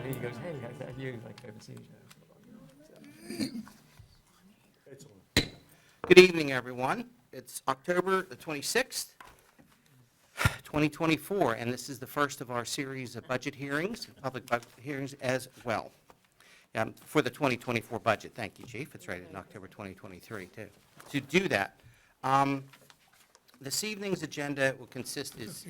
funny. He goes, "Hey, how's that you?" Like, I haven't seen each other. It's on. Good evening, everyone. It's October the 26th, 2024, and this is the first of our series of budget hearings, public budget hearings as well, for the 2024 budget. Thank you, Chief. It's right in October 2023, too. To do that, this evening's agenda will consist, is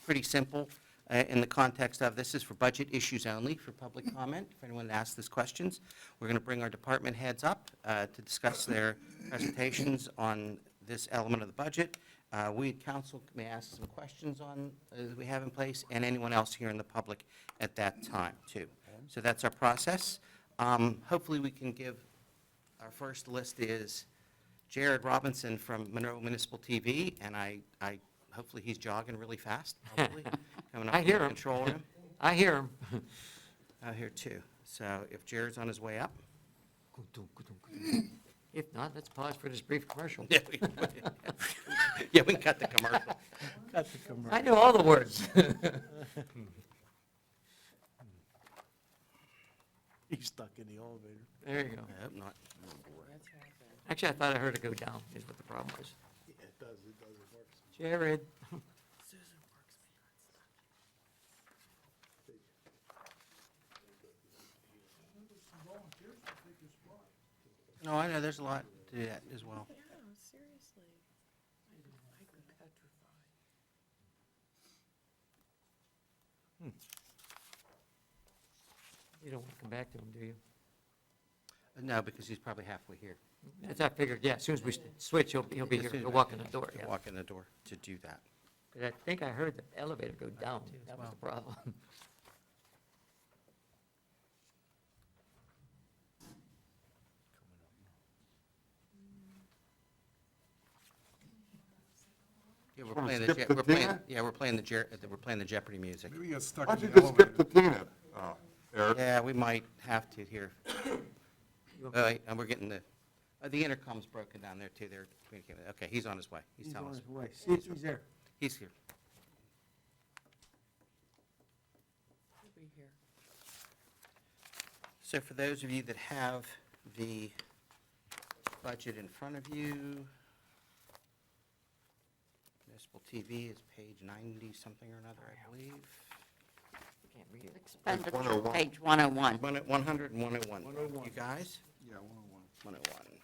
pretty simple in the context of this is for budget issues only for public comment. If anyone asks us questions, we're going to bring our department heads up to discuss their presentations on this element of the budget. We at council may ask some questions on that we have in place, and anyone else here in the public at that time, too. So that's our process. Hopefully we can give, our first list is Jared Robinson from Monroe Municipal TV, and I hopefully he's jogging really fast, hopefully. Coming up I hear to him. control him. I hear him. Out here, too. So if Jared's on his way up. If not, let's pause for this brief commercial. Yeah, we can cut the commercial. I know all the words. He's stuck in the elevator. There you go. I hope not. Actually, I thought I heard it go down, is what the problem was. Yeah, it does, it works. Jared. No, I know, there's a lot to that as well. Yeah, seriously. I could petrify. You don't want to come back to him, do you? No, because he's probably halfway here. That's I figured, yeah, as soon as we switch, he'll be here, he'll walk in the door, yeah. Walk in the door to do that. 'Cause I think I heard the elevator go down, that was the problem. Yeah, we're Wanna playing the, skip the dinner? we're playing the Jeopardy music. Maybe he got stuck Why in don't you the just skip elevator. the dinner, Eric? Yeah, we might have to here. And we're getting the intercom's broken down there too, they're communicating. Okay, he's on his way. He's telling us. way. See, he's there. He's here. He'll be here. So for those of you that have the budget in front of you, Municipal TV is page 90 something or another, I believe. Can't read it. Expenditure, 101. page 101. 100 and 101. 101. You guys? Yeah, 101. 101.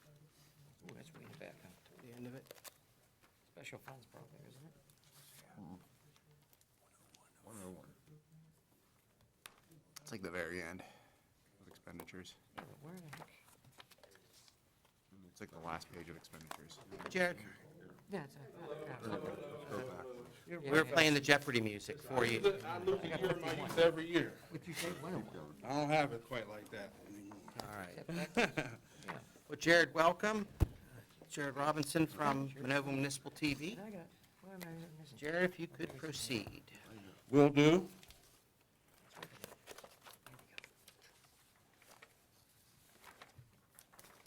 Ooh, that's way back up to the end of it. Special funds probably, isn't it? 101. It's like the very end of expenditures. Yeah, but where the heck? It's like the last page of expenditures. Jared, Yeah, it's Go back. we were playing the Jeopardy music for you. I lose a year of my youth every year. What'd you say, 101? I don't have it quite like that anymore. All right. Well, Jared, welcome. Jared Robinson from Monroeville Municipal TV. I got, where am I missing? Jared, if you could proceed. Will do.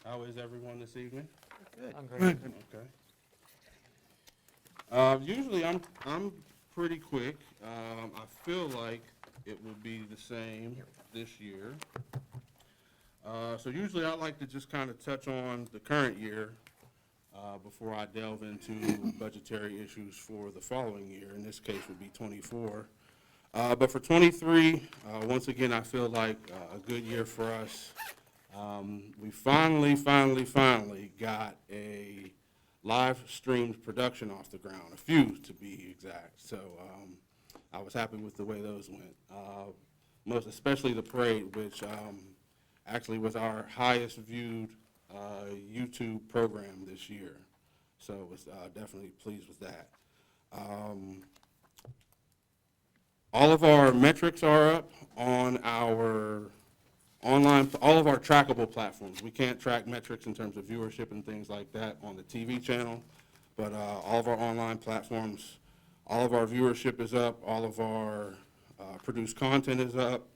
How is everyone this evening? Good. I'm great. Okay. Usually I'm pretty quick. I feel like it will be the same this year. So usually I like to just kind of touch on the current year before I delve into budgetary issues for the following year. In this case would be '24. But for '23, once again, I feel like a good year for us. We finally got a live streamed production off the ground, a few to be exact. So I was happy with the way those went. Most especially the parade, which actually was our highest viewed YouTube program this year. So was definitely pleased with that. All of our metrics are up on our online, all of our trackable platforms. We can't track metrics in terms of viewership and things like that on the TV channel, but all of our online platforms, all of our viewership is up, all of our produced content is up,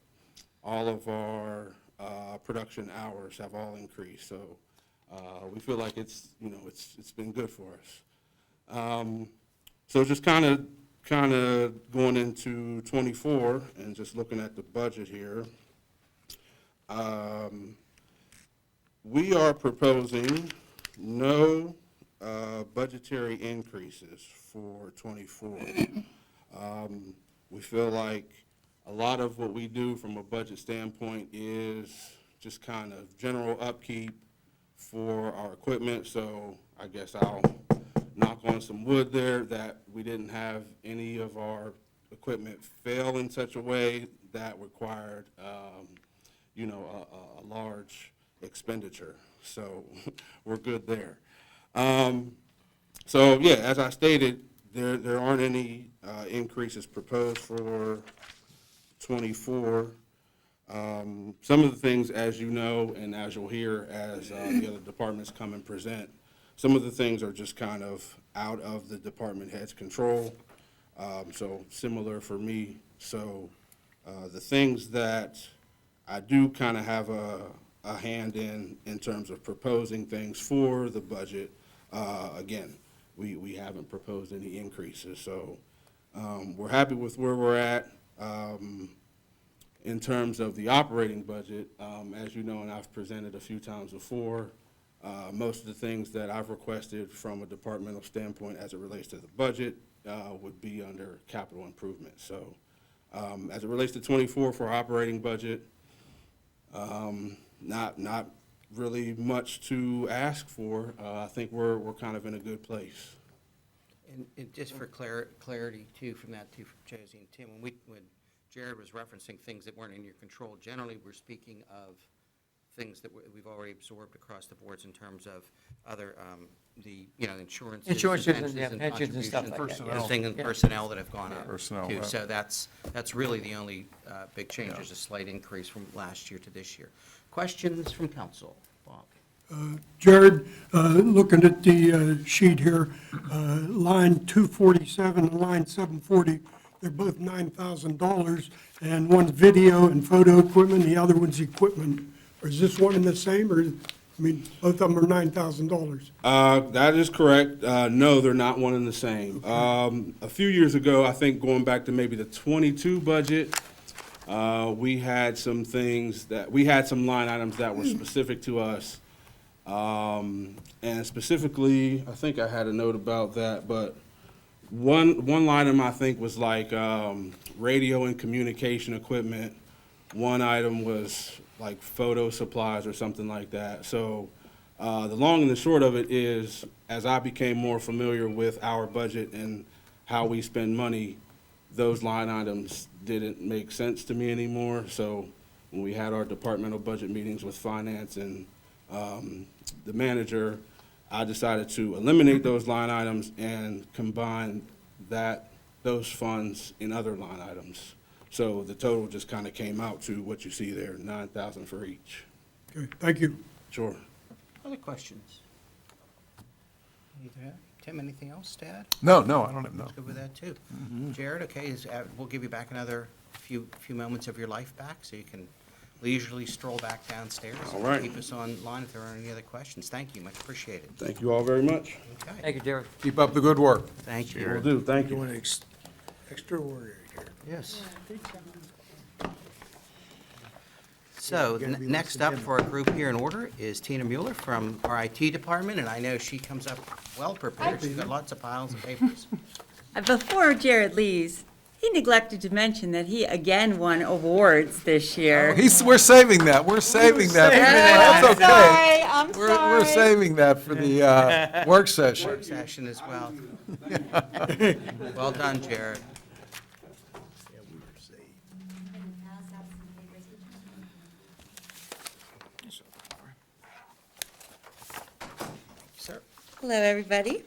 all of our production hours have all increased. So we feel like it's been good for us. So just kind of going into '24 and just looking at the budget here. We are proposing no budgetary increases for '24. We feel like a lot of what we do from a budget standpoint is just kind of general upkeep for our equipment, so I guess I'll knock on some wood there that we didn't have any of our equipment fail in such a way that required, a large expenditure. So we're good there. So yeah, as I stated, there aren't any increases proposed for '24. Some of the things, as you know, and as you'll hear as the other departments come and present, some of the things are just kind of out of the department head's control. So similar for me. So the things that I do kind of have a hand in terms of proposing things for the budget, again, we haven't proposed any increases. So we're happy with where we're at. In terms of the operating budget, as you know, and I've presented a few times before, most of the things that I've requested from a departmental standpoint as it relates to the budget would be under capital improvement. So as it relates to '24 for our operating budget, not really much to ask for. I think we're kind of in a good place. And just for clarity too, from Josie and Tim, when Jared was referencing things that weren't in your control, generally, we're speaking of things that we've already absorbed across the boards in terms of other, insurances. Insurances and, pensions yeah, pensions and stuff like that, contributions, yes. Thing and Yeah. personnel that have gone up. Personnel, too. yeah. So that's really the only big change. There's a slight increase from last year to this year. Questions from council? Bob? Jared, looking at the sheet here, line 247 and line 740, they're both $9,000, and one's video and photo equipment, the other one's equipment. Is this one and the same, or, both of them are $9,000? That is correct. No, they're not one and the same. A few years ago, I think going back to maybe the '22 budget, we had some line items that were specific to us. And specifically, I think I had a note about that, but one item I think was like radio and communication equipment. One item was like photo supplies or something like that. So the long and the short of it is, as I became more familiar with our budget and how we spend money, those line items didn't make sense to me anymore. So when we had our departmental budget meetings with finance and the manager, I decided to eliminate those line items and combine those funds in other line items. So the total just kind of came out to what you see there, $9,000 for each. Okay, thank you. Sure. Other questions? Tim, anything else to add? No, I don't have, no. Good with that, too. Jared, okay, we'll give you back another few moments of your life back, so you can leisurely stroll back downstairs. All right. Keep us online if there are any other questions. Thank you, much appreciated. Thank you all very much. Okay, Thank you, Jared. Keep up the good work. thank Will you. do, thank you. Doing extraordinary here. Yes. So, next up for our group here in order is Tina Mueller from our IT department, and I know she comes up well prepared. She's got lots of piles of papers. Before Jared leaves, he neglected to mention that he again won awards this year. We're saving that, That's okay. I'm We're saving that for the work session. Work session as well. Well done, Jared. Yeah, we were saved. Sir. Hello, everybody.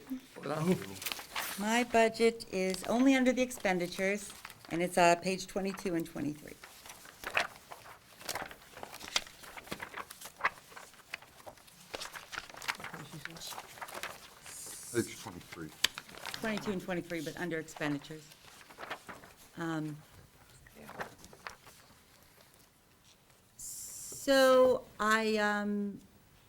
My budget is only under the expenditures, and it's page 22 and 23. Page 23. 22 and 23, but under expenditures. So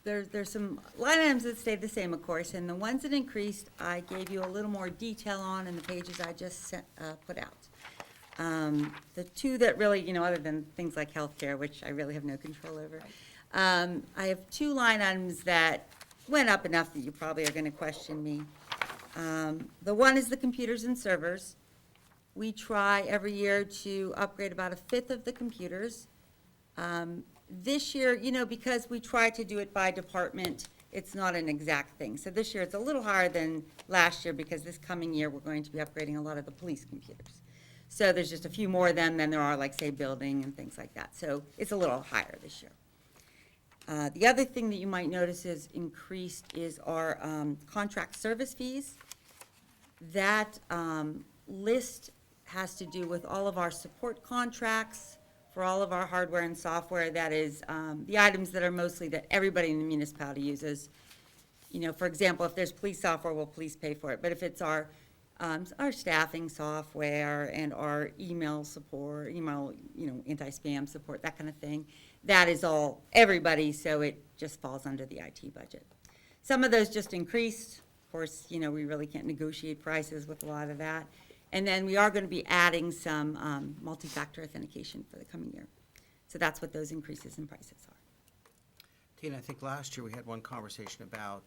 there's some line items that stayed the same, of course, and the ones that increased, I gave you a little more detail on in the pages I just put out. The two that really, other than things like healthcare, which I really have no control over, I have two line items that went up enough that you probably are going to question me. The one is the computers and servers. We try every year to upgrade about a fifth of the computers. This year, because we try to do it by department, it's not an exact thing. So this year, it's a little higher than last year because this coming year, we're going to be upgrading a lot of the police computers. So there's just a few more of them than there are, like, say, building and things like that. So it's a little higher this year. The other thing that you might notice is increased is our contract service fees. That list has to do with all of our support contracts for all of our hardware and software. That is the items that are mostly that everybody in the municipality uses. For example, if there's police software, well, police pay for it. But if it's our staffing software and our email support, anti-spam support, that kind of thing, that is all everybody, so it just falls under the IT budget. Some of those just increased. Of course, we really can't negotiate prices with a lot of that. And then we are going to be adding some multi-factor authentication for the coming year. So that's what those increases in prices are. Tina, I think last year we had one conversation about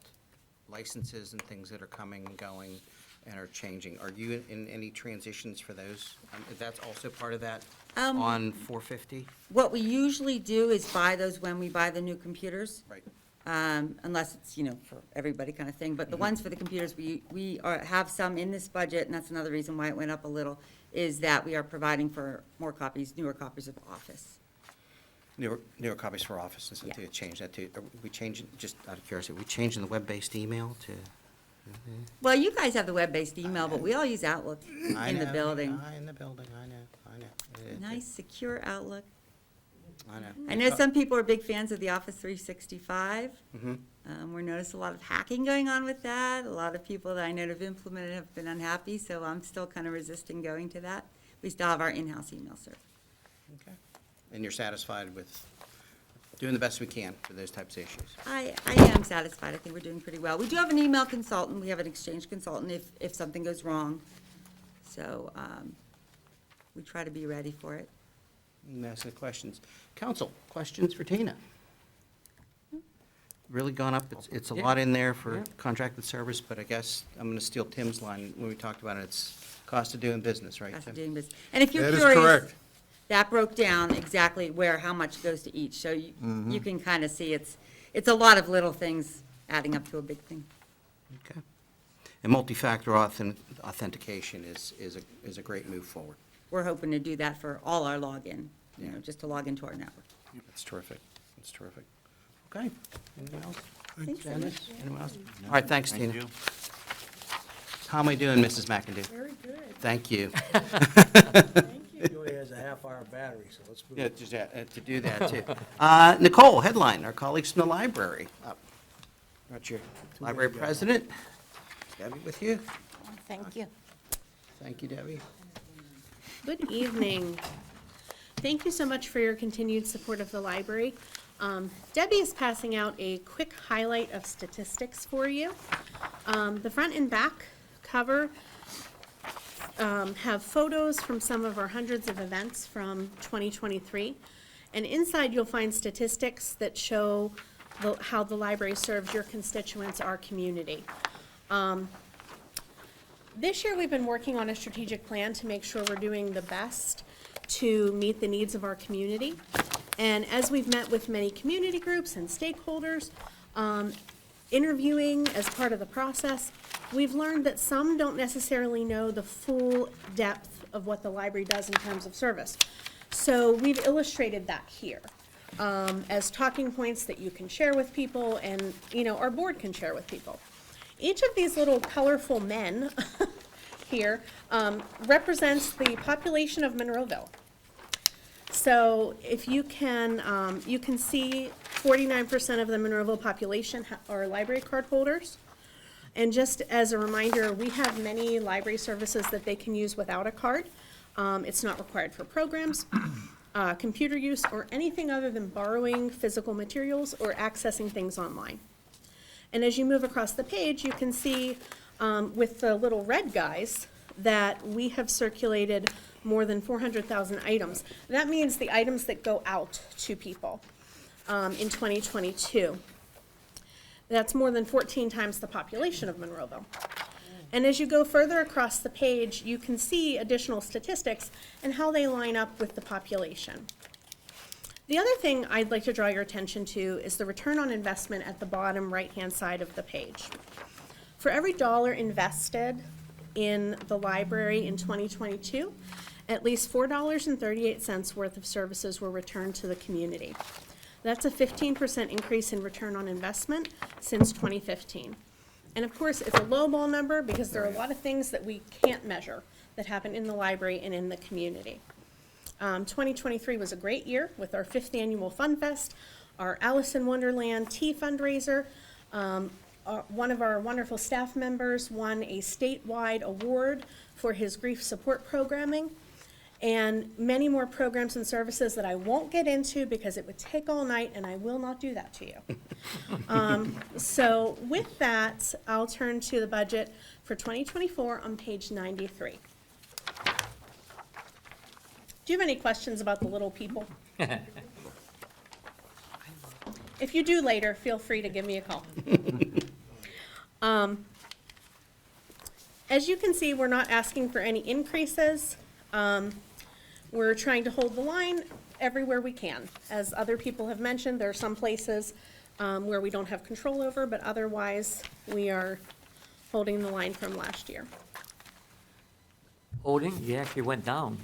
licenses and things that are coming and going and are changing. Are you in any transitions for those? That's also part of that on 450? What we usually do is buy those when we buy the new computers. Right. Unless it's, for everybody kind of thing. But the ones for the computers, we have some in this budget, and that's another reason why it went up a little, is that we are providing for newer copies of Office. Newer copies for Office, and something Yeah. to change that to. Are we changing, just out of curiosity, are we changing the web-based email to? Well, you guys have the web-based email, but we all use Outlook I in the know, building. In the building, I know. Nice, secure Outlook. I know. I know some people are big fans of the Office 365. Mhm. We're noticing a lot of hacking going on with that. A lot of people that I know have implemented have been unhappy, so I'm still kind of resisting going to that. We still have our in-house email server. Okay. And you're satisfied with doing the best we can for those types of issues? I am satisfied. I think we're doing pretty well. We do have an email consultant. We have an exchange consultant if something goes wrong. So we try to be ready for it. Ask the questions. Council, questions for Tina? Really gone up, it's a lot in there for contracted service, but I guess I'm gonna steal Tim's line when we talked about it, it's cost of doing business, right, That's Tim? doing business. And if you're That is curious, correct. that broke down exactly how much goes to each. So you can kind of see it's a lot of little things adding up to a big thing. Okay. And multi-factor authentication is a great move forward. We're hoping to do that for all our login, just to log into our network. That's terrific, that's terrific. Okay, anything else? Thanks, Janice, anyone else? All right, thanks, Tina. How am I doing, Mrs. McIndoe? Very good, Thank you. thank you. He only has a half-hour battery, so let's move. Yeah, just to do that, too. Nicole, headline, our colleagues from the library. Up. Got your library president, Debbie with you. Thank you. Thank you, Debbie. Good evening. Thank you so much for your continued support of the library. Debbie is passing out a quick highlight of statistics for you. The front and back cover have photos from some of our hundreds of events from 2023. And inside you'll find statistics that show how the library serves your constituents, our community. This year, we've been working on a strategic plan to make sure we're doing the best to meet the needs of our community. And as we've met with many community groups and stakeholders, interviewing as part of the process, we've learned that some don't necessarily know the full depth of what the library does in terms of service. So we've illustrated that here as talking points that you can share with people and, our board can share with people. Each of these little colorful men here represents the population of Monroeville. So if you can see 49% of the Monroeville population are library card holders. And just as a reminder, we have many library services that they can use without a card. It's not required for programs, computer use, or anything other than borrowing physical materials or accessing things online. And as you move across the page, you can see with the little red guys that we have circulated more than 400,000 items. That means the items that go out to people in 2022. That's more than 14 times the population of Monroeville. And as you go further across the page, you can see additional statistics and how they line up with the population. The other thing I'd like to draw your attention to is the return on investment at the bottom right-hand side of the page. For every dollar invested in the library in 2022, at least $4.38 worth of services were returned to the community. That's a 15% increase in return on investment since 2015. And of course, it's a lowball number because there are a lot of things that we can't measure that happen in the library and in the community. 2023 was a great year with our 5th annual Fun Fest, our Alice in Wonderland Tea fundraiser. One of our wonderful staff members won a statewide award for his grief support programming, and many more programs and services that I won't get into because it would take all night, and I will not do that to you. So with that, I'll turn to the budget for 2024 on page 93. Do you have any questions about the little people? If you do later, feel free to give me a call. As you can see, we're not asking for any increases. We're trying to hold the line everywhere we can. As other people have mentioned, there are some places where we don't have control over, but otherwise, we are holding the line from last year. Holding, you actually went down,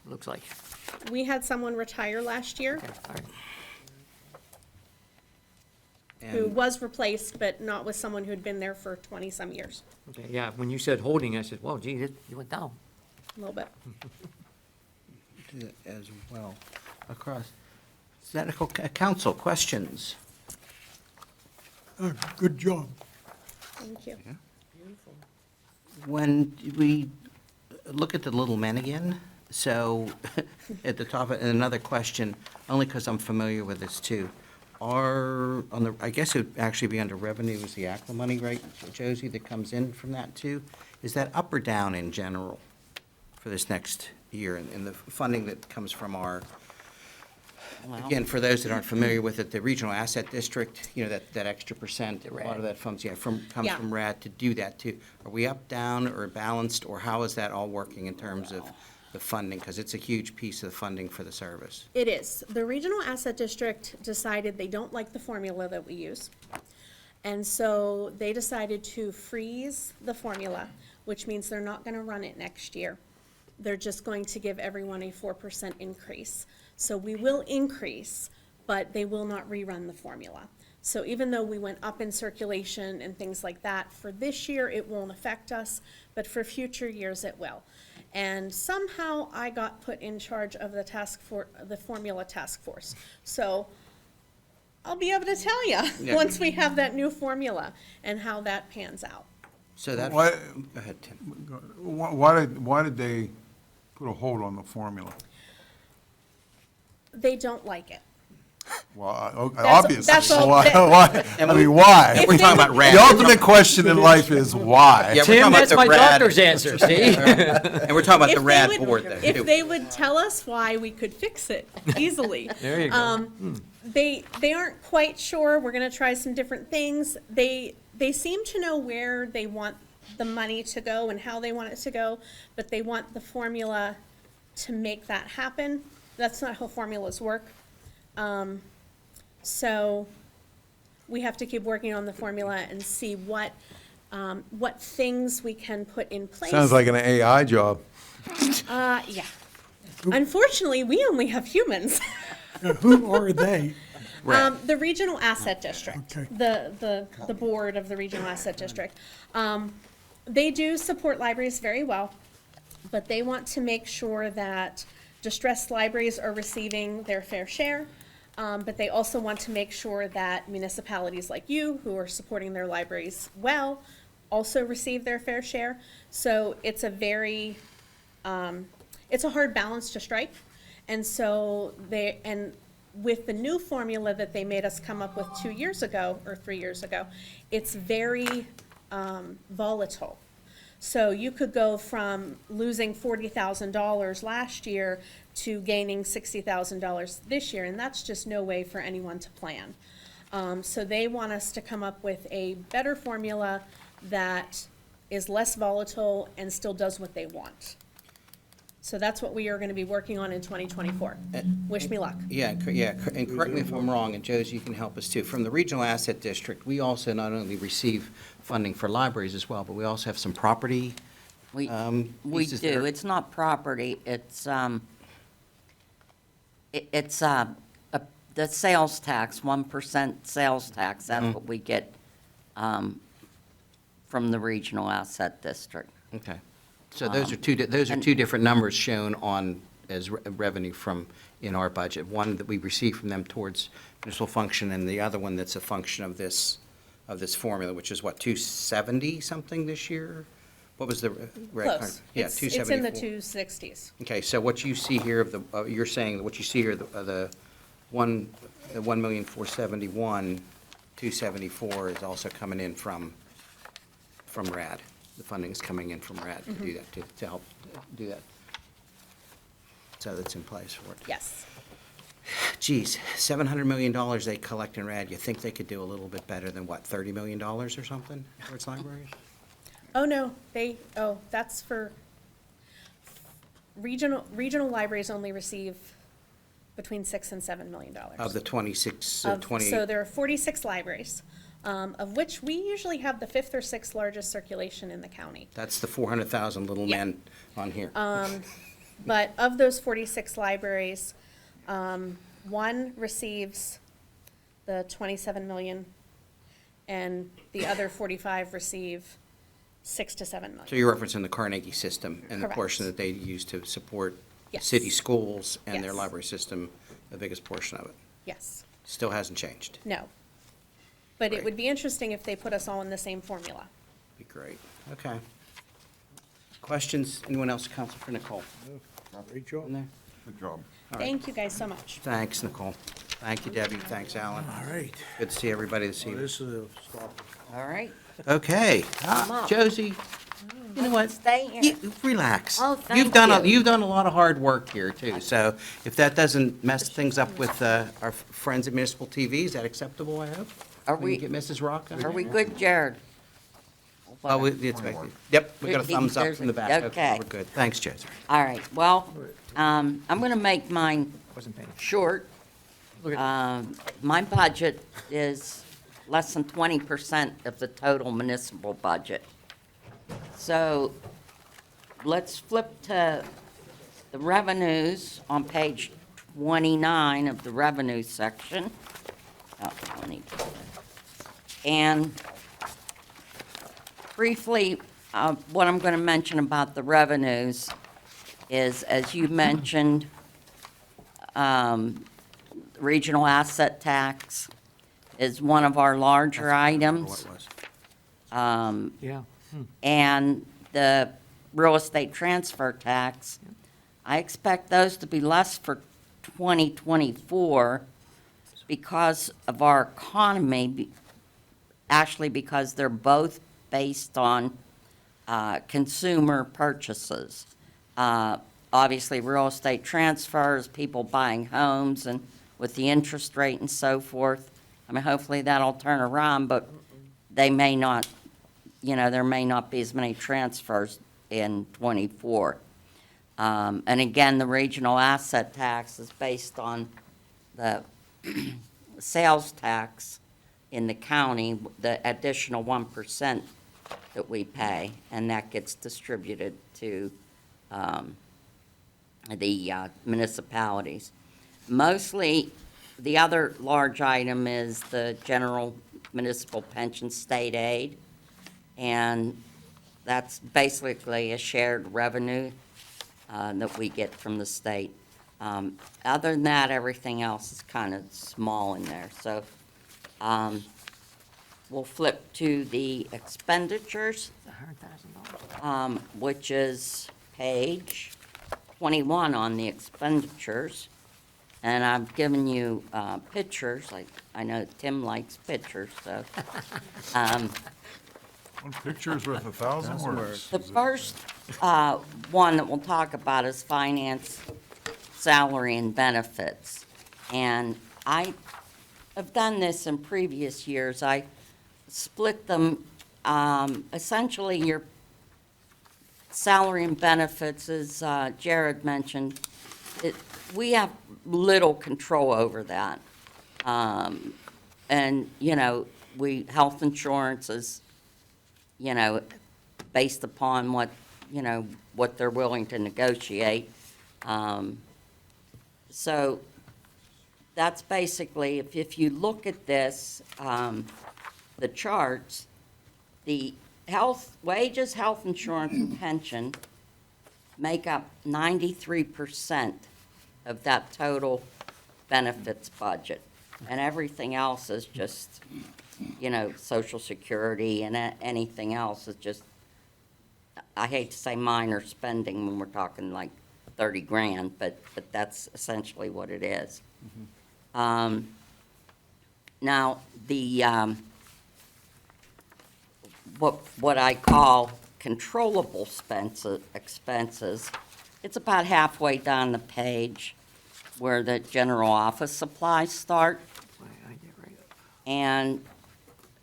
looks like. We had someone retire last year Okay, all right. who And was replaced, but not with someone who'd been there for 20-some years, Okay, yeah, when you said holding, I said, well, gee, you went down. a little bit. as well, across. Senator Council, questions? Good job. Thank you. When we look at the little men again, so at the top, and another question, only because I'm familiar with this too. I guess it would actually be under revenue is the ACLA money, right, Josie, that comes in from that too? Is that up or down in general for this next year in the funding that comes from our, again, for those that aren't familiar with it, the regional asset district, you know, that extra percent, a lot of that comes from Yeah. RAD to do that too. Are we up, down, or balanced, or how is that all working in terms of the funding? Because it's a huge piece of the funding for the service. It is. The Regional Asset District decided they don't like the formula that we use. And so they decided to freeze the formula, which means they're not gonna run it next year. They're just going to give everyone a 4% increase. So we will increase, but they will not rerun the formula. So even though we went up in circulation and things like that, for this year, it won't affect us, but for future years, it will. And somehow I got put in charge of the formula task force. So I'll be able to tell you Yeah. once we have that new formula and how that pans out. So that, What- go ahead, Tim. Why did they put a hold on the formula? They don't like it. Well, That's- obviously. that's all- Why? that- I mean, why? If We're they talking would- about RAD. The ultimate question in life is why? Yeah, we're Tim, talking about that's the my RAD. doctor's answer, see? And we're talking about If the they RAD would- board though, If too. they would tell us why, we could fix it easily. There you go. They aren't quite sure. We're gonna try some different things. They seem to know where they want the money to go and how they want it to go, but they want the formula to make that happen. That's not how formulas work. So we have to keep working on the formula and see what things we can put in place. Sounds like an AI job. Yeah. Unfortunately, we only have humans. Who are they? The Regional Asset District, Okay. the board of the Regional Asset District. They do support libraries very well, but they want to make sure that distressed libraries are receiving their fair share. But they also want to make sure that municipalities like you, who are supporting their libraries well, also receive their fair share. So it's a very, it's a hard balance to strike. And so with the new formula that they made us come up with 2 years ago, or 3 years ago, it's very volatile. So you could go from losing $40,000 last year to gaining $60,000 this year, and that's just no way for anyone to plan. So they want us to come up with a better formula that is less volatile and still does what they want. So that's what we are gonna be working on in 2024. Wish me luck. Yeah, and correct me if I'm wrong, and Josie, you can help us too. From the Regional Asset District, we also not only receive funding for libraries as well, but we also have some property. We pieces that do. are- It's not property, it's, the sales tax, 1% sales tax, that's what we get, from the Regional Asset District. Okay. So those are two different numbers shown on, as revenue from, in our budget. One that we receive from them towards municipal function, and the other one that's a function of this formula, which is what, 270 something this year? What was the? Close. Yeah, It's in the 274. 260s. Okay, so what you see here of the, you're saying that what you see here, the 1,471,274 is also coming in from RAD. The funding is coming in from RAD to do that, to help do that. So that's in place for it. Yes. Geez, $700 million they collect in RAD, you think they could do a little bit better than what, $30 million or something towards libraries? Oh, no, that's for, regional libraries only receive between $6 and $7 million. Of the 26, Of- 28? So there are 46 libraries, of which we usually have the 5th or 6th largest circulation in the county. That's the 400,000 little Yeah. men on here. But of those 46 libraries, one receives the 27 million, and the other 45 receive 6 to 7 million. So you're referencing the Carnegie system and the Correct. portion that they use to support Yes. city schools and their Yes. library system, the biggest portion of it. Yes, Still hasn't changed. no. But it Great. would be interesting if they put us all in the same formula. Be great. Okay. Questions? Anyone else? Counsel for Nicole? Great job. In there? Good job. Thank you guys so much. Thanks, Nicole. Thank you, Debbie. Thanks, Alan. All right. Good to see everybody this Well, evening. this is a stop. All right? Okay. up. Josie, you know what? Stay here. Relax. Oh, You've thank done you. You've done a lot of hard work here, too. So if that doesn't mess things up with our friends at Municipal TV, is that acceptable, I hope? Are Can we- you get Mrs. Rock on Are we here? good, Jared? Oh, it's back there. Yep, we got a thumbs up from the back. Okay. We're good. Thanks, Josie. All right, well, I'm going to make mine short. My budget is less than 20% of the total municipal budget. So let's flip to the revenues on page 29 of the revenue section. Oh, 20. And briefly, what I'm going to mention about the revenues is, as you mentioned, regional asset tax is one of our larger items. Yeah. And the real estate transfer tax, I expect those to be less for 2024 because of our economy, actually because they're both based on consumer purchases. Obviously, real estate transfers, people buying homes, and with the interest rate and so forth, I mean, hopefully that'll turn around, but they may not, there may not be as many transfers in '24. And again, the regional asset tax is based on the sales tax in the county, the additional 1% that we pay, and that gets distributed to the municipalities. Mostly, the other large item is the general municipal pension state aid, and that's basically a shared revenue that we get from the state. Other than that, everything else is kind of small in there, so we'll flip to the expenditures, which is page 21 on the expenditures. And I've given you pictures, like, I know Tim likes pictures, so. One picture's worth 1,000 words. The first one that we'll talk about is finance, salary, and benefits. And I have done this in previous years. I split them, essentially your salary and benefits, as Jared mentioned, we have little control over that. And, health insurance is, based upon what they're willing to negotiate. So that's basically, if you look at this, the charts, the wages, health insurance, and pension make up 93% of that total benefits budget. And everything else is just, Social Security and anything else is just, I hate to say minor spending when we're talking like 30 grand, but that's essentially what it is. Now, the, what I call controllable expenses, it's about halfway down the page where the general office supplies start. And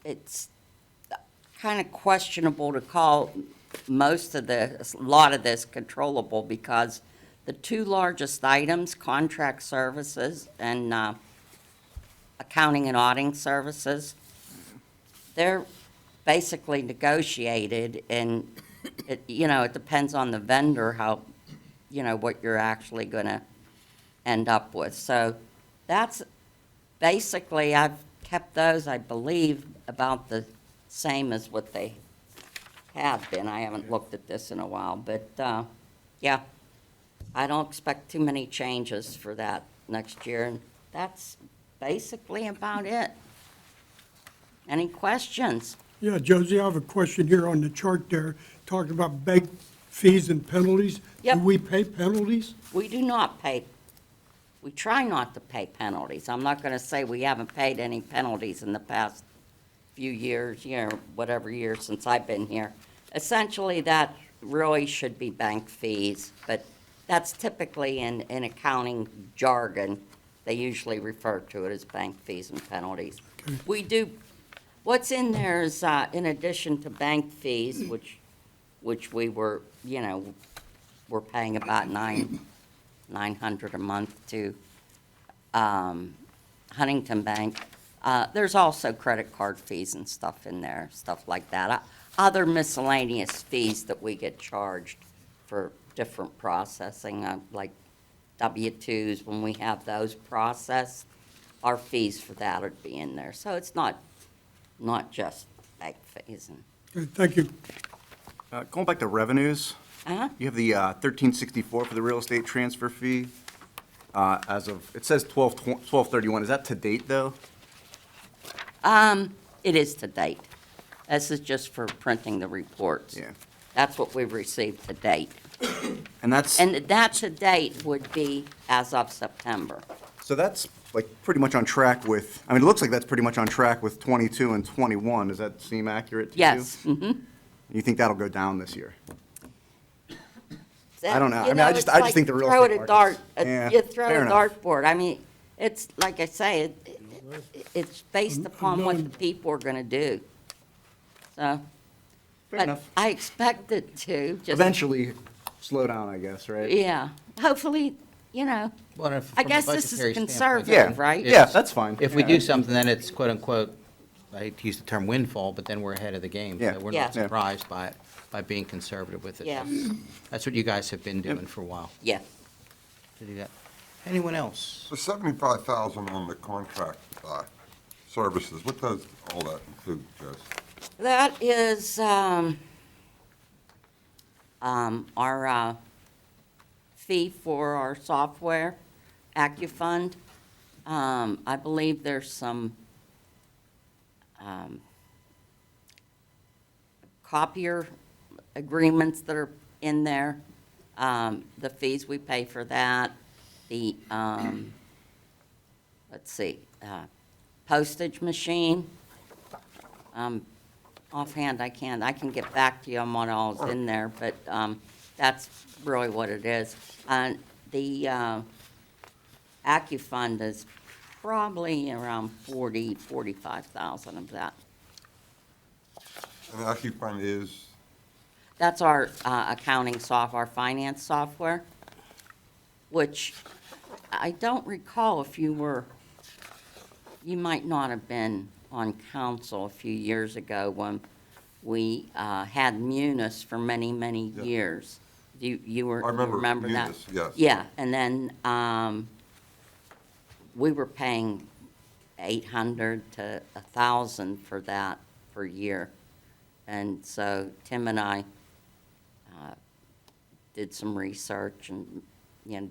it's kind of questionable to call a lot of this controllable, because the two largest items, contract services and accounting and auditing services, they're basically negotiated, and it depends on the vendor how, what you're actually gonna end up with. So that's basically, I've kept those, I believe, about the same as what they have been. I haven't looked at this in a while, but, yeah, I don't expect too many changes for that next year, and that's basically about it. Any questions? Yeah, Josie, I have a question here on the chart there, talking about bank fees and penalties. Yep. Do we pay penalties? We do not pay, we try not to pay penalties. I'm not gonna say we haven't paid any penalties in the past few years, whatever year since I've been here. Essentially, that really should be bank fees, but that's typically in accounting jargon. They usually refer to it as bank fees and penalties. We do, what's in there is, in addition to bank fees, which we were, we're paying about $900 a month to Huntington Bank. There's also credit card fees and stuff in there, stuff like that. Other miscellaneous fees that we get charged for different processing, like W-2s, when we have those processed, our fees for that would be in there. So it's not just bank fees. Okay, thank you. Going back to revenues, Uh-huh. you have the 1364 for the real estate transfer fee. As of, it says 12/31. Is that to date, though? It is to date. This is just for printing the reports. Yeah. That's what we've received to date. And that's, And that to date would be as of September. so that's like pretty much on track with, I mean, it looks like that's pretty much on track with 22 and 21. Does that seem accurate to you? Yes. Mm-hmm. You think that'll go down this year? I don't know. I mean, I just think the real Throw estate it a dart, market's- Yeah, you throw fair a enough. dartboard. I mean, it's, like I say, it's based upon what the people are gonna do. So, Fair but enough. I expect it to, just, Eventually slow down, I guess, right? yeah, hopefully, Well, if- I from a guess this is budgetary standpoint, conservative, right? Yeah, that's fine. If we Yeah. do something, then it's quote-unquote, I hate to use the term windfall, but then we're ahead of the game. Yeah. So we're Yeah. not surprised by it, by being conservative with it. Yeah. That's what you guys have been doing for a while, Yeah. to do that. Anyone else? The 75,000 on the contract services, what does all that include, Jess? That is, our, fee for our software, AccuFund. I believe there's some, copier agreements that are in there. The fees we pay for that, the, let's see, postage machine. offhand, I can't. I can get back to you on what all's in there, but that's really what it is. The AccuFund is probably around 45,000 of that. And AccuFund is, That's our accounting software, finance software, which I don't recall if you might not have been on council a few years ago when we had Munis for many, many Yeah. years. You I remember remember that? Munis, yes. Yeah, and then we were paying 800 to 1,000 for that per year. And so Tim and I did some research and,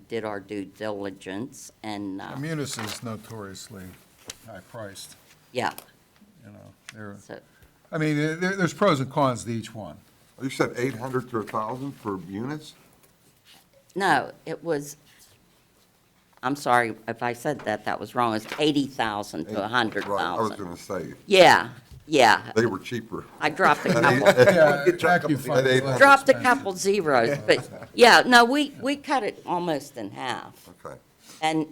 did our due diligence, and, Munis is notoriously high-priced, yeah, They're, so, I mean, there's pros and cons to each one. you said 800 to 1,000 for units? no, it was, I'm sorry if I said that, that was wrong, it's 80,000 to Right, I was 100,000. gonna say, Yeah, they were cheaper. I dropped a At couple. Yeah, At AccuFund is 800. less Dropped a expensive. couple zeros, but, yeah, no, we cut it almost in half. Okay. And,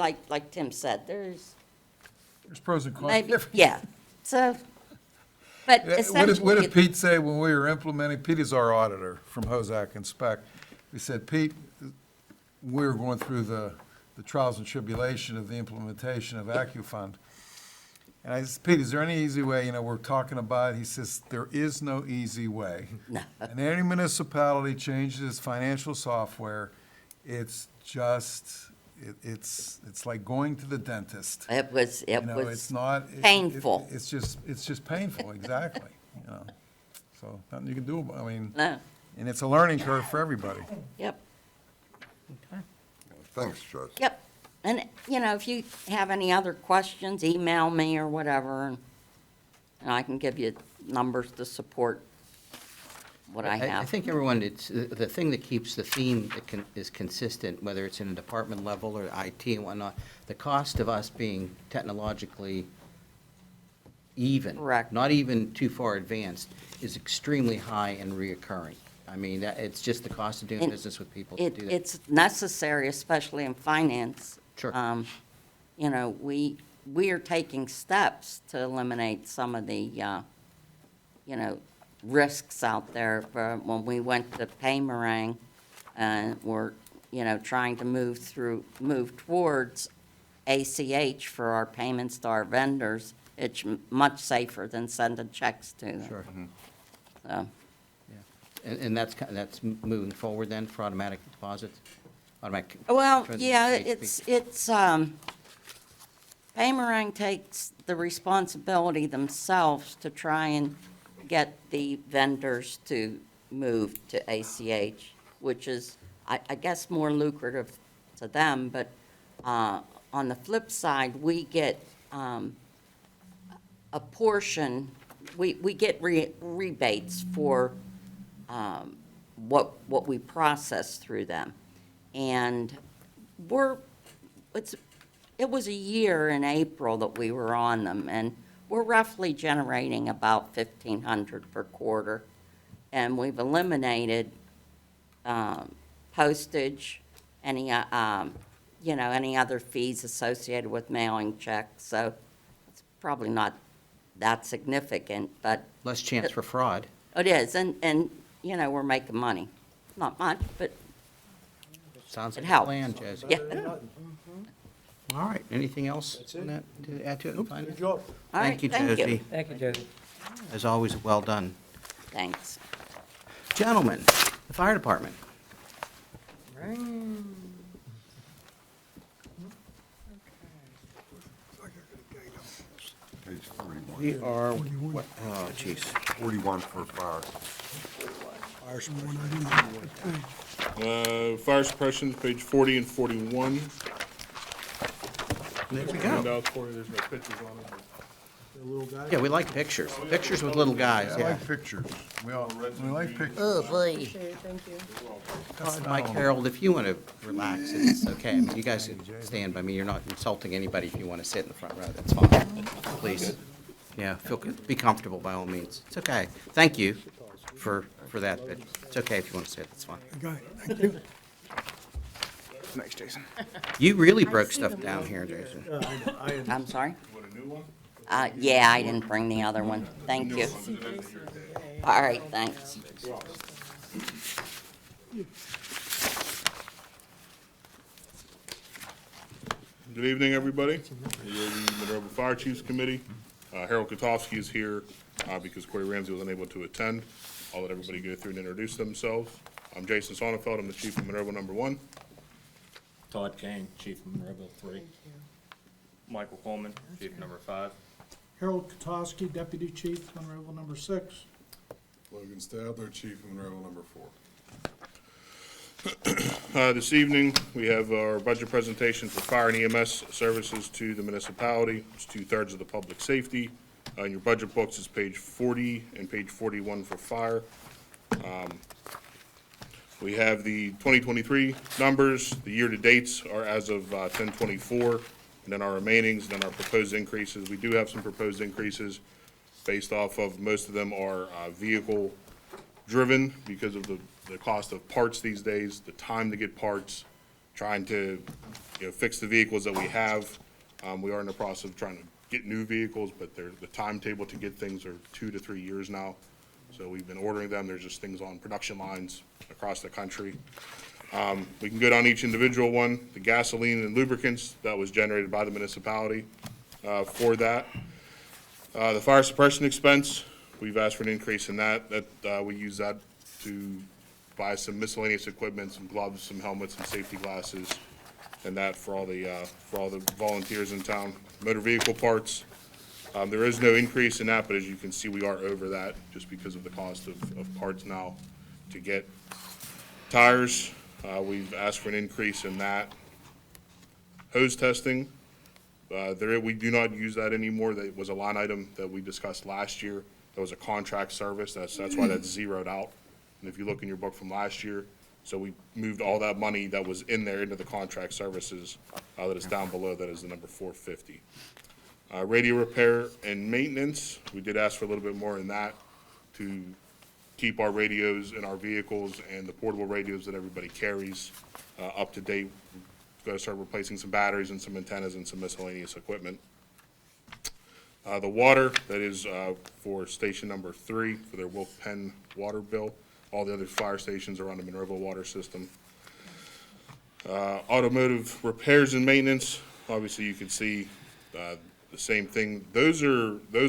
like Tim said, there's There's pros and cons. maybe, yeah, so, but Yeah, essentially. What did Pete say when we were implementing? Pete is our auditor from Hozak Inspect. We said, Pete, we were going through the trials and tribulation of the implementation of AccuFund. And I said, Pete, is there any easy way, we're talking about it? He says, there is no easy way. No. And any municipality changes its financial software, it's just, it's like going to the dentist. It was, You know, it's not. painful. It's just painful, exactly, So, nothing you can do, I mean, No, and it's a learning curve for everybody. yep, Thanks, Judge. yep. And, if you have any other questions, email me or whatever, and I can give you numbers to support what I I have. think everyone, it's, the thing that keeps the theme that is consistent, whether it's in a department level or IT and whatnot, the cost of us being technologically even. Correct. Not even too far advanced, is extremely high and reoccurring. I mean, it's just the cost of doing And business with people to do that. It's necessary, especially in finance. Sure. We are taking steps to eliminate some of the, risks out there. When we went to Paymerang, we're, trying to move towards ACH for our payments to our vendors. It's much safer than sending checks to them. Sure. So, And that's moving forward then for automatic deposits? Automatic. well, trans- yeah, HP. it's, Paymerang takes the responsibility themselves to try and get the vendors to move to ACH, which is, I guess, more lucrative to them, but, on the flip side, we get, a portion, we get rebates for, what we process through them. And it was a year in April that we were on them, and we're roughly generating about 1,500 per quarter. And we've eliminated, postage, any other fees associated with mailing checks, so it's probably not that significant, but Less chance for fraud. it is, and, we're making money. Not much, but, Sounds It like a helps. plan, Jesse. yeah. All right, anything else That's on it. that to add to it? Finance? Good job. All right, Thank you, Josie. Thank you, Josie. As always, well done. Thanks. Gentlemen, the fire department. Page 41. We are, what, oh, jeez. 41 for fire. Fire suppression, page 40 and 41. There we go. Handouts for you, there's no pictures on it. Yeah, we like pictures. Pictures with little guys, I yeah. like pictures. We like pictures. Oh, boy. Mike, Harold, if you want to relax, it's okay. I mean, you guys can stand by me. You're not insulting anybody if you want to sit in the front row. That's fine. Please. Yeah, be comfortable by all means. It's okay. Thank you for that, but it's okay if you want to say it, that's fine. Okay, thank you. Thanks, Jason. You really broke stuff down here, Jason. I'm sorry? Yeah, I didn't bring the other one. Thank you. All right, thanks. Good evening, everybody. You're the Monroeville Fire Chiefs Committee. Harold Kotowski is here because Corey Ramsey was unable to attend. I'll let everybody go through and introduce themselves. I'm Jason Sonnenfeld. I'm the Chief of Monroeville number 1. Todd Kane, Chief of Monroeville 3. Michael Coleman, Chief number 5. Harold Kotowski, Deputy Chief, Monroeville number 6. Logan Stadler, Chief of Monroeville number 4. This evening, we have our budget presentation for fire and EMS services to the municipality. It's 2/3 of the public safety. In your budget books, it's page 40 and page 41 for fire. We have the 2023 numbers. The year-to-dates are as of 10/24, and then our remainings, then our proposed increases. We do have some proposed increases based off of, most of them are vehicle-driven because of the cost of parts these days, the time to get parts, trying to, fix the vehicles that we have. We are in the process of trying to get new vehicles, but the timetable to get things are 2 to 3 years now. So we've been ordering them. There's just things on production lines across the country. We can go down each individual one. The gasoline and lubricants, that was generated by the municipality for that. The fire suppression expense, we've asked for an increase in that. We use that to buy some miscellaneous equipment, some gloves, some helmets, some safety glasses, and that for all the volunteers in town. Motor vehicle parts, there is no increase in that, but as you can see, we are over that just because of the cost of parts now to get tires. We've asked for an increase in that. Hose testing, we do not use that anymore. That was a line item that we discussed last year. That was a contract service. That's why that's zeroed out. And if you look in your book from last year, so we moved all that money that was in there into the contract services, that is down below, that is the number 450. Radio repair and maintenance, we did ask for a little bit more in that to keep our radios in our vehicles and the portable radios that everybody carries up to date. We've got to start replacing some batteries and some antennas and some miscellaneous equipment. The water, that is for station number 3 for their Wolf Pen water bill. All the other fire stations are on the Monroeville water system. Automotive repairs and maintenance, obviously you can see the same thing. Those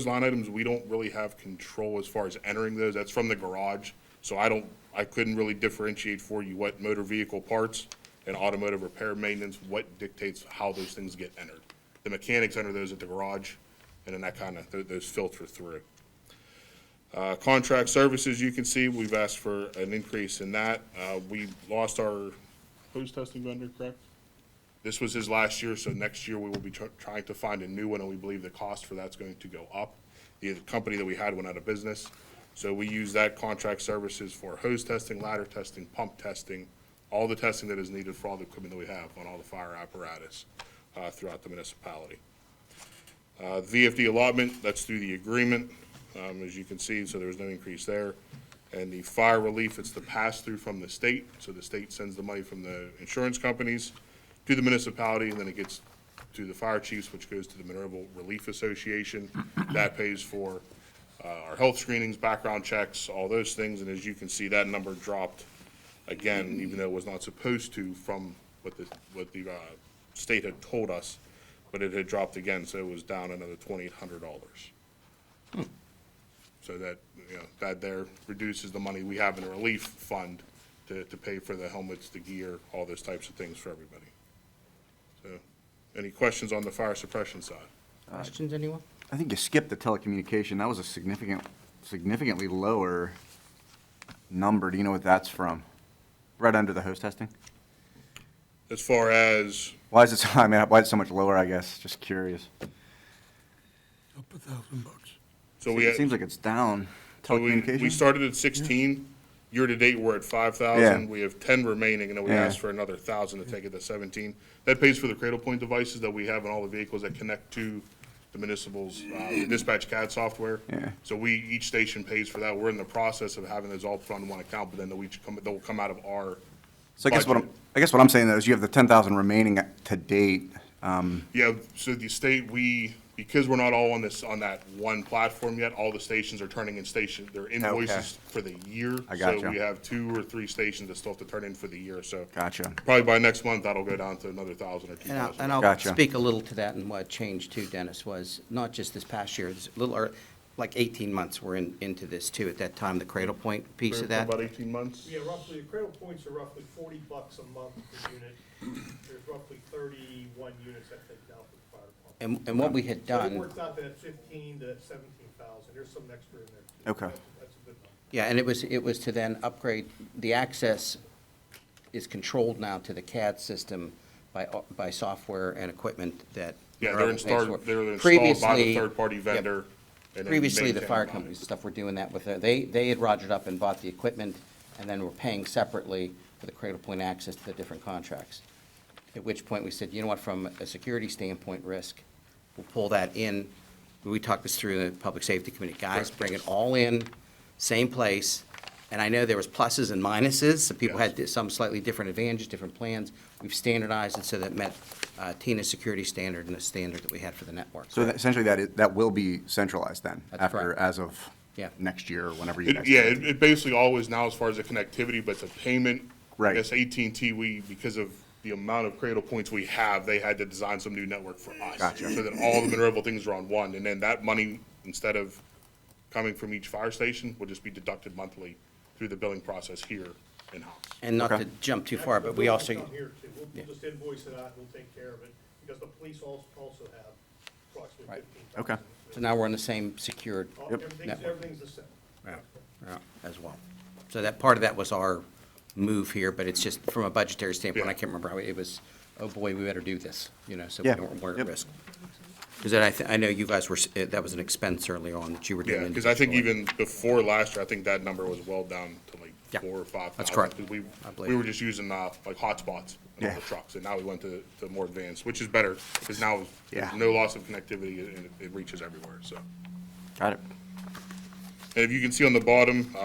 line items, we don't really have control as far as entering those. That's from the garage. So I couldn't really differentiate for you what motor vehicle parts and automotive repair maintenance, what dictates how those things get entered. The mechanics enter those at the garage, and then that those filter through. Contract services, you can see, we've asked for an increase in that. We lost our hose testing vendor, correct? This was his last year, so next year we will be trying to find a new one, and we believe the cost for that's going to go up. The company that we had went out of business, so we use that contract services for hose testing, ladder testing, pump testing, all the testing that is needed for all the equipment that we have on all the fire apparatus throughout the municipality. VFD allotment, that's through the agreement, as you can see, so there's no increase there. And the fire relief, it's the pass-through from the state, so the state sends the money from the insurance companies to the municipality, and then it gets to the fire chiefs, which goes to the Monroeville Relief Association. That pays for our health screenings, background checks, all those things, and as you can see, that number dropped again, even though it was not supposed to from what the state had told us, but it had dropped again, so it was down another $2,800. So that, that there reduces the money we have in a relief fund to pay for the helmets, the gear, all those types of things for everybody. So, any questions on the fire suppression side? Questions, anyone? I think you skipped the telecommunication. That was a significantly lower number. Do you know what that's from? Right under the hose testing? As far as, Why is it so much lower, I guess? Just curious. Up $1,000. so It seems like it's down. so we Telecommunication? started at 16. Year-to-date, we're at 5,000. Yeah. We have 10 remaining, and then we Yeah. asked for another 1,000 to take it to 17. That pays for the cradle point devices that we have in all the vehicles that connect to the municipal's the dispatch CAD software. Yeah. So each station pays for that. We're in the process of having those all put on one account, but then they'll come out of our So budget. I guess what I'm saying though is you have the 10,000 remaining to date. Yeah, so the state, because we're not all on that one platform yet, all the stations are turning in their invoices for the year. I gotcha. So we have 2 or 3 stations that still have to turn in for the year, so. Gotcha. Probably by next month, that'll go down to another 1,000 or 2,000. And I'll Gotcha. speak a little to that, and what changed too, Dennis, was not just this past year, it's a little, like 18 months we're into this too, at that time, the Cradle Point piece For of that. About 18 months. Yeah, roughly, the Cradle Points are roughly $40 a month per unit. There's roughly 31 units that take it out for the fire department. And what we had So it done, works out to that 15 to that 17,000. There's some extra in there too. Okay. That's a good number. yeah, and it was to then upgrade, the access is controlled now to the CAD system by software and equipment that. Yeah, Monroeville pays for. they were installed by the Previously- third-party yep. vendor. and then Previously, the maintained fire by it. companies and stuff were doing that with, they had rogered up and bought the equipment, and then were paying separately for the Cradle Point access to the different contracts. At which point we said, you know what, from a security standpoint risk, we'll pull that in. We talked this through the Public Safety Committee. Guys, bring it all in, same place. And I know there was pluses and minuses, so people had some slightly different advantages, different plans. We've standardized it so that it met TINA's security standard and the standard that we had for the network. So essentially that will be centralized then, That's after, correct. as of Yeah. next year, or whenever you guys. Yeah, it basically always now as far as the connectivity, but it's a payment. Right. I guess AT&T, because of the amount of Cradle Points we have, they had to design some new network for us. Gotcha. So that all the Monroeville things are on one, and then that money, instead of coming from each fire station, will just be deducted monthly through the billing process here in-house. And not to jump too far, but we also, Come here too. We'll Yeah. just invoice it out, we'll take care of it, because the police also have approximately Right. 15,000. Okay. so now we're on the same secured Everything's, network. everything's the same. Yeah, yeah, as well. So that, part of that was our move here, but it's just from a budgetary standpoint, Yeah. I can't remember how, it was, oh boy, we better do this, so we Yeah. weren't Yep. at risk. Because I know you guys were, that was an expense earlier on that you were doing. Yeah, because I think individually. even before last year, I think that number was well down to like Yeah. 4,000 or 5,000. That's correct. 'Cause I believe. we were just using like hotspots in all Yeah. the trucks, and now we went to more advanced, which is better, because now Yeah. there's no loss of connectivity, and it reaches everywhere, so. Got it. And if you can see on the bottom,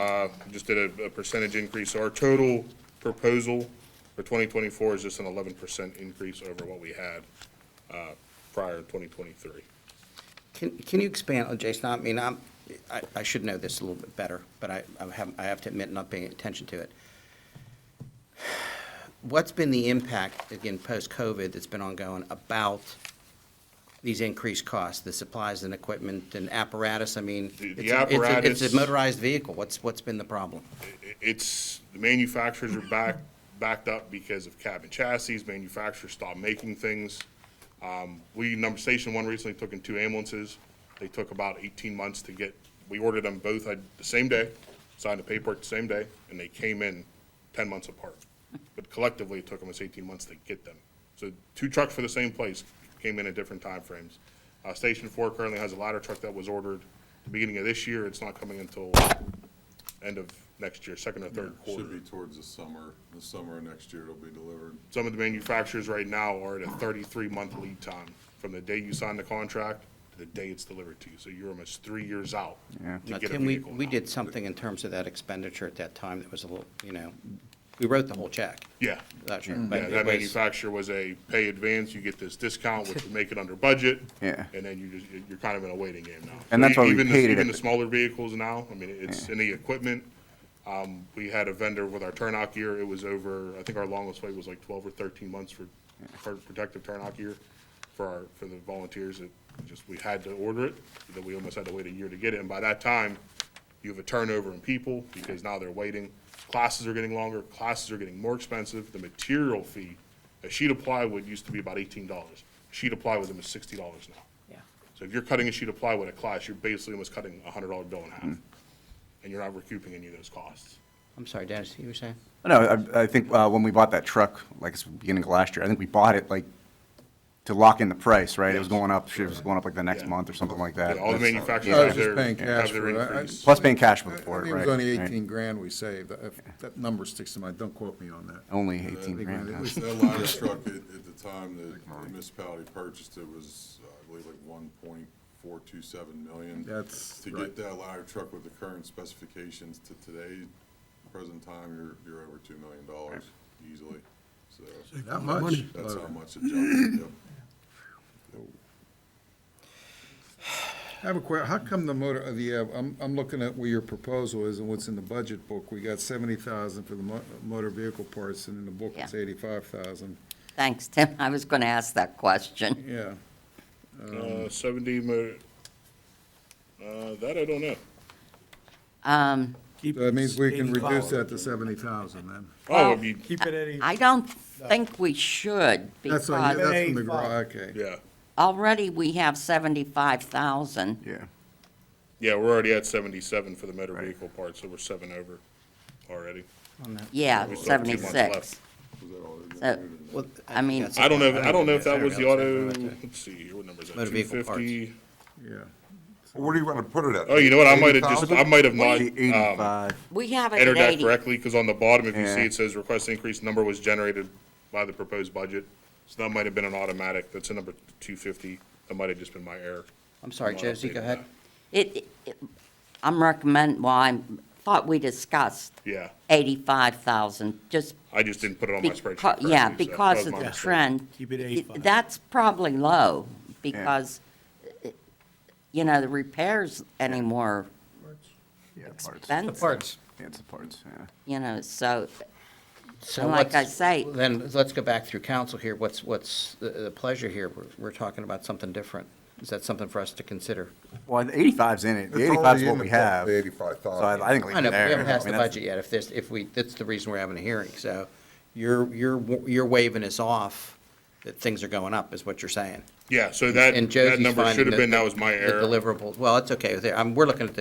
just did a percentage increase. So our total proposal for 2024 is just an 11% increase over what we had prior to 2023. Can you expand, Jason, I mean, I should know this a little bit better, but I have to admit not paying attention to it. What's been the impact, again, post-COVID, that's been ongoing about these increased costs, the supplies and equipment and apparatus? I mean, The it's a apparatus- motorized vehicle. What's been the problem? It's, the manufacturers are backed up because of cabin chassis. Manufacturers stopped making things. Station 1 recently took in 2 ambulances. They took about 18 months to get, we ordered them both the same day, signed the paperwork the same day, and they came in 10 months apart. But collectively, it took them 18 months to get them. So 2 trucks for the same place came in at different timeframes. Station 4 currently has a ladder truck that was ordered the beginning of this year. It's not coming until end of next year, second or third quarter. Should be towards the summer of next year it'll be delivered. Some of the manufacturers right now are at a 33-month lead time from the day you sign the contract to the day it's delivered to you. So you're almost 3 years out Yeah. to Now, get a Tim, we vehicle. now. did something in terms of that expenditure at that time that was a little, we wrote the whole check. Yeah. That's right. Yeah, But it that was- manufacturer was a pay advance, you get this discount, which would make it under budget. Yeah. And then you're kind of in a waiting game now. And that's why we Even the- paid it Even at the smaller vehicles now, I mean, it's in the equipment. We had a vendor with our turnout gear, it was over, I think our longest wait was like 12 or 13 months for protective turnout gear for the volunteers. We had to order it, that we almost had to wait a year to get it. And by that time, you have a turnover in people because now they're waiting. Classes are getting longer, classes are getting more expensive. The material fee, a sheet of plywood used to be about $18. A sheet of plywood is $60 now. Yeah. So if you're cutting a sheet of plywood at class, you're basically almost cutting a $100 bill in half. And you're not recouping any of those costs. I'm sorry, Dennis, you were saying? No, I think when we bought that truck, like it's the beginning of last year, I think we bought it like to lock in the price, right? It was Yes. going up, shit was going up like the next Yeah. month or something like that. Yeah, all the That's- manufacturers I was have just their, paying cash have their for it. increase. Plus paying cash for I it, think right? it was only right. 18 grand we saved. That number sticks to mind. Don't quote me on that. Only 18 grand. huh? That ladder truck at the time that the municipality purchased it was, I believe, like 1.427 million. That's To right. get that ladder truck with the current specifications to today, present time, you're over $2 million easily. So That much? that's how much it jumped. Yep. I have a how come the motor, I'm looking at where your proposal is and what's in the budget book. We got 70,000 for the motor vehicle parts, and in the book it's Yeah. 85,000. Thanks, Tim. I was going to ask that question. Yeah. 70, that I don't know. So that means we can reduce that to 70,000 then. Oh, I mean, Keep it at I don't think we should That's because on- that's from the 85. garage, okay. yeah. already we have 75,000. Yeah. Yeah, we're already at 77 for the motor vehicle parts, so we're 7 over already. Yeah, We still have 2 months 76. left. So, I mean, I don't know if that was the auto, let's see, here, what number is that? Motor vehicle 250? Yeah. Where do you want to put it at? Oh, you know what, I might have not, 85. we have it entered at that 80. correctly, because on the bottom, if you see, Yeah. it says request increase number was generated by the proposed budget. So that might have been an automatic, that's a number 250, that might have just been my error. I'm sorry, Might Josie, update go ahead. that. I'm I thought we discussed Yeah, 85,000, just I just didn't put it on my spreadsheet correctly. yeah, so because that was of my the mistake. trend. Keep it at It- 85. That's probably low, because, the repairs anymore Yeah, parts. expensive, Parts. Yeah, it's the parts, yeah. so, So and like I what's- say, Then let's go back through council here. What's the pleasure here? We're talking about something different. Is that something for us to consider? Well, the 85's in it. The It's 85's already what in we the have. book, the So 85,000. I think leave I it know, but we there. haven't passed the I mean, that's- budget yet. That's the reason we're having a hearing. So you're waving us off that things are going up, is what you're saying. Yeah, so that, And that Josie's number finding should have been, that was my the error. deliverables, well, it's okay. We're looking at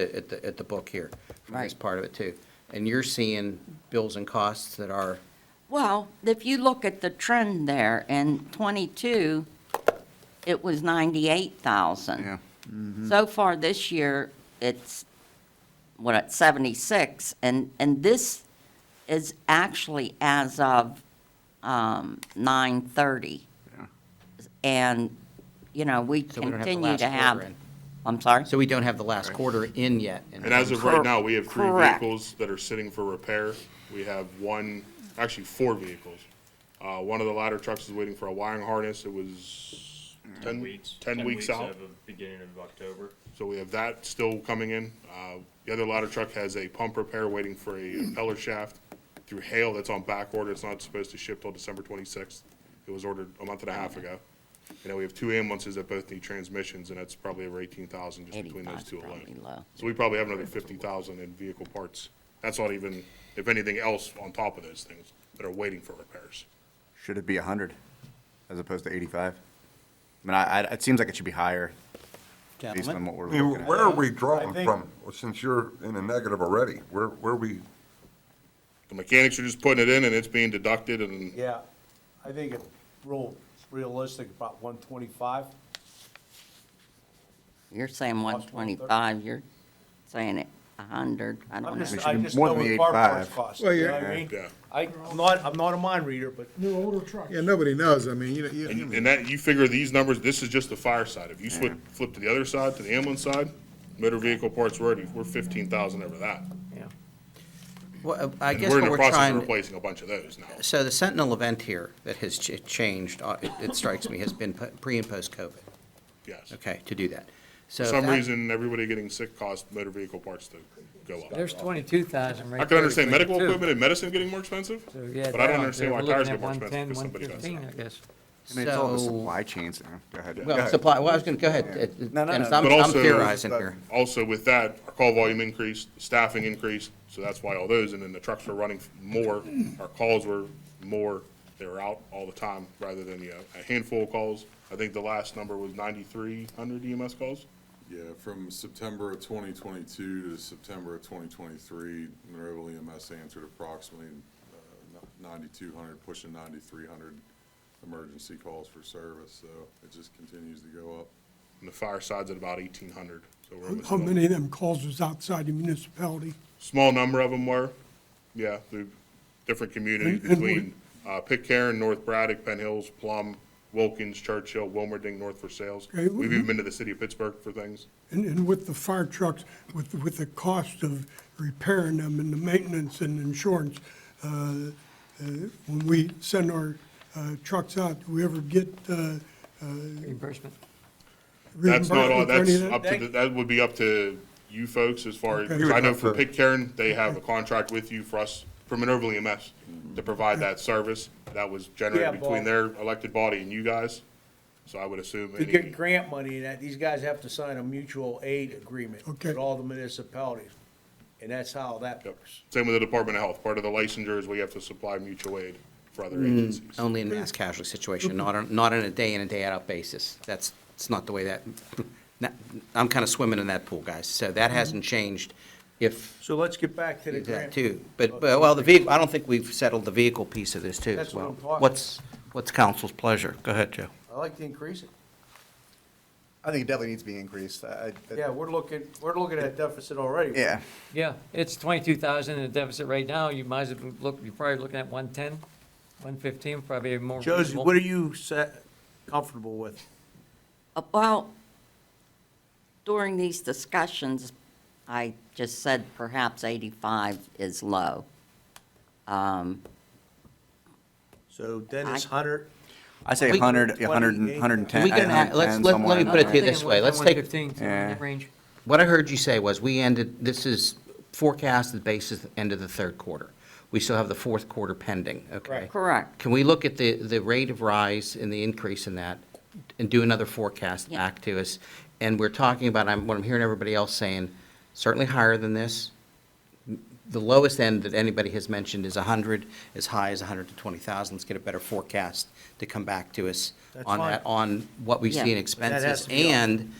the book here, for this Right. part of it too. And you're seeing bills and costs that are, well, if you look at the trend there, in '22, it was 98,000. Yeah. So far this year, it's, at 76, and this is actually as of 9/30. Yeah. And, we so we don't have the continue last to have, quarter in. I'm sorry? So we don't have the last quarter in yet. And as of right now, we have 3 Correct. vehicles that are sitting for repair. We have 4 vehicles. One of the ladder trucks is waiting for a wiring harness. It was 10 weeks out. of the beginning of October. So we have that still coming in. The other ladder truck has a pump repair waiting for a impeller shaft through hail that's on back order. It's not supposed to ship till December 26th. It was ordered a month and a half ago. And then we have 2 ambulances that both need transmissions, and that's probably over 18,000 just between those 85's two probably alone. low. So we probably have another 50,000 in vehicle parts. That's not even, if anything else on top of those things that are waiting for repairs. Should it be 100 as opposed to 85? I mean, it seems like it should be higher based on Gentlemen, what we're I mean, looking where at. are we drawing I think- from? Well, since you're in a negative already, where are we? The mechanics are just putting it in and it's being deducted and Yeah, I think it's realistic, about 125. You're saying 125, you're saying it 100, I don't know. I just more know than what the car parts 85. cost, Well, you yeah. know what I mean? yeah. I'm not a mind reader, but New older trucks. Yeah, nobody knows. I mean, And that, you figure these numbers, this is just the fire side. If you flip to the other side, to the ambulance side, motor vehicle parts, we're 15,000 over that. well, I And guess we're in what the we're process of trying, replacing a bunch of those now. so the Sentinel event here that has changed, it strikes me, has been pre and post-COVID, Yes. okay, to do that. So For if some that- reason, everybody getting sick caused motor vehicle parts to go up. There's 22,000 right I can there understand between medical the two. equipment and medicine getting more expensive, So, yeah, but I don't down. understand So why we're tires looking get at more expensive 110, because somebody got 115, sick. I guess. I mean, it's all the So- supply chains there. Go ahead. Go Well, ahead. supply, well, I was gonna, go ahead. No, no, Dennis, no. I'm But also- theorizing here. Also with that, our call volume increased, staffing increased, so that's why all those, and then the trucks were running more, our calls were more, they were out all the time, rather than, a handful of calls. I think the last number was 9,300 EMS calls. Yeah, from September of 2022 to September of 2023, Monroeville EMS answered approximately 9,200, pushing 9,300 emergency calls for service, so it just continues to go up. And the fire side's at about 1,800, so we're almost How double. many of them calls was outside the municipality? Small number of them were, yeah, through different communities And between Pitcairn, North Braddock, Penn Hills, Plum, Wilkins, Churchill, Wilmerding, North for Sales. Okay, We've even been to the city of Pittsburgh for things. And with the fire trucks, with the cost of repairing them and the maintenance and insurance, when we send our trucks out, do we ever get Reimbursement. That's not all, reimbursement for any that's of up that? to, that would be up to you folks as far as, Okay. because I know for Pitcairn, they have a contract with you for us, for Monroeville EMS, to provide that service. That was Yeah, generated between Bob. their elected body and you guys. So I would assume To get any, grant money and that, these guys have to sign a mutual aid agreement Okay. with all the municipalities. And that's how that works. same with the Department of Health. Part of the licensure is we have to supply mutual aid for other agencies. Only in mass casualty situation, not on a day in and day out basis. It's not the way that, I'm kind of swimming in that pool, guys. So that hasn't changed if So let's get back to the that grant. too. But, well, the vehicle, I don't think we've settled the vehicle piece of this too That's as what well. I'm talking What's council's pleasure? Go ahead, Joe. I like to increase it. I think it definitely needs to be increased. Yeah, we're looking at deficit already. Yeah. Yeah, it's 22,000 in a deficit right now. You might as well look, you're probably looking at 110, 115, probably more. Josie, reasonable. what are you comfortable with? Well, during these discussions, I just said perhaps 85 is low. So Dennis, 100, I say We- 100, 100, 28. 110. Can we get let me put it to you this way. Let's take, 115, somewhere in that range. what I heard you say was we ended, this is forecasted basis end of the third quarter. We still have the fourth quarter pending, okay? Right. Correct. Can we look at the rate of rise and the increase in that and do another forecast Yeah. back to us? And we're talking about, what I'm hearing everybody else saying, certainly higher than this. The lowest end that anybody has mentioned is 100, as high as 100 to 20,000. Let's get a better forecast to come back to us That's on fine. that, on what we see in Yeah. has expenses. to be up. And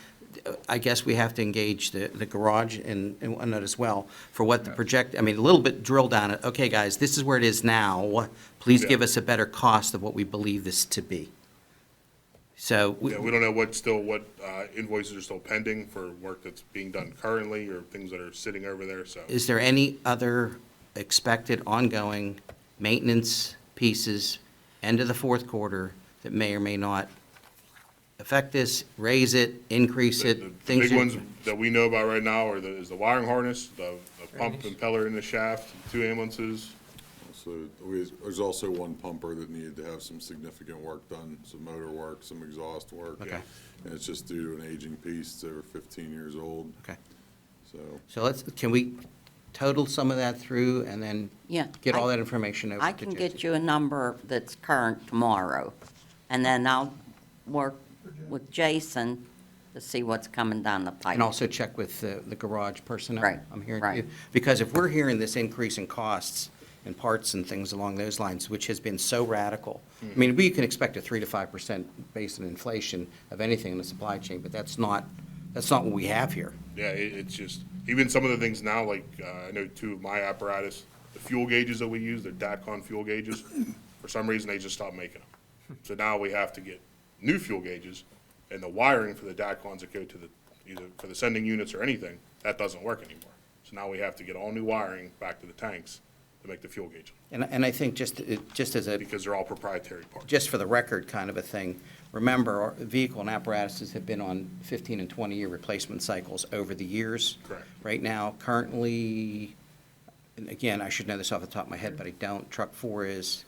I guess we have to engage the garage and whatnot as well for what the project, I mean, a little bit drill down it. Okay, guys, this is where it is now. Please give Yeah. us a better cost of what we believe this to be. So, Yeah, we don't know what invoices are still pending for work that's being done currently or things that are sitting over there, so. is there any other expected ongoing maintenance pieces end of the fourth quarter that may or may not affect this, raise it, increase The it? things big you- ones that we know about right now is the wiring harness, the pump impeller in the shaft, 2 ambulances. So there's also one pumper that needed to have some significant work done, some motor work, some exhaust work. Okay. And it's just due to an aging piece, it's over 15 years old, Okay. so. So can we total some of that through and then Yeah. get all that information over to I can Jesse? get you a number that's current tomorrow, and then I'll work with Jason to see what's coming down the pipe. And also check with the garage personnel. Right, I'm hearing, right. because if we're hearing this increase in costs and parts and things along those lines, which has been so radical. I mean, we can expect a 3 to 5% based on inflation of anything in the supply chain, but that's not what we have here. Yeah, it's just, even some of the things now, like, I know 2 of my apparatus, the fuel gauges that we use, they're DATCON fuel gauges. For some reason, they just stopped making them. So now we have to get new fuel gauges, and the wiring for the DATCONs that go to either for the sending units or anything, that doesn't work anymore. So now we have to get all new wiring back to the tanks to make the fuel gauge, And I think just as a, because they're all proprietary parts. just for the record kind of a thing, remember, our vehicle and apparatuses have been on 15 and 20-year replacement cycles over the years. Correct. Right now, currently, and again, I should know this off the top of my head, but I don't, truck 4 is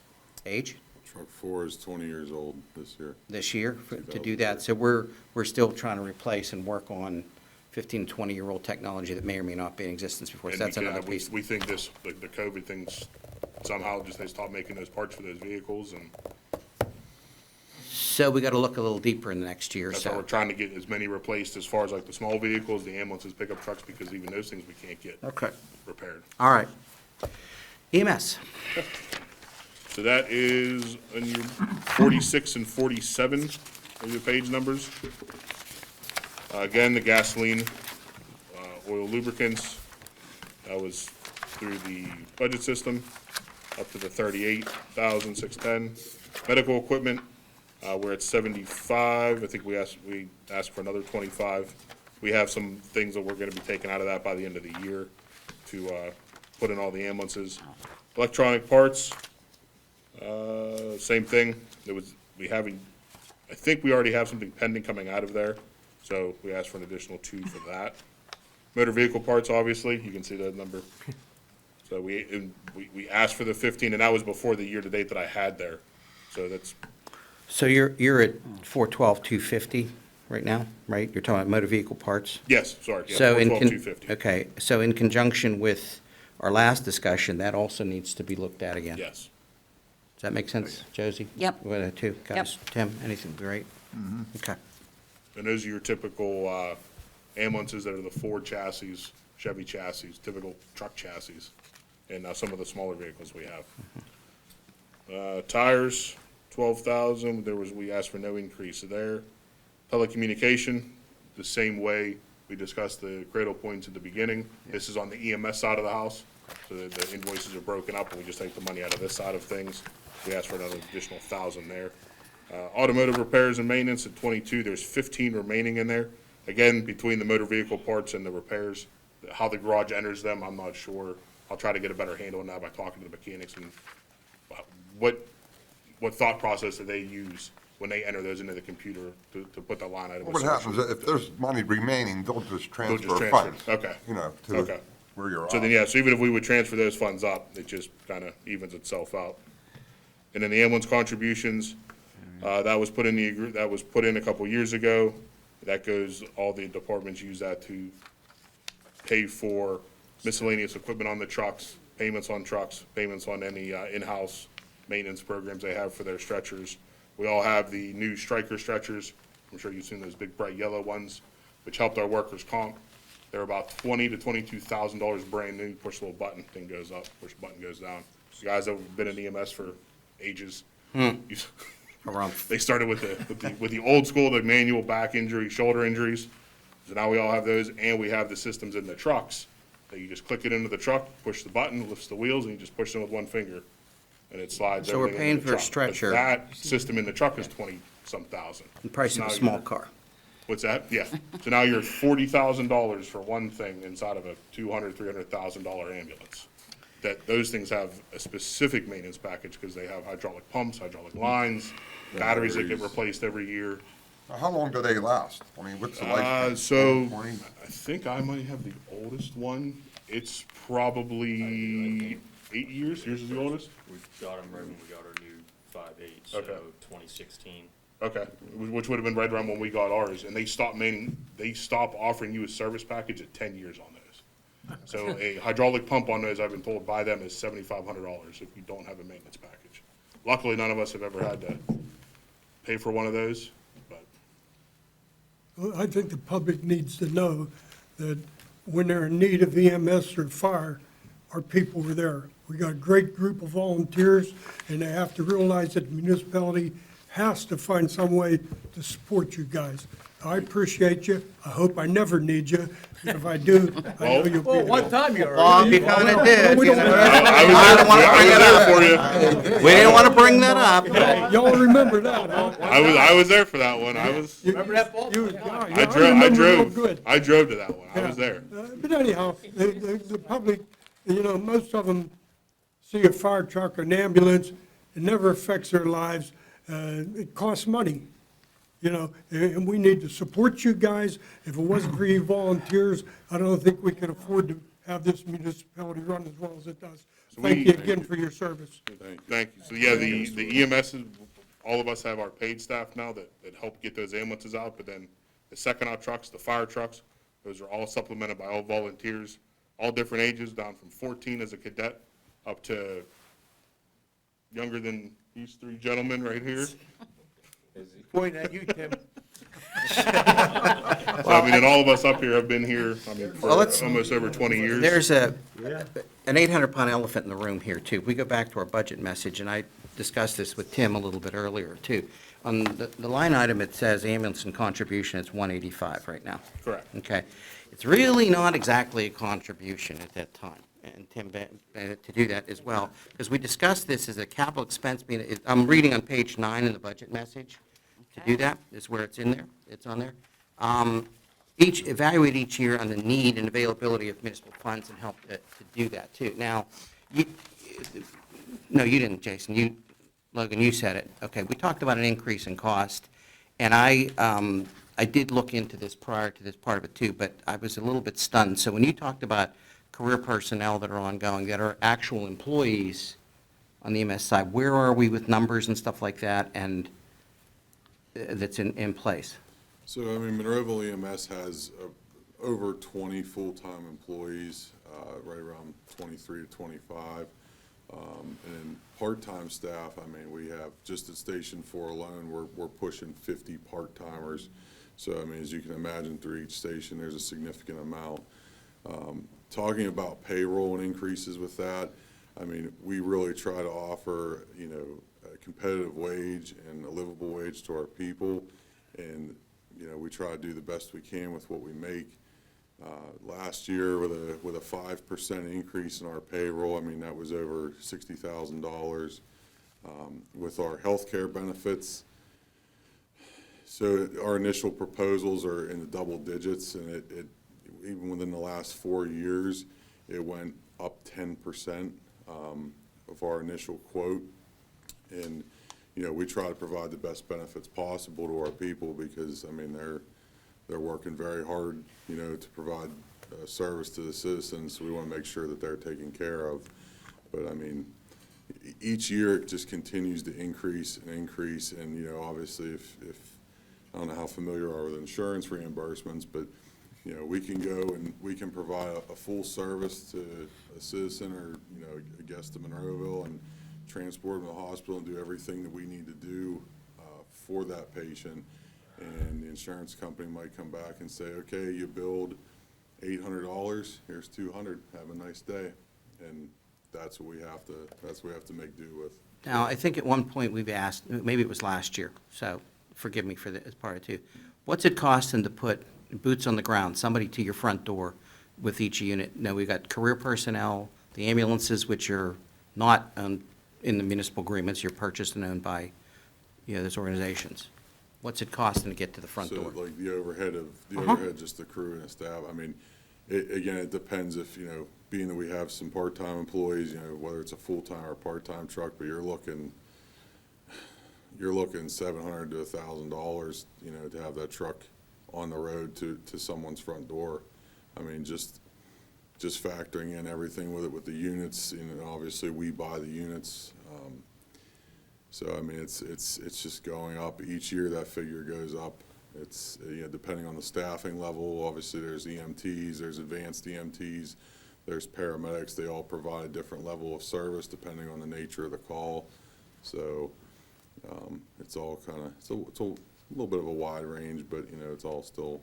age Truck 4 is 20 years old this year. this year to do that. So we're still trying to replace and work on 15, 20-year-old technology that may or may not be in existence before. So And that's we can- another piece. We think this, the COVID things, somehow just they stopped making those parts for those vehicles, and So we got to look a little deeper in the next year or that's why we're so. trying to get as many replaced as far as like the small vehicles, the ambulances, pickup trucks, because even those things we can't get Okay. repaired. All right. EMS. So that is on your 46 and 47 of your page numbers. Again, the gasoline, oil lubricants, that was through the budget system, up to the 38,610. Medical equipment, We're at 75. I think we asked for another 25. We have some things that we're gonna be taking out of that by the end of the year to, put in all the ambulances. Electronic parts, same thing. I think we already have something pending coming out of there, so we asked for an additional 2 for that. Motor vehicle parts, obviously, you can see that number. So we asked for the 15, and that was before the year-to-date that I had there. So that's, So you're at 412, 250 right now, right? You're talking about motor vehicle parts? yes, sorry, yeah, So in 412, 250. Okay, so in conjunction with our last discussion, that also needs to be looked at again? Yes. Does that make sense, Josie? Yep. What, two guys? Tim, anything, right? Okay. And those are your typical ambulances that are the Ford chassis, Chevy chassis, typical truck chassis, and some of the smaller vehicles we have. Tires, 12,000, we asked for no increase there. Telecommunication, the same way we discussed the cradle points at the beginning. This is on the EMS side of the house, so the invoices are broken up, and we just take the money out of this side of things. We asked for another additional 1,000 there. Automotive repairs and maintenance at 22, there's 15 remaining in there. Again, between the motor vehicle parts and the repairs, how the garage enters them, I'm not sure. I'll try to get a better handle on that by talking to the mechanics and what thought process do they use when they enter those into the computer to put the line item. What happens, if there's money remaining, they'll just They'll just transfer transfer. funds. Okay. You know, Okay. to where you're at. So then, yeah, so even if we would transfer those funds up, it just kind of evens itself out. And then the ambulance contributions, that was put in a couple years ago. That goes, all the departments use that to pay for miscellaneous equipment on the trucks, payments on trucks, payments on any in-house maintenance programs they have for their stretchers. We all have the new Stryker stretchers. I'm sure you've seen those big bright yellow ones, which helped our workers' comp. They're about $20,000 to $22,000 brand new. Push a little button, thing goes up, push a button goes down. You guys that have been in EMS for ages. They started with the old school, the manual back injury, shoulder injuries. So now we all have those, and we have the systems in the trucks that you just click it into the truck, push the button, lifts the wheels, and you just push them with one finger, and it slides So we're everything paying into the for a truck. stretcher. But that system in the truck is 20-some thousand. The price of Now a small you're- car. What's that? Yeah. So now you're at $40,000 for one thing inside of a $200,000, $300,000 ambulance. Those things have a specific maintenance package because they have hydraulic pumps, hydraulic lines, batteries that get replaced every year. Now, how long do they last? I mean, what's the lifespan? So 20? I think I might have the oldest one. It's probably 8 years. Yours is the oldest? We got them right when we got our new 5.8, so Okay. 2016. Okay, which would have been right around when we got ours, and they stopped offering you a service package at 10 years on those. So a hydraulic pump on those, I've been told by them, is $7,500 if you don't have a maintenance package. Luckily, none of us have ever had to pay for one of those, but Well, I think the public needs to know that when they're in need of EMS or fire, our people are there. We got a great group of volunteers, and they have to realize that the municipality has to find some way to support you guys. I appreciate you. I hope I never need you. And if I do, I know you'll be Well, there. one time you already. Bob, you kinda did, we you don't- know. I was there for you. We didn't want to bring that up. Y'all remember that, huh? I was there for that one. I was, Remember that, Paul? I drove to that one. I was there. But anyhow, the public, most of them see a fire truck or an ambulance, it never affects their lives. It costs money, and we need to support you guys. If it wasn't for you volunteers, I don't think we could afford to have this municipality run as well as it does. Thank you again for your service. Thank you. So, yeah, the EMSs, all of us have our paid staff now that help get those ambulances out, but then the second-out trucks, the fire trucks, those are all supplemented by all volunteers, all different ages, down from 14 as a cadet up to younger than these three gentlemen right here. Pointing at you, Tim. So, I mean, and all of us up here have been here, for Well, let's- almost over 20 years. There's an 800-pound elephant in the room here, too. We go back to our budget message, and I discussed this with Tim a little bit earlier, too. On the line item, it says ambulance and contribution, it's 185 right now. Correct. Okay. It's really not exactly a contribution at that time, and Tim, to do that as well, because we discussed this as a capital expense, I'm reading on page 9 in the budget message. to do that, is where it's in there, it's on there. Evaluate each year on the need and availability of municipal funds and help to do that too. Now, no, you didn't, Jason, Logan, you said it. Okay, we talked about an increase in cost, and I did look into this prior to this part of it too, but I was a little bit stunned. So when you talked about career personnel that are ongoing, that are actual employees on the EMS side, where are we with numbers and stuff like that, and that's in place? So, I mean, Monroeville EMS has over 20 full-time employees, right around 23 to 25. And then part-time staff, I mean, we have, just at Station 4 alone, we're pushing 50 part-timers. So, I mean, as you can imagine, through each station, there's a significant amount. Talking about payroll and increases with that, I mean, we really try to offer, a competitive wage and a livable wage to our people. And, we try to do the best we can with what we make. Last year, with a 5% increase in our payroll, I mean, that was over $60,000. With our health care benefits, so our initial proposals are in the double digits, and it even within the last 4 years, it went up 10% of our initial quote. And, we try to provide the best benefits possible to our people because, I mean, they're working very hard, to provide service to the citizens. So we want to make sure that they're taken care of. But, I mean, each year it just continues to increase and increase. And, obviously if I don't know how familiar you are with insurance reimbursements, but, we can go and we can provide a full service to a citizen or, a guest of Monroeville and transport them to the hospital and do everything that we need to do for that patient. And the insurance company might come back and say, okay, you billed $800, here's $200, have a nice day. And that's what we have to make do with. Now, I think at one point we've asked, maybe it was last year, so forgive me for this part too. What's it costing to put boots on the ground, somebody to your front door with each unit? Now, we've got career personnel, the ambulances, which are not in the municipal agreements, you're purchased and owned by, those organizations. What's it costing to get to the front door? So like the overhead, just the crew and the staff, I mean, again, it depends if, being that we have some part-time employees, whether it's a full-time or part-time truck, but you're looking $700 to $1,000, to have that truck on the road to someone's front door. I mean, just factoring in everything with it, with the units, obviously we buy the units. So, I mean, it's just going up. Each year that figure goes up. It's, depending on the staffing level, obviously there's EMTs, there's advanced EMTs, there's paramedics. They all provide a different level of service depending on the nature of the call. So, it's all kind of, it's a little bit of a wide range, but, it's all still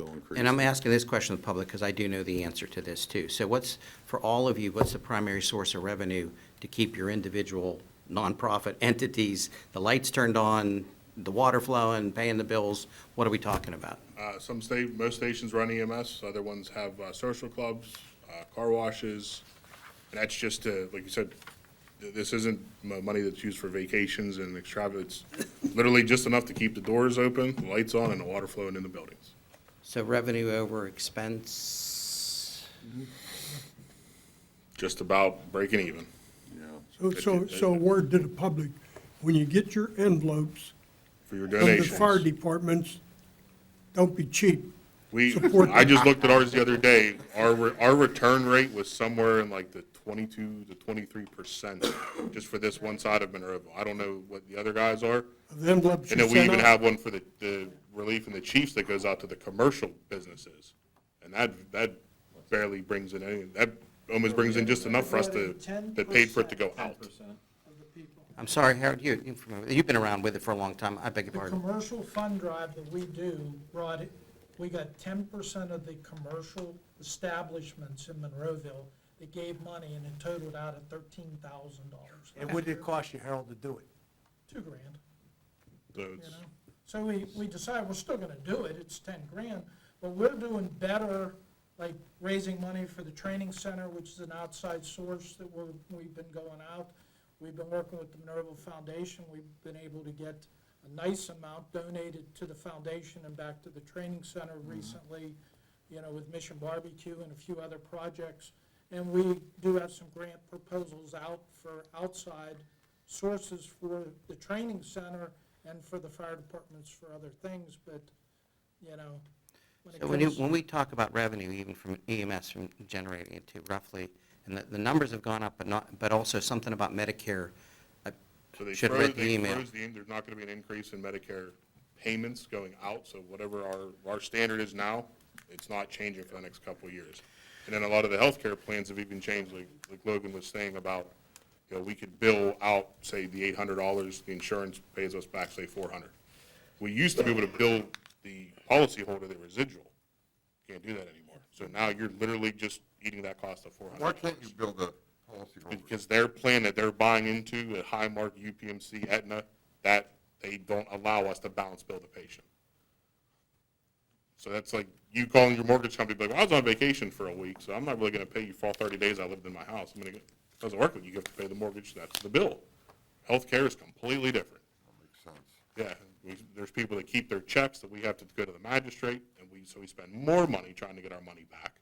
increasing. And I'm asking this question to the public because I do know the answer to this too. So for all of you, what's the primary source of revenue to keep your individual nonprofit entities, the lights turned on, the water flowing, paying the bills? What are we talking about? Most stations run EMS, other ones have social clubs, car washes, and that's just to, like you said, this isn't money that's used for vacations and extravagance. It's literally just enough to keep the doors open, the lights on, and the water flowing in the buildings. So revenue over expense? Just about breaking even. So word to the public, when you get your envelopes For your from the donations. fire departments, don't be cheap. We, Support I them. just looked at ours the other day. Our return rate was somewhere in like the 22 to 23% just for this one side of Monroeville. I don't know what the other guys are. The envelopes And you then we sent even out. have one for the relief and the chiefs that goes out to the commercial businesses. And that barely brings in any, that almost brings in just enough for us to, that paid for it to go out. I'm sorry, Harold, you've been around with it for a long time. I beg your The pardon. commercial fund drive that we do brought it, we got 10% of the commercial establishments in Monroeville that gave money, and it totaled out at $13,000. And what did it cost you, Harold, to do it? $2,000. So You it's- know? So we decided we're still gonna do it, it's 10 grand, but we're doing better, like raising money for the training center, which is an outside source that we've been going out. We've been working with the Monroeville Foundation, we've been able to get a nice amount donated to the foundation and back to the training center recently, you know, with Mission Barbecue and a few other projects. And we do have some grant proposals out for outside sources for the training center and for the fire departments for other things, but, you know, when it So comes. when we talk about revenue, even from EMS, from generating it to roughly, and the numbers have gone up, but also something about Medicare. I So they should have froze, read the they email. froze there's not gonna be an increase in Medicare payments going out, so whatever our standard is now, it's not changing for the next couple of years. And then a lot of the healthcare plans have even changed, like Logan was saying about, you know, we could bill out, say, the $800, the insurance pays us back, say, $400. We used to be able to bill the policyholder the residual. Can't do that anymore. So now you're literally just eating that cost of $400. Why can't you build a policyholder? Because their plan that they're buying into at Highmark, UPMC, Aetna, that they don't allow us to balance bill the patient. So that's like you calling your mortgage company, like, well, I was on vacation for a week, so I'm not really gonna pay you for all 30 days I lived in my house. Doesn't work with you. You have to pay the mortgage, that's the bill. Healthcare is completely different. That makes sense. Yeah, there's people that keep their checks that we have to go to the magistrate, and so we spend more money trying to get our money back.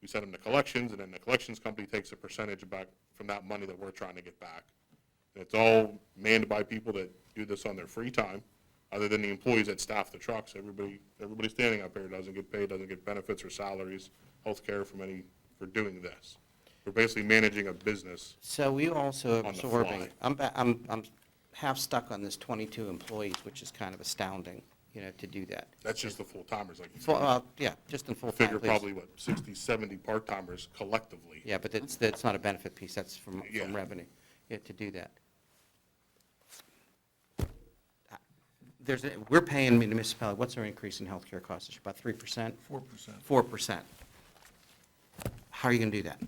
We send them to collections, and then the collections company takes a percentage back from that money that we're trying to get back. And it's all manned by people that do this on their free time, other than the employees that staff the trucks. Everybody standing up here doesn't get paid, doesn't get benefits or salaries, health care for doing this. We're basically managing a business. So we also On the absorbing, fly. I'm half stuck on this 22 employees, which is kind of astounding, you know, to do that. That's just the full-timers, like you said. Yeah, just in full-time. Figure please. probably, 60, 70 part-timers collectively. Yeah, but that's not a benefit piece, that's from Yeah. revenue, yeah, to do that. We're paying municipality, what's our increase in healthcare costs? It's about 3%? 4%. 4%. How are you gonna do that?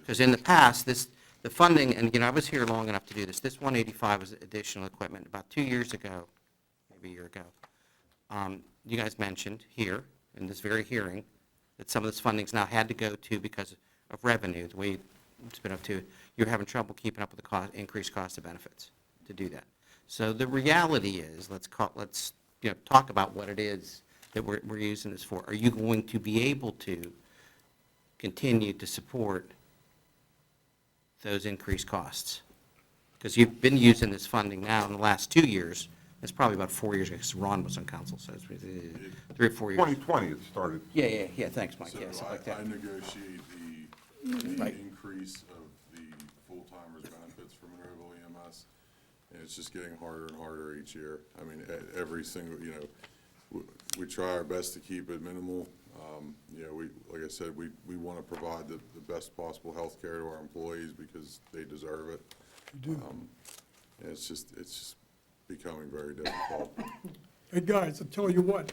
Because in the past, the funding, and, you know, I was here long enough to do this, this 185 was additional equipment. About 2 years ago, maybe a year ago, you guys mentioned here, in this very hearing, that some of this funding's now had to go to, because of revenue, the way it's been up to, you're having trouble keeping up with the increased cost of benefits to do that. So the reality is, let's talk about what it is that we're using this for. Are you going to be able to continue to support those increased costs? Because you've been using this funding now in the last 2 years. It's probably about 4 years ago, because Ron was on council, so it's 3 or 4 years. 2020 it started. Yeah, thanks, Mike, So yeah, something like that. I negotiate the Right. increase of the full-timers benefits for Monroeville EMS, and it's just getting harder and harder each year. I mean, every single, you know, we try our best to keep it minimal. You know, like I said, we want to provide the best possible health care to our employees because they deserve it. You do. And it's just becoming very difficult. Hey, guys, I'll tell you what,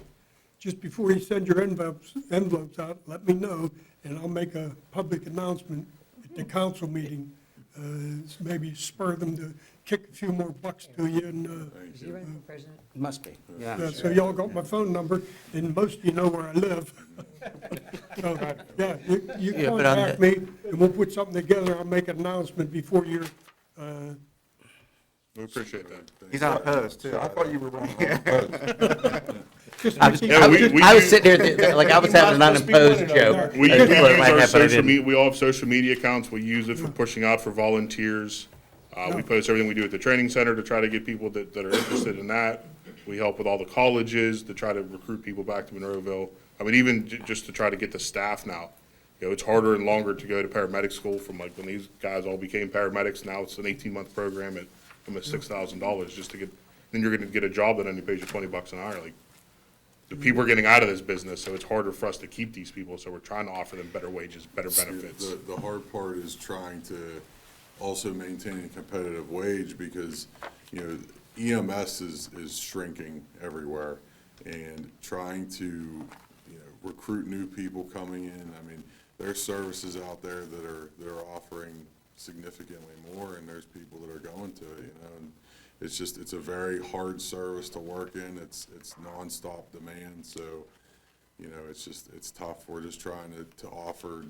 just before you send your envelopes out, let me know, and I'll make a public announcement at the council meeting. Maybe spur them to kick a few more bucks to you, and, Is he running for president? Must be, yeah. so y'all got my phone number, and most of you know where I live. So, yeah, you Yeah, but on contact the- me, and we'll put something together. I'll make an announcement before your, We appreciate that. He's unopposed, too. I thought you were running unopposed. I was Yeah, we I was do- sitting here, like I was having an unopposed joke. We I use didn't know what might our happen, I social didn't. media, we all have social media accounts, we use it for pushing out for volunteers. We post everything we do at the training center to try to get people that are interested in that. We help with all the colleges to try to recruit people back to Monroeville. I mean, even just to try to get the staff now. You know, it's harder and longer to go to paramedic school from like when these guys all became paramedics. Now it's an 18-month program at almost $6,000 just to get, then you're gonna get a job that only pays you $20 an hour. Like, the people are getting out of this business, so it's harder for us to keep these people, so we're trying to offer them better wages, better benefits. The hard part is trying to also maintain a competitive wage because, you know, EMS is shrinking everywhere, and trying to, you know, recruit new people coming in. I mean, there's services out there that are offering significantly more, and there's people that are going to it, you know, and it's a very hard service to work in. It's nonstop demand, so, you know, it's tough. We're just trying to offer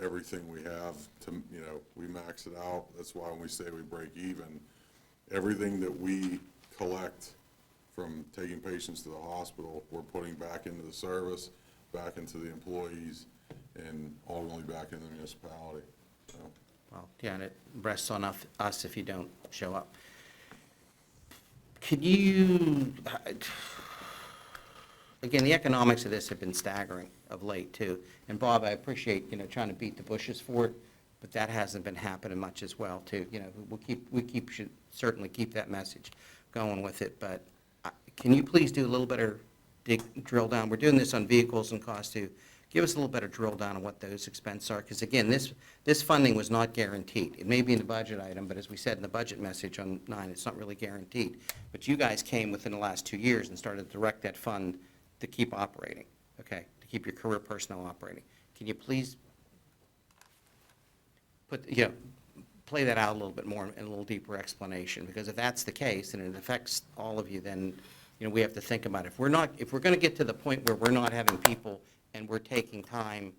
everything we have to, you know, we max it out. That's why when we say we break even, everything that we collect from taking patients to the hospital, we're putting back into the service, back into the employees, and ultimately back into the municipality. So, Well, yeah, and it rests on us if you don't show up. Could you, again, the economics of this have been staggering of late, too. And Bob, I appreciate, trying to beat the bushes for it, but that hasn't been happening much as well, too. Should certainly keep that message going with it, but can you please do a little better drill down? We're doing this on vehicles and cost too. Give us a little better drill down on what those expenses are, because again, this funding was not guaranteed. It may be in the budget item, but as we said in the budget message on 9, it's not really guaranteed. But you guys came within the last 2 years and started to direct that fund to keep operating, okay, to keep your career personnel operating. Can you please play that out a little bit more in a little deeper explanation? Because if that's the case, and it affects all of you, then, we have to think about it. If we're going to get to the point where we're not having people and we're taking time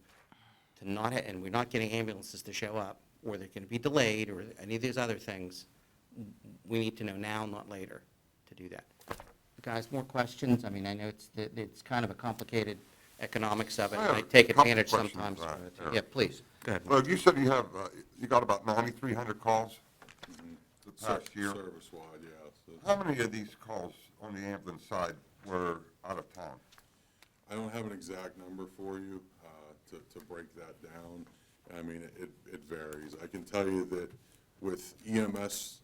to not, and we're not getting ambulances to show up, or they're going to be delayed, or any of these other things, we need to know now, not later, to do that. Guys, more questions? I mean, I know it's kind of a complicated economics of it, and I take advantage sometimes. Yeah, please, go ahead. Well, you said you have, you got about 9,300 calls the past year. Service-wide, yeah. So How many of these calls on the ambulance side were out of town? I don't have an exact number for you to break that down. I mean, it varies. I can tell you that with EMS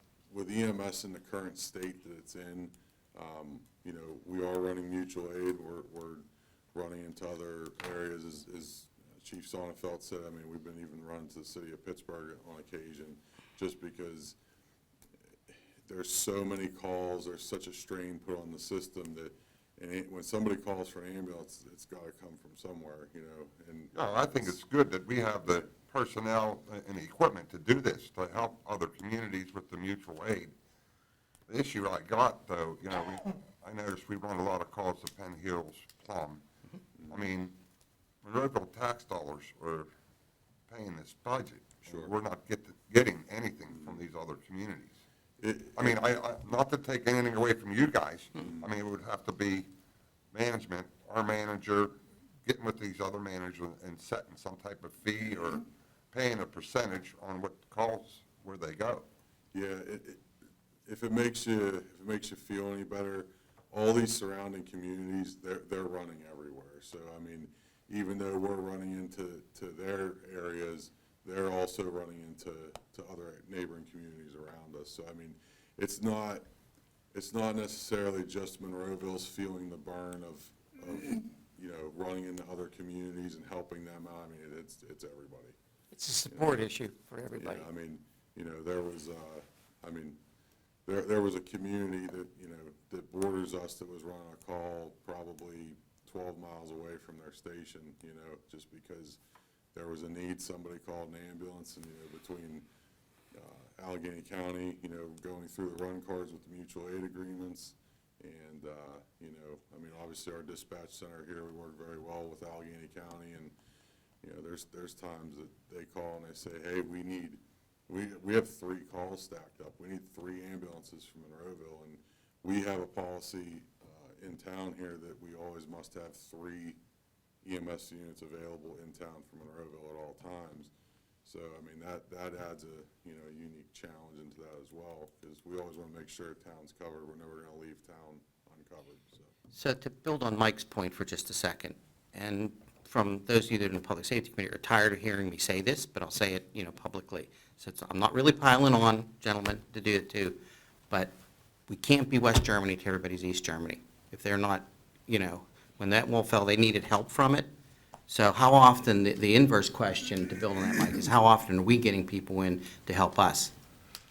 in the current state that it's in, we are running mutual aid. We're running into other areas, as Chief Sonnenfeld said. I mean, we've been even running to the city of Pittsburgh on occasion, just because there's so many calls, there's such a strain put on the system that, and when somebody calls for an ambulance, it's got to come from somewhere, and. No, I think it's good that we have the personnel and the equipment to do this, to help other communities with the mutual aid. The issue I got, though, I noticed we run a lot of calls to Penn Hills, Plum. I mean, Monroeville tax dollars are paying this budget. Sure. We're not getting anything from these other communities. I mean, I not to take anything away from you guys. I mean, it would have to be management, our manager, getting with these other managers and setting some type of fee or paying a percentage on what calls where they go. Yeah, if it makes you feel any better, all these surrounding communities, they're running everywhere. So, I mean, even though we're running into their areas, they're also running into other neighboring communities around us. So, I mean, it's not necessarily just Monroeville's feeling the burn of running into other communities and helping them out. I mean, it's everybody. It's a support issue for everybody. Yeah, I mean, there was, there was a community that, that borders us that was running a call probably 12 miles away from their station, just because there was a need. Somebody called an ambulance, and, between Allegheny County, going through the run cards with the mutual aid agreements, and, I mean, obviously our dispatch center here, we work very well with Allegheny County, and, there's times that they call and they say, hey, we have 3 calls stacked up. We need 3 ambulances from Monroeville, and we have a policy in town here that we always must have 3 EMS units available in town from Monroeville at all times. So, I mean, that adds a, unique challenge into that as well, because we always want to make sure town's covered. We're never going to leave town uncovered, so. So to build on Mike's point for just a second, and from those of you that are in the Public Safety Committee are tired of hearing me say this, but I'll say it, publicly. So I'm not really piling on, gentlemen, to do it too, but we can't be West Germany to everybody's East Germany. If they're not, when that wall fell, they needed help from it. So how often, the inverse question to build on that, Mike, is how often are we getting people in to help us?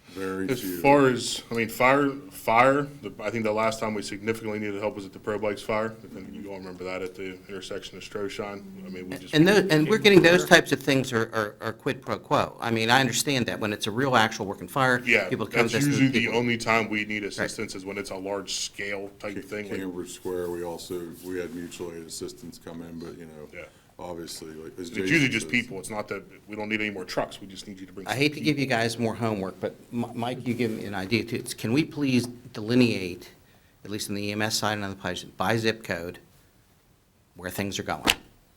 Very As few. far as, I mean, fire, I think the last time we significantly needed help was at the Pro Bikes fire. I think you all remember that at the intersection of Stroshine. I mean, we just. And we're getting those types of things are quid pro quo. I mean, I understand that when it's a real actual working fire, Yeah, people come that's to us. usually the only time we need assistance is when it's a large scale type thing. like- Cambridge Square, we had mutual aid assistance come in, but, Yeah. obviously, like, as It's Jason usually just says. people, it's not that, we don't need any more trucks, we just need you to bring I some hate to give you people. guys more homework, but Mike, you give me an idea too. Can we please delineate, at least on the EMS side and on the budget, by zip code, where things are going,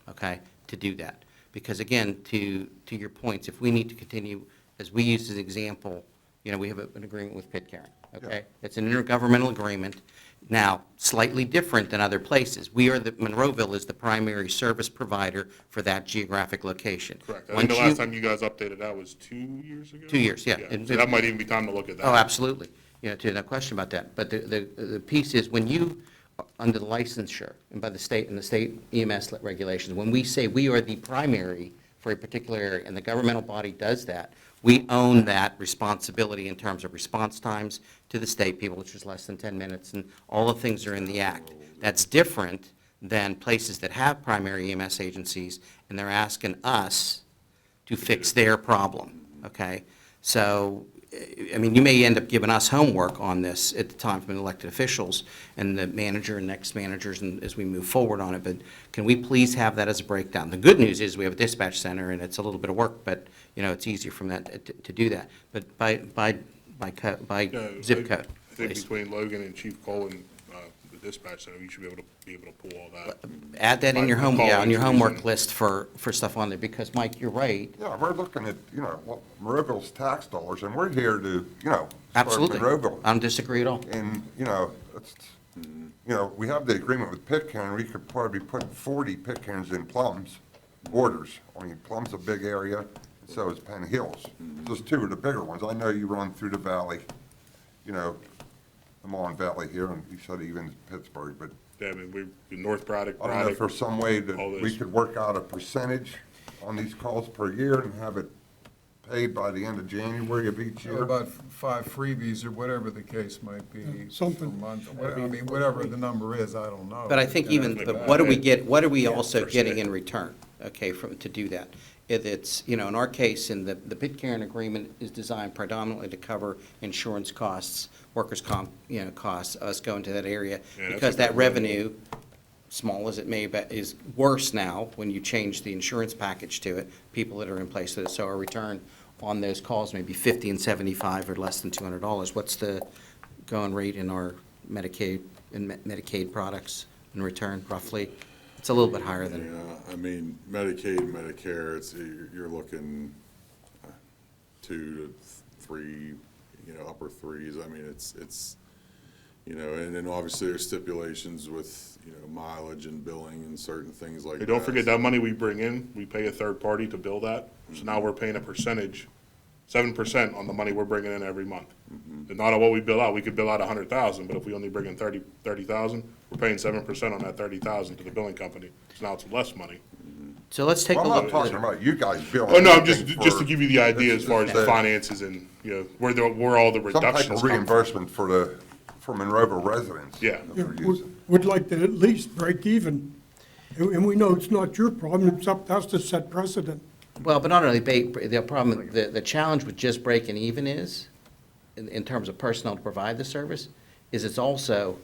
okay, to do that? Because again, to your points, if we need to continue, as we use as an example, you know, we have an agreement with Pitcairn, okay? It's an intergovernmental agreement. Now, slightly different than other places. Monroeville is the primary service provider for that geographic location. Correct. I Once think the you- last time you guys updated that was 2 years ago? 2 years, yeah. And So that might even be time to look at that. Oh, absolutely. You know, no question about that. But the piece is, when you, under the licensure, and by the state, and the state EMS regulations, when we say we are the primary for a particular area, and the governmental body does that, we own that responsibility in terms of response times to the state people, which is less than 10 minutes, and all the things are in the act. That's different than places that have primary EMS agencies, and they're asking us to fix their problem, okay? So, I mean, you may end up giving us homework on this at the time from elected officials and the manager and next managers and as we move forward on it, but can we please have that as a breakdown? The good news is we have a dispatch center and it's a little bit of work, but, you know, it's easier from that to do that. But by zip code, I think please. between Logan and Chief Cole and the dispatch center, you should be able to pull all that. Add that in By your on your callings homework using- list for stuff on there, because Mike, you're right. Yeah, we're looking at, you know, well, Monroeville's tax dollars, and we're here to, you know, support Absolutely. Monroeville. I don't disagree at all. And, you know, we have the agreement with Pitcairn, we could probably put 40 Pitcairns in Plums, borders. I mean, Plum's a big area, so is Penn Hills. Those two are the bigger ones. I know you run through the valley, you know, the Mon Valley here, and you said even Pittsburgh, but Yeah, I mean, we're North Braddock, I don't know if Braddock. there's some way that all we those. could work out a percentage on these calls per year and have it paid by the end of January of each year. About 5 freebies or whatever the case might be. something. per month. I mean, whatever the number is, I don't know. But I think You know, even, for but that. what do we get, what are we also per getting se. in return, okay, to do that? It's, you know, in our case, in the Pitcairn agreement is designed predominantly to cover insurance costs, workers' comp, you know, costs, us going to that area. Yeah, that's Because a that good revenue, small as it may be, is worse now when you change the insurance package to it, people that are in place with it. So our return on those calls may be 50 and 75 or less than $200. What's the going rate in our Medicaid products in return, roughly? It's a little bit higher than, Yeah, I mean, Medicaid, Medicare, you're looking 2 to 3, you know, upper 3s. I mean, it's, you know, and then obviously there's stipulations with, you know, mileage and billing and certain things like Hey, that. don't forget that money we bring in, we pay a third party to bill that. So now we're paying a percentage, 7% on the money we're bringing in every month. And not on what we bill out. We could bill out 100,000, but if we only bring in 30,000, we're paying 7% on that 30,000 to the billing company. So now it's less money. so let's take a Well, I'm look. not talking about you guys billing. Oh, no, I'm anything just to for- give you the idea as far as the It's finances and, you know, where all the Some type reductions of come from. reimbursement for Monroeville residents. Yeah. that Yeah, we're we- using. Would like to at least break even. And we know it's not your problem, it's up to us to set precedent. Well, but not only, the problem, the challenge with just breaking even is, in terms of personnel to provide the service, is it's also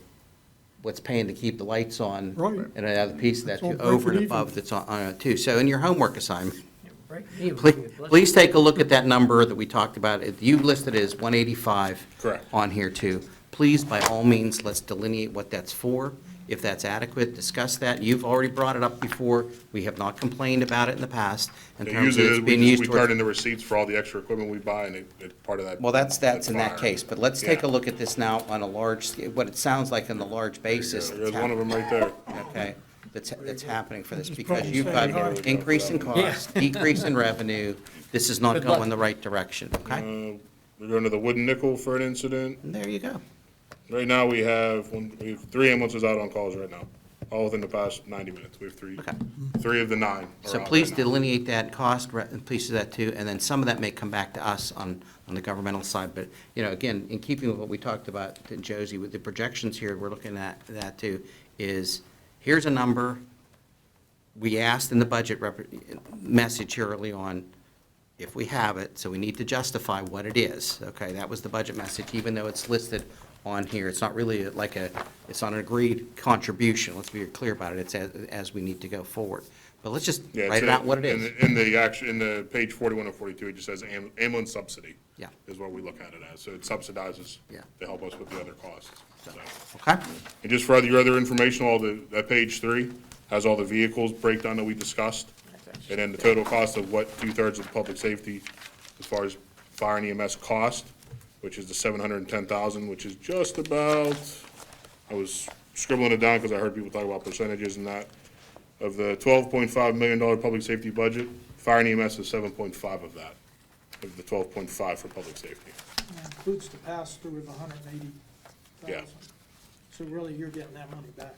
what's paying to keep the lights on. Right. And another piece of that, It's all too, over and breaking above even. that's on it too. So in your homework assignment, Right, even, please take a look at that number that we talked about. You listed it as 185. Correct. On here too. Please, by all means, let's delineate what that's for. If that's adequate, discuss that. You've already brought it up before. We have not complained about it in the past in Yeah, terms of usually it's being we used towards. turn in the receipts for all the extra equipment we buy and it's part of that. Well, that's in that fire. case, but let's take a Yeah. look at this now on a large, what it sounds like on the large basis. There's one of them right there. Okay, that's happening for this, This is because probably you've saying got hi. increase in costs, decrease in revenue. This is not Good luck. going the right direction, okay? We're going to the Wooden Nickel for an incident. And there you go. Right now, we have 3 ambulances out on calls right now, all within the past 90 minutes. We have three. Okay. 3 of the 9 are So out please right now. delineate that cost, pieces of that too, and then some of that may come back to us on the governmental side. But, you know, again, in keeping with what we talked about, Josie, with the projections here, we're looking at that too, is here's a number. We asked in the budget message here early on, if we have it, so we need to justify what it is, okay? That was the budget message, even though it's listed on here. It's not really like a It's on an agreed contribution. Let's be clear about it. It's as we need to go forward. But let's just Yeah, write it out what it is. In the page 41 and 42, it just says ambulance subsidy. Yeah. Is what we look at it as. So it subsidizes Yeah. to help us with the other costs. So. Okay? And just for your other information, that page 3 has all the vehicles breakdown that we discussed. And then the total cost of what 2/3 of the public safety, as far as fire and EMS cost, which is the $710,000, which is just about, I was scribbling it down because I heard people talk about percentages and that. Of the $12.5 million public safety budget, fire and EMS is 7.5 of that, of the 12.5 for public safety. That includes the pass-through of 180,000. Yeah. So really, you're getting that money back.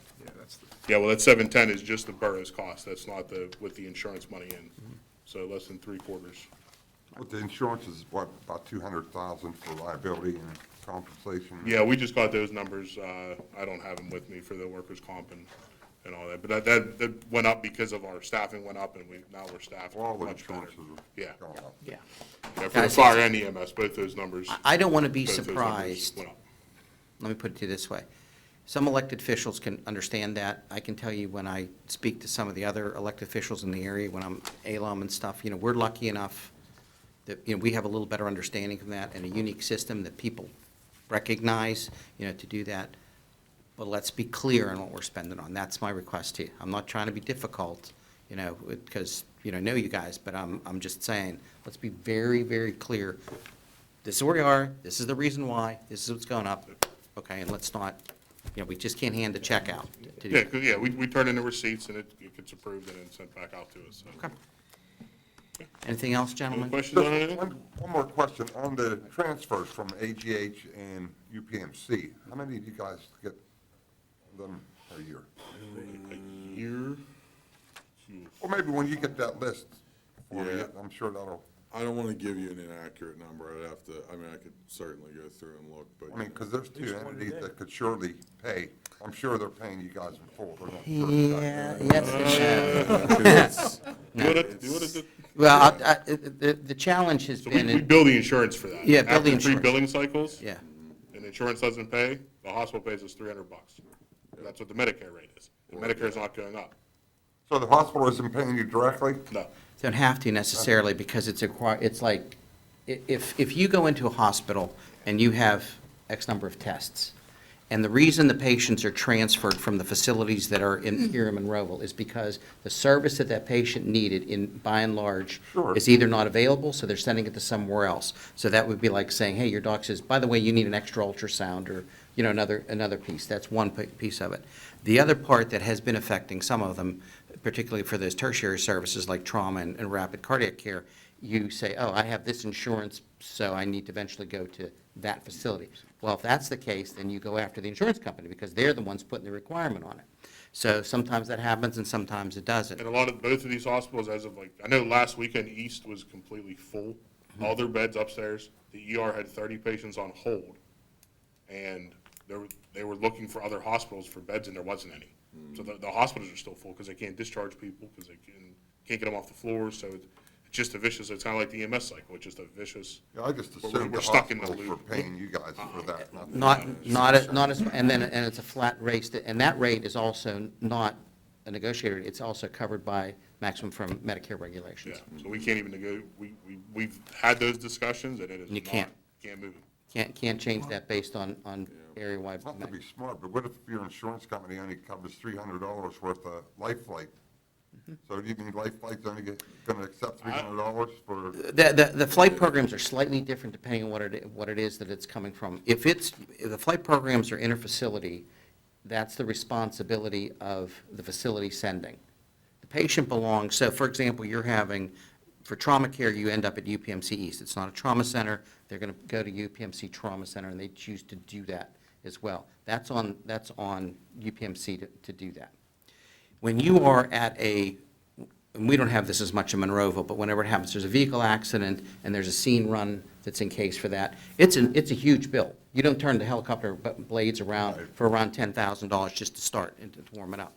Yeah, well, that 710 is just the borough's cost, that's not with the insurance money in, so less than 3/4. But the insurance is what, about 200,000 for liability and compensation? Yeah, we just got those numbers, I don't have them with me for the workers' comp and all that, but that went up because of our staffing went up, and now we're staffed All the much better. insurances are Yeah, going up. Yeah. yeah, for the Guys, fire and EMS, both those numbers. I don't want to be both those numbers surprised. went up. Let me put it to you this way. Some elected officials can understand that. I can tell you when I speak to some of the other elected officials in the area, when I'm ALUM and stuff, we're lucky enough that, we have a little better understanding of that and a unique system that people recognize, to do that. But let's be clear on what we're spending on. That's my request to you. I'm not trying to be difficult, because, I know you guys, but I'm just saying, let's be very, very clear. This is where we are. This is the reason why. This is what's going up. Okay, and let's not, we just can't hand the check out. to do Yeah, that. 'cause, we turn in the receipts and it gets approved and then sent back out to us, so. Okay. Anything else, Any gentlemen? questions on Just anything? one more question. On the transfers from AGH and UPMC, how many do you guys get them a year? A year? Or maybe when you get that list for me, Yeah. I'm sure that'll, I don't want to give you an inaccurate number. I'd have to, I could certainly go through and look, but. because there's two entities that could surely pay. I'm sure they're paying you guys in full. They're not Yeah, yes, Do what is it? Well, the challenge has So been, we bill the insurance for that. Yeah, bill the After 3 insurance. billing cycles, yeah, and the insurance doesn't pay, the hospital pays us $300. That's what the Medicare rate is. The Medicare's not going up. So the hospital isn't paying you directly? No. don't have to necessarily, because it's like, if you go into a hospital and you have X number of tests, and the reason the patients are transferred from the facilities that are here in Monroeville is because the service that patient needed, by and large, Sure. is either not available, so they're sending it to somewhere else. So that would be like saying, hey, your doc says, by the way, you need an extra ultrasound, or, another piece. That's one piece of it. The other part that has been affecting some of them, particularly for those tertiary services like trauma and rapid cardiac care, you say, oh, I have this insurance, so I need to eventually go to that facility. Well, if that's the case, then you go after the insurance company, because they're the ones putting the requirement on it. So sometimes that happens and sometimes it doesn't. And both of these hospitals, as of I know last weekend, East was completely full. All their beds upstairs, the ER had 30 patients on hold. And they were looking for other hospitals for beds, and there wasn't any. So the hospitals are still full because they can't discharge people, because they can't get them off the floor. So it's just a vicious, it's kind of like the EMS cycle. It's just a vicious, Yeah, I just We're- assumed we're the stuck in the hospitals were loop. paying you guys for that. Not as, and it's a flat rate, and that rate is also not a negotiated, it's also covered by maximum from Medicare yeah. regulations. So we can't even we've had those discussions, and it is You not, can't. can't move it. Can't change that based on area-wide. Not to be smart, but what if your insurance company only covers $300 worth of life flight? So do you mean life flight's only gonna accept $300 for? The flight programs are slightly different depending on what it is that it's coming from. If the flight programs are interfacility, that's the responsibility of the facility sending. The patient belongs, so for example, for trauma care, you end up at UPMC East. It's not a trauma center. They're going to go to UPMC Trauma Center, and they choose to do that as well. That's on UPMC to do that. When you are at and we don't have this as much in Monroeville, but whenever it happens, there's a vehicle accident and there's a scene run that's in case for that, it's a huge bill. You don't turn the helicopter blades around for around $10,000 just to start and to warm it up.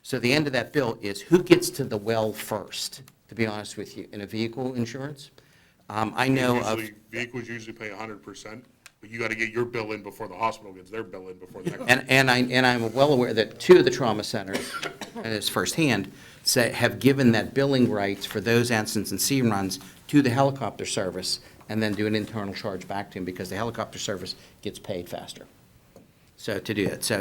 So the end of that bill is who gets to the well first, to be honest with you, in a vehicle insurance. I know of. Vehicles usually pay 100%, but you gotta get your bill in before the hospital gets their bill in before the next. And I'm well aware that two of the trauma centers, and it's firsthand, have given that billing rights for those incidents and C runs to the helicopter service, and then do an internal charge back to them, because the helicopter service gets paid faster. So to do that, so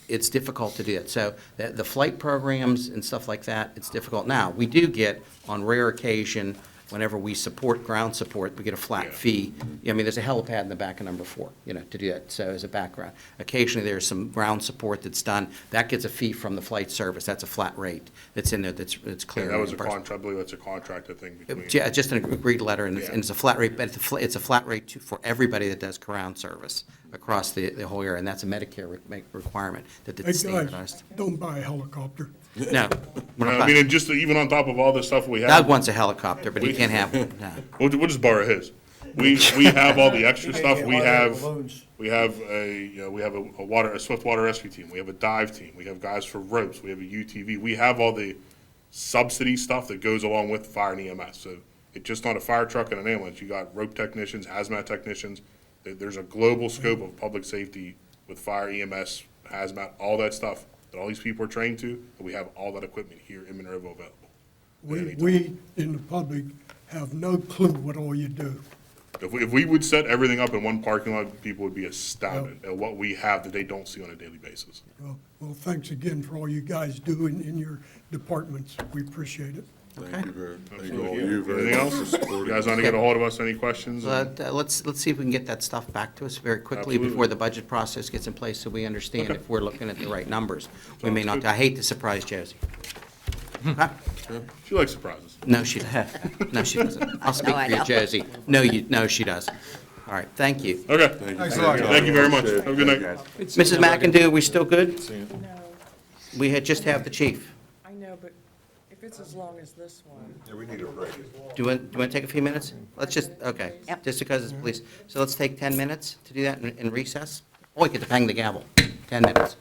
it's difficult to do that. So the flight programs and stuff like that, it's difficult. Now, we do get, on rare occasion, whenever we support ground support, we get a flat fee. I mean, there's a helipad in the back of number 4, to do that, so as a background. Occasionally, there's some ground support that's done. That gets a fee from the flight service. That's a flat rate that's in there, that's clear. Yeah, that was a reimbursed. contract, I believe that's a contracted thing between. Yeah, just an agreed letter, and it's a flat rate, but it's a flat rate for everybody that does ground service across the whole area, and that's a Medicare requirement that Hey, it's guys, standardized. don't buy a helicopter. No. we're not I mean, and just even on top of all the stuff we have. Doug wants a helicopter, but he can't have one, no. We'll just borrow his. We have all the extra stuff. We have Balloons. a swift water rescue team. We have a dive team. We have guys for ropes. We have a UTV. We have all the subsidy stuff that goes along with fire and EMS. So it's just not a fire truck and an ambulance. You got rope technicians, hazmat technicians. There's a global scope of public safety with fire, EMS, hazmat, all that stuff that all these people are trained to, and we have all that equipment here in Monroeville available. We in the public have no clue what all you do. If we would set everything up in one parking lot, people would be astounded at what we have that they don't see on a daily basis. Well, thanks again for all you guys do in your departments. We appreciate it. Thank you all you very Anything much else? for supporting. You guys want to get a hold of us, any questions? Let's see if we can get that stuff back to us very quickly Absolutely. before the budget process gets in place, so we understand Okay. if we're looking at the right numbers. We may Sounds not, good. I hate to surprise Josie. Huh? She likes surprises. No, she doesn't. No, she doesn't. I'll speak I for you, know. Josie. No, she does. All right, thank you. Okay. Thanks a lot, guys. Thank you very much. Appreciate it. Have a good night. Thank Mrs. McIndoe, we still good? No, We had just have the chief. I know, but if it's as long as this one. Yeah, we need a break. Do you want to take a few minutes? Let's just, okay, Yep. just because it's police. So let's take 10 minutes to do that in recess? Oh, we get to bang the gavel. 10 minutes.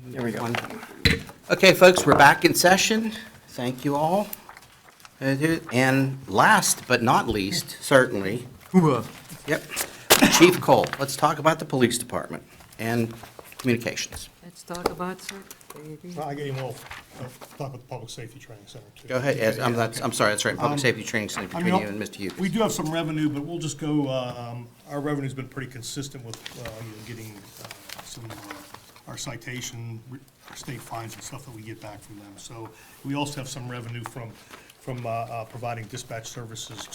There we go. Okay, folks, we're back in session. Thank you all. And last but not least, certainly, yep, Chief Cole. Let's talk about the police department and communications. Let's talk about baby. I get him off, talk with the Public Safety Training Center, too. Go ahead, Ed. I'm sorry, that's right, Public Safety Training Center I between mean, you and Mr. Hughes. We do have some revenue, but we'll just go, our revenue's been pretty consistent with, getting some, our citation, our state fines and stuff that we get back from them. So we also have some revenue from providing dispatch services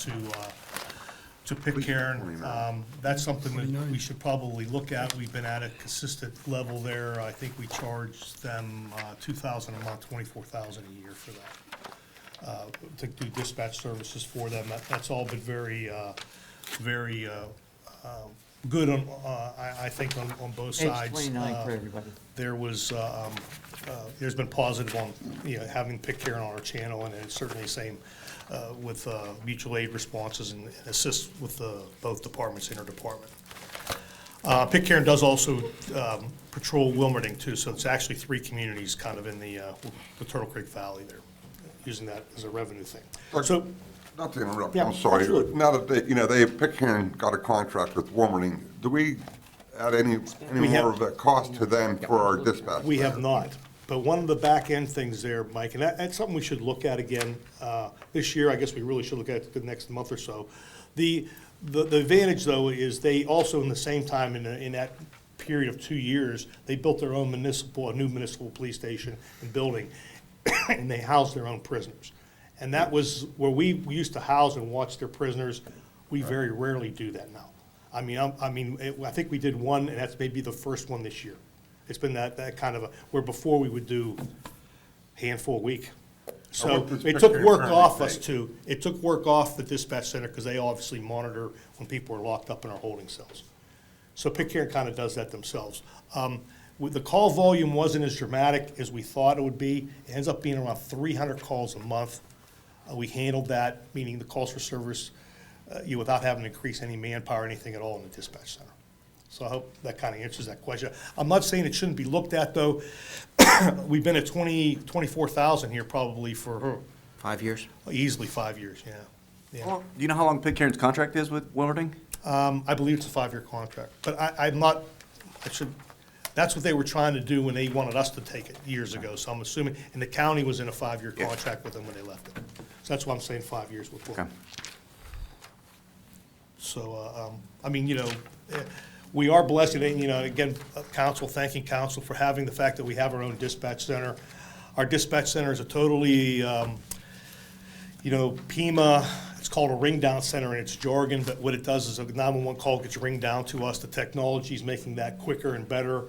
to Pitcairn. That's something that we should probably look at. We've been at a consistent level there. I think we charged them $2,000 a month, $24,000 a year for that, to do dispatch services for them. That's all been very good on, I think, on both sides. Page 29 for everybody. There was, there's been positive on, having Pitcairn on our channel, and it's certainly the same with mutual aid responses and assists with both departments, interdepartment. Pitcairn does also patrol Wilmerding too, so it's actually 3 communities kind of in the Turtle Creek Valley there, using that as a revenue thing. So, Not to interrupt, Yeah, I'm sorry. absolutely. Now that they Pitcairn got a contract with Warmerding, do we add any We have- more of that cost to them for our dispatch? we have there? not. But one of the back end things there, Mike, and that's something we should look at again this year. I guess we really should look at it the next month or so. The advantage, though, is they also, in the same time, in that period of 2 years, they built their own a new municipal police station and building, and they housed their own prisoners. And that was where we used to house and watch their prisoners. We very rarely do that now. I think we did one, and that's maybe the first one this year. It's been that kind of where before we would do handful a week. So what does it took Pitcairn work currently off us pay? too. It took work off the dispatch center because they obviously monitor when people are locked up in our holding cells. So Pitcairn kind of does that themselves. The call volume wasn't as dramatic as we thought it would be. It ends up being around 300 calls a month. We handled that, meaning the calls for service, without having to increase any manpower or anything at all in the dispatch center. So I hope that kind of answers that question. I'm not saying it shouldn't be looked at, though. We've been at 24,000 here probably for 5 years? Easily 5 years, yeah. Yeah. Do you know how long Pitcairn's contract is with Wilmerding? I believe it's a 5-year contract, but I'm not, that's what they were trying to do when they wanted us to take it years ago, so I'm assuming, and the county was in a 5-year Yeah. contract with them when they left it. So that's why I'm saying 5 years with Okay. Wilmerding. So, I mean, we are blessed, and, again, thanking council for having the fact that we have our own dispatch center. Our dispatch center is a totally, PEMA, it's called a ring down center in its jargon, but what it does is a 911 call gets ringed down to us. The technology is making that quicker and better,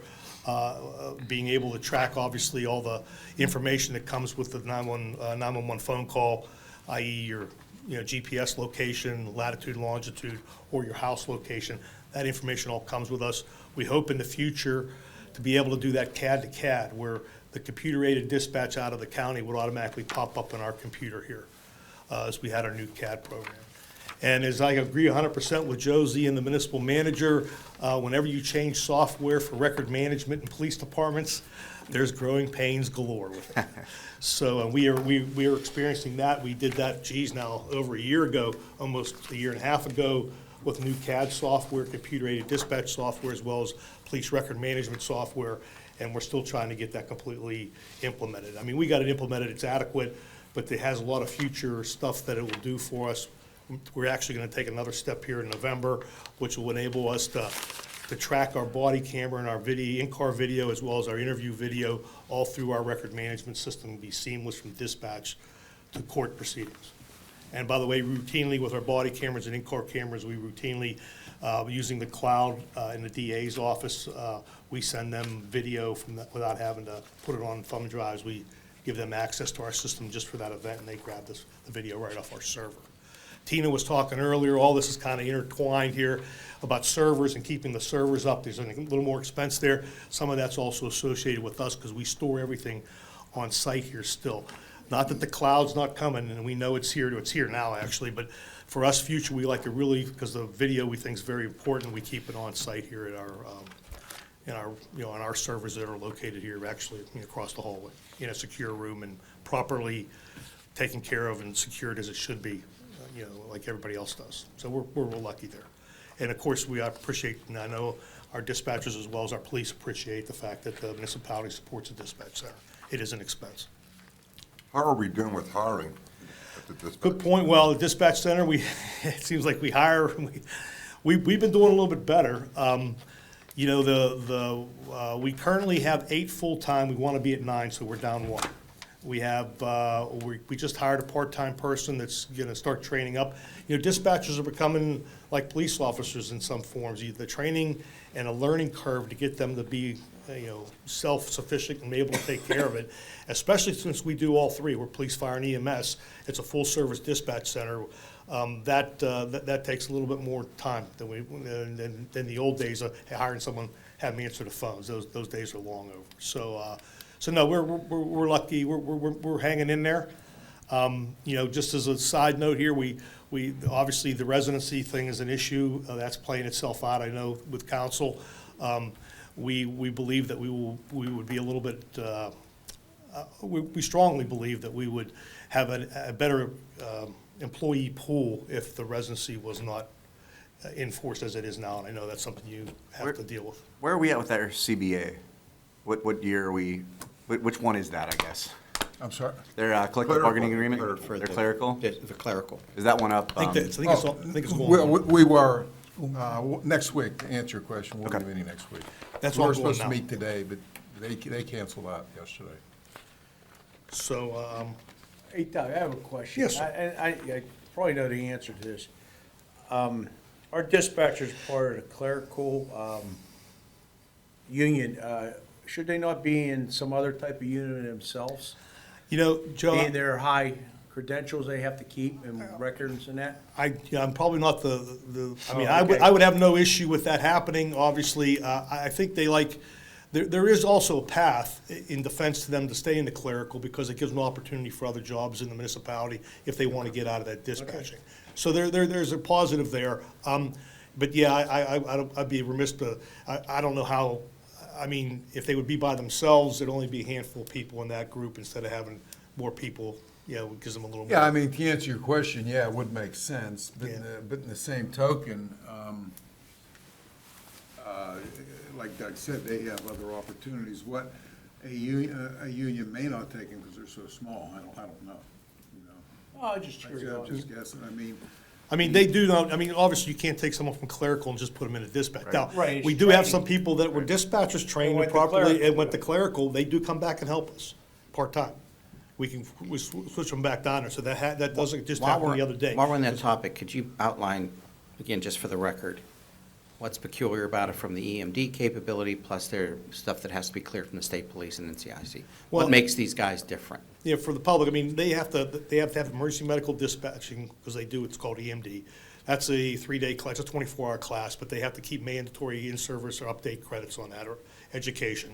being able to track, obviously, all the information that comes with the 911 phone call, i.e. your GPS location, latitude, longitude, or your house location. That information all comes with us. We hope in the future to be able to do that CAD to CAD, where the computer-aided dispatch out of the county would automatically pop up in our computer here, as we had our new CAD program. And as I agree 100% with Josie and the municipal manager, whenever you change software for record management in police departments, there's growing pains galore with it. So we are experiencing that. We did that, now over a year ago, almost a year and a half ago, with new CAD software, computer-aided dispatch software, as well as police record management software, and we're still trying to get that completely implemented. I mean, we got it implemented, it's adequate, but it has a lot of future stuff that it will do for us. We're actually gonna take another step here in November, which will enable us to track our body camera and our video, in-car video, as well as our interview video, all through our record management system, and be seamless from dispatch to court proceedings. And by the way, routinely with our body cameras and in-car cameras, we routinely, using the cloud in the DA's office, we send them video from that without having to put it on thumb drives. We give them access to our system just for that event, and they grab the video right off our server. Tina was talking earlier, all this is kind of intertwined here about servers and keeping the servers up. There's a little more expense there. Some of that's also associated with us because we store everything on site here still. Not that the cloud's not coming, and we know it's here now actually, but for us future, we like to really, because the video we think is very important, we keep it on site here at on our servers that are located here, actually across the hallway, in a secure room and properly taken care of and secured as it should be, like everybody else does. So we're real lucky there. And of course, we appreciate, and I know our dispatchers as well as our police appreciate the fact that the municipality supports the dispatch center. It is an expense. How are we doing with hiring at the dispatch? Good point. Well, the dispatch center, it seems like we hire, we've been doing a little bit better. We currently have 8 full-time. We want to be at 9, so we're down 1. We have, we just hired a part-time person that's gonna start training up. Dispatchers are becoming like police officers in some forms. The training and a learning curve to get them to be, self-sufficient and be able to take care of it, especially since we do all 3. We're police, fire, and EMS. It's a full-service dispatch center. That takes a little bit more time than the old days of hiring someone, have them answer the phones. Those days are long over. So no, we're lucky. We're hanging in there. Just as a side note here, we obviously the residency thing is an issue that's playing itself out. I know with council, we believe that we would be a little bit. We strongly believe that we would have a better employee pool if the residency was not enforced as it is now. And I know that's something you have to deal with. Where are we at with our CBA? What year are we, which one is that, I guess? I'm sorry? Their collective bargaining agreement? Their clerical? The clerical. Is that one up? I think it's going on. We were, next week, to answer your question, we'll be meeting next week. That's We what were I'm going supposed to now. meet today, but they canceled out yesterday. So, Hey, Doug, I have a question. Yes, sir. I probably know the answer to this. Our dispatcher's part of the clerical union. Should they not be in some other type of union themselves? Joe. Being their high credentials they have to keep and records and that? I'm probably not I mean, okay. I would have no issue with that happening, obviously. I think they there is also a path in defense to them to stay in the clerical because it gives them an opportunity for other jobs in the municipality if they want to get out of that dispatching. So there's a positive there. But yeah, I'd be remiss to, I don't know how, I mean, if they would be by themselves, it'd only be a handful of people in that group instead of having more people, it gives them a little more. Yeah, I mean, to answer your question, yeah, it would make sense, but Yeah. but in the same token, like Doug said, they have other opportunities. What a union may not take them because they're so small, I don't know, you know. Oh, just I'm curiosity. just guessing, I mean, they do know, I mean, obviously, you can't take someone from clerical and just put them in a dispatch. Now, Right, we it's do have training. some people that were dispatchers trained went to properly clerical. and went to clerical, they do come back and help us, part-time. We switch them back down there, so that doesn't just While happen we're- the other day. While we're on that topic, could you outline, again, just for the record, what's peculiar about it from the EMD capability, plus their stuff that has to be cleared from the state police and NCIC? Well- What makes these guys different? Yeah, for the public, I mean, they have to have emergency medical dispatching, because they do, it's called EMD. That's a 3-day class, a 24-hour class, but they have to keep mandatory in-service or update credits on that, or education.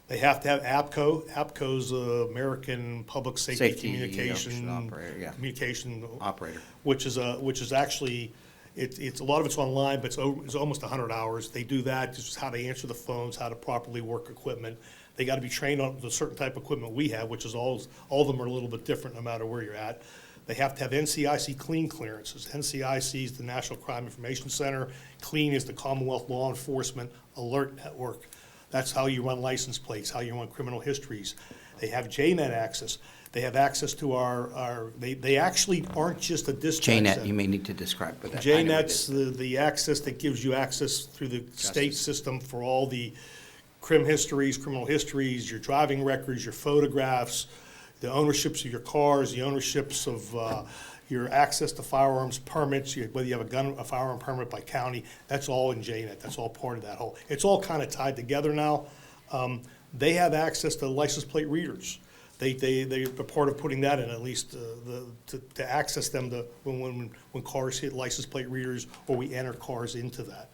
They have to have APCO. APCO's American Public Safety Safety Communication. operator, yeah. Communication. Operator. Which is actually, it's, a lot of it's online, but it's almost 100 hours. They do that, just how to answer the phones, how to properly work equipment. They got to be trained on the certain type of equipment we have, which is all of them are a little bit different no matter where you're at. They have to have NCIC clean clearances. NCIC is the National Crime Information Center. Clean is the Commonwealth Law Enforcement Alert Network. That's how you run license plates, how you run criminal histories. They have JNet access. They have access to they actually aren't just a dispatch JNet, center. you may need to describe what that. I know what it JNet's is. the access that gives you access through the state system for all the criminal histories, your driving records, your photographs, the ownerships of your cars, the ownerships of your access to firearms permits, whether you have a firearm permit by county, that's all in JNet. That's all part of that whole. It's all kind of tied together now. They have access to license plate readers. They're part of putting that in, at least to access them when cars hit license plate readers or we enter cars into that.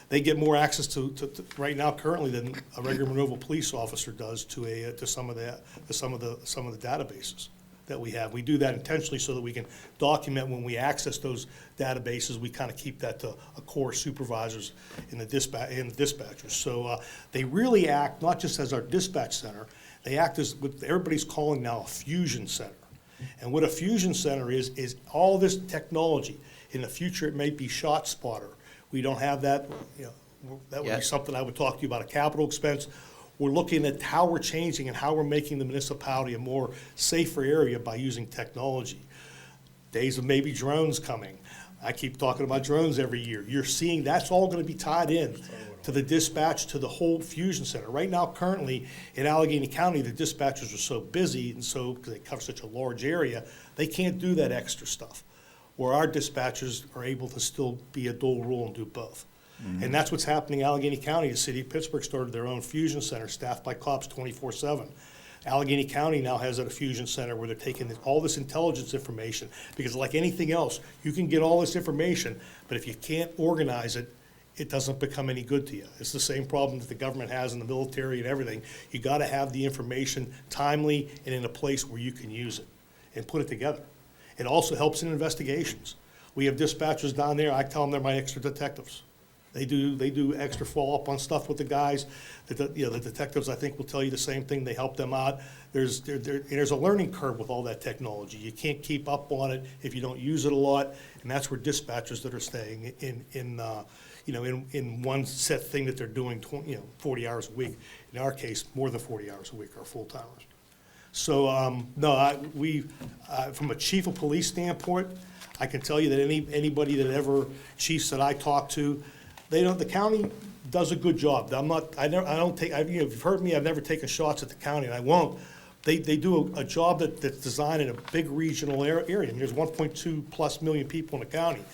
They get more access to right now currently than a regular Monroeville police officer does to some of the databases that we have. We do that intentionally so that we can document when we access those databases. We kind of keep that to a core supervisors in the dispatchers. So they really act not just as our dispatch center. They act as what everybody's calling now a fusion center. And what a fusion center is all this technology. In the future, it may be shot spotter. We don't have that, that would Yeah. be something I would talk to you about, a capital expense. We're looking at how we're changing and how we're making the municipality a more safer area by using technology. Days of maybe drones coming. I keep talking about drones every year. You're seeing that's all gonna be tied in to the dispatch, to the whole fusion center. Right now, currently, in Allegheny County, the dispatchers are so busy and so, because they cover such a large area, they can't do that extra stuff. Where our dispatchers are able to still be a dual role and do both. And that's what's happening in Allegheny County. The city of Pittsburgh started their own fusion center staffed by cops 24/7. Allegheny County now has a fusion center where they're taking all this intelligence information, because like anything else, you can get all this information, but if you can't organize it, it doesn't become any good to you. It's the same problem that the government has in the military and everything. You gotta have the information timely and in a place where you can use it and put it together. It also helps in investigations. We have dispatchers down there, I tell them they're my extra detectives. They do extra follow-up on stuff with the guys. The detectives, I think, will tell you the same thing. They help them out. There's a learning curve with all that technology. You can't keep up on it if you don't use it a lot, and that's where dispatchers that are staying in one set thing that they're doing 40 hours a week. In our case, more than 40 hours a week are full-timers. So, from a chief of police standpoint, I can tell you that anybody chiefs that I talk to, the county does a good job. You've heard me, I've never taken shots at the county, and I won't. They do a job that's designed in a big regional area. I mean, there's 1.2+ million people in the county.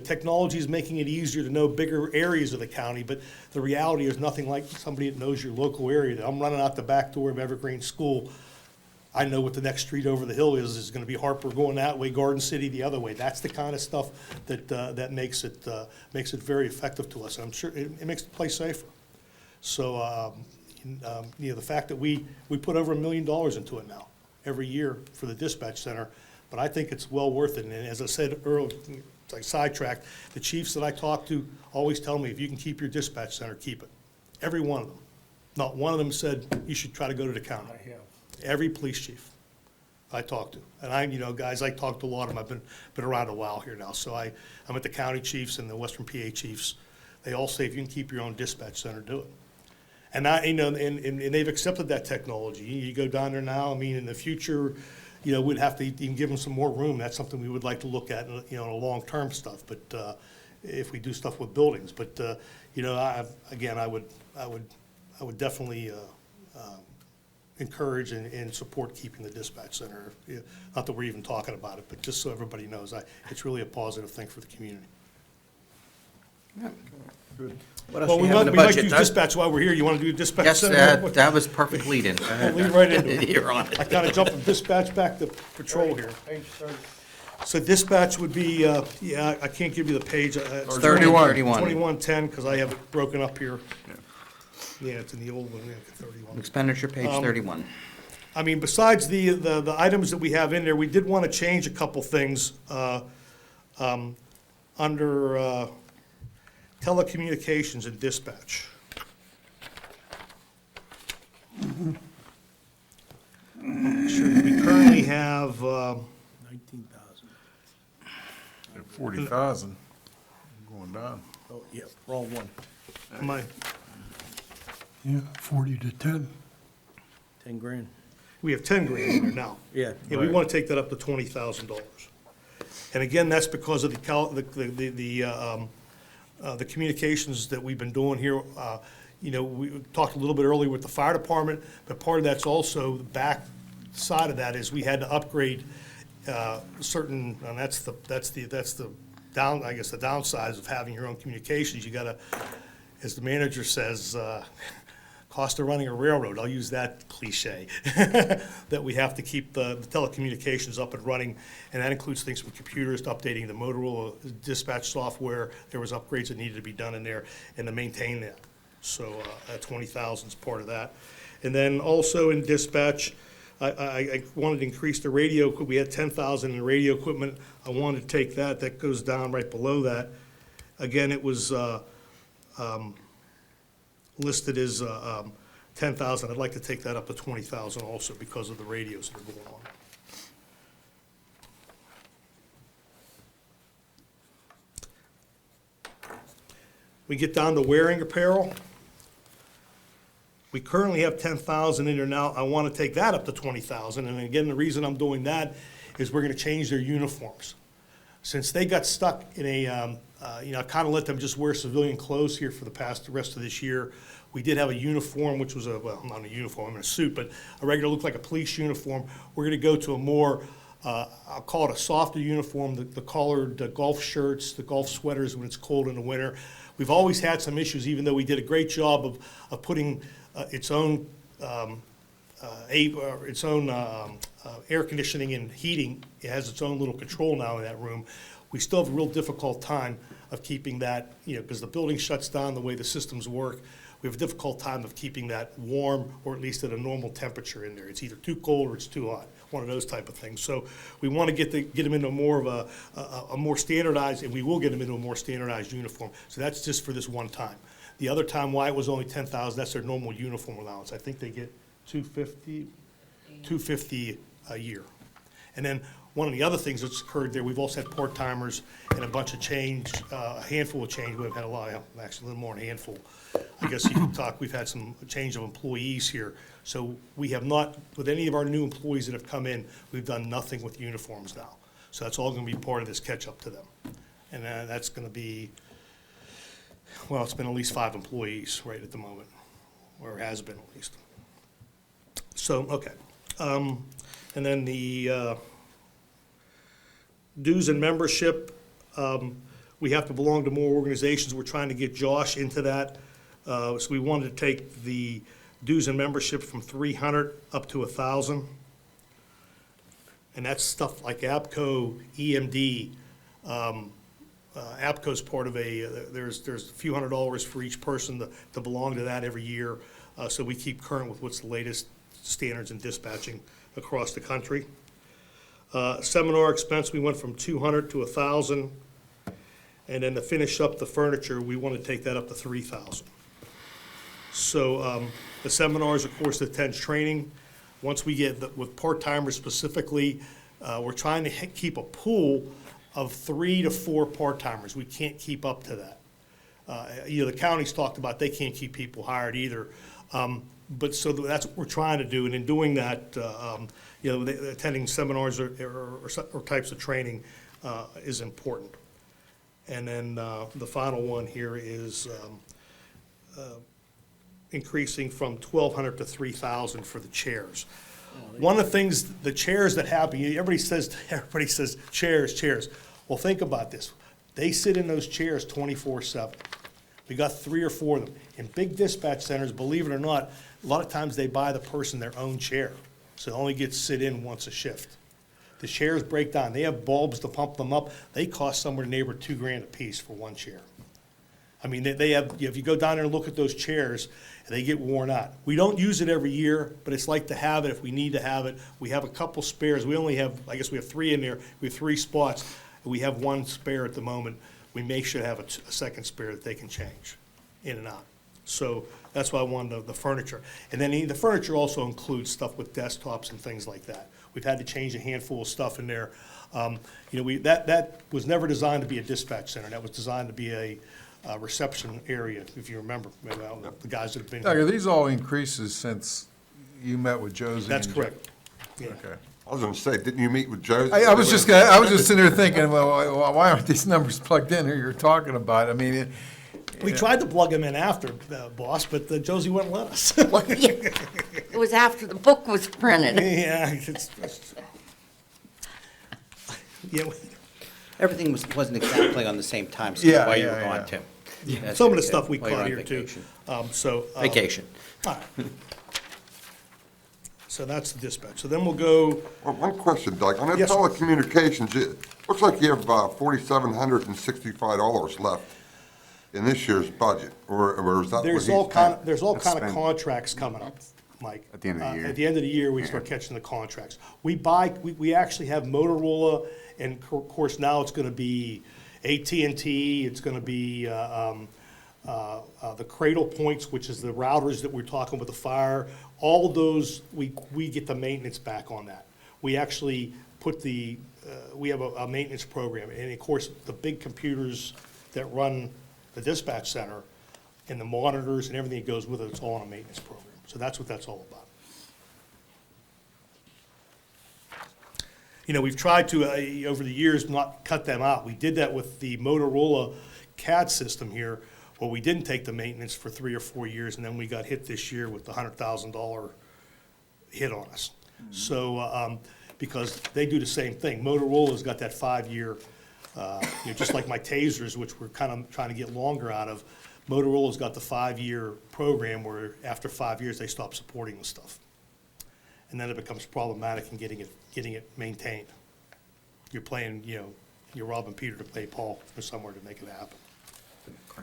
Technology is making it easier to know bigger areas of the county, but the reality is nothing like somebody that knows your local area. I'm running out the back door of Evergreen School. I know what the next street over the hill is gonna be Harper going that way, Garden City the other way. That's the kind of stuff that makes it very effective to us. And I'm sure it makes the place safer. So, the fact that we put over $1 million into it now, every year for the dispatch center, but I think it's well worth it. And as I said earlier, I sidetracked, the chiefs that I talk to always tell me, if you can keep your dispatch center, keep it. Every one of them. Not one of them said, you should try to go to the county. every police chief I talk to. And I, guys, I talk to a lot of them. I've been around a while here now. So I'm at the county chiefs and the Western PA chiefs. They all say if you can keep your own dispatch center, do it. And and they've accepted that technology. You go down there now, I mean, in the future, we'd have to even give them some more room. That's something we would like to look at, in a long-term stuff, but, if we do stuff with buildings. But, I would definitely, encourage and support keeping the dispatch center. Not that we're even talking about it, but just so everybody knows, it's really a positive thing for the community. What else Well, do we you have in the might budget, do Doug? dispatch while we're here. You want to do dispatch Yes, center? that was perfect lead-in. Go ahead, Lead Doug. right into it. You're on it. I kind of jumped from dispatch back to patrol here. Page 30. So dispatch would be, I can't give you the page. It's 31. 2110, because I have it broken up here. Yeah, it's in the old one, 31. Expenditure, page 31. I mean, besides the items that we have in there, we did want to change a couple things under telecommunications and dispatch. Sure, we currently have, 19,000. 40,000 going down. Oh, yeah, wrong one. my, Yeah, 40 to 10. 10 grand. we have 10 grand in there now. Yeah. Yeah, we want to take that up to $20,000. And again, that's because of the communications that we've been doing here. We talked a little bit earlier with the fire department, but part of that's also the back side of that is we had to upgrade certain, and that's the down, I guess, the downsides of having your own communications. You gotta, as the manager says, cost of running a railroad, I'll use that cliche, that we have to keep the telecommunications up and running, and that includes things from computers to updating the Motorola dispatch software. There was upgrades that needed to be done in there, and to maintain that. So, 20,000 is part of that. And then also in dispatch, I wanted to increase the radio, we had 10,000 in radio equipment. I wanted to take that goes down right below that. Again, it was, listed as 10,000. I'd like to take that up to 20,000 also because of the radios that are going on. We get down to wearing apparel. We currently have 10,000 in there now. I want to take that up to 20,000. And again, the reason I'm doing that is we're going to change their uniforms. Since they got stuck in a, I kind of let them just wear civilian clothes here for the rest of this year. We did have a uniform, which was well, not a uniform, I'm in a suit, but a regular, looked like a police uniform. We're going to go to a more, I'll call it a softer uniform, the collared golf shirts, the golf sweaters when it's cold in the winter. We've always had some issues, even though we did a great job of putting its own air conditioning and heating. It has its own little control now in that room. We still have a real difficult time of keeping that, because the building shuts down the way the systems work. We have a difficult time of keeping that warm, or at least at a normal temperature in there. It's either too cold or it's too hot, one of those type of things. So we want to get them into more of a more standardized, and we will get them into a more standardized uniform. So that's just for this one time. The other time, why it was only 10,000, that's their normal uniform allowance. I think they get $250 a year. And then one of the other things that's occurred there, we've also had part-timers and a bunch of change, a handful of change. We've had a lot, actually a little more than a handful. I guess you could talk, we've had some change of employees here. So we have not, with any of our new employees that have come in, we've done nothing with uniforms now. So that's all going to be part of this catch-up to them. And that's going to be, well, it's been at least 5 employees right at the moment, or has been at least. So, okay. And then the dues and membership, we have to belong to more organizations. We're trying to get Josh into that. So we wanted to take the dues and membership from 300 up to 1,000. And that's stuff like APCO, EMD. APCO's part of there's a few $100s for each person to belong to that every year. So we keep current with what's the latest standards in dispatching across the country. Seminar expense, we went from 200 to 1,000. And then to finish up the furniture, we want to take that up to 3,000. So the seminars, of course, attends training. once we get, with part-timers specifically, we're trying to keep a pool of 3 to 4 part-timers. We can't keep up to that. The county's talked about they can't keep people hired either. But so that's what we're trying to do, and in doing that, attending seminars or types of training is important. And then the final one here is increasing from 1,200 to 3,000 for the chairs. One of the things, the chairs that happen, everybody says chairs. Well, think about this. They sit in those chairs 24/7. We got 3 or 4 of them. In big dispatch centers, believe it or not, a lot of times they buy the person their own chair, so they only get to sit in once a shift. The chairs break down. They have bulbs to pump them up. They cost somewhere near $2,000 a piece for one chair. I mean, they have, if you go down there and look at those chairs, they get worn out. We don't use it every year, but it's like to have it if we need to have it. We have a couple spares. We only have, I guess we have 3 in there. We have 3 spots. We have 1 spare at the moment. We make sure to have a second spare that they can change in and out. So that's why I wanted the furniture. And then the furniture also includes stuff with desktops and things like that. We've had to change a handful of stuff in there. That was never designed to be a dispatch center. That was designed to be a reception area, if you remember, the guys that have been Doug, here. are these all increases since you met with Josie? That's and correct. Yeah. Okay. I was gonna say, didn't you meet with Josie? I was just sitting there thinking, well, why aren't these numbers plugged in here you're talking about? I mean, We tried to plug them in after, boss, but Josie wouldn't let us. It was after the book was printed. Yeah. Yeah. Everything wasn't exactly on the same time, so Yeah, why you yeah, were gone, yeah. Tim. That's Some of the good, stuff we while you're caught on here too. vacation. Vacation. All right. So that's the dispatch. So then we'll go, Well, one question, Doug. On the Yes, sir. telecommunications, it looks like you have $4,765 left in this year's budget, or is that what there's he's all saying? kind of spent. contracts coming up, Mike. At the end of the year. At the end of the year, we start catching the contracts. We actually have Motorola, and of course now it's gonna be AT&T, it's gonna be, the Cradle Points, which is the routers that we're talking with the fire. All those, we get the maintenance back on that. We actually put we have a maintenance program, and of course, the big computers that run the dispatch center and the monitors and everything that goes with it, it's all on a maintenance program. So that's what that's all about. We've tried to, over the years, not cut them out. We did that with the Motorola CAD system here, where we didn't take the maintenance for 3 or 4 years, and then we got hit this year with the $100,000 hit on us. So, because they do the same thing. Motorola's got that 5-year, just like my tasers, which we're kind of trying to get longer out of. Motorola's got the 5-year program where after 5 years, they stop supporting the stuff. And then it becomes problematic in getting it maintained. You're playing, you're robbing Peter to pay Paul or somewhere to make it happen.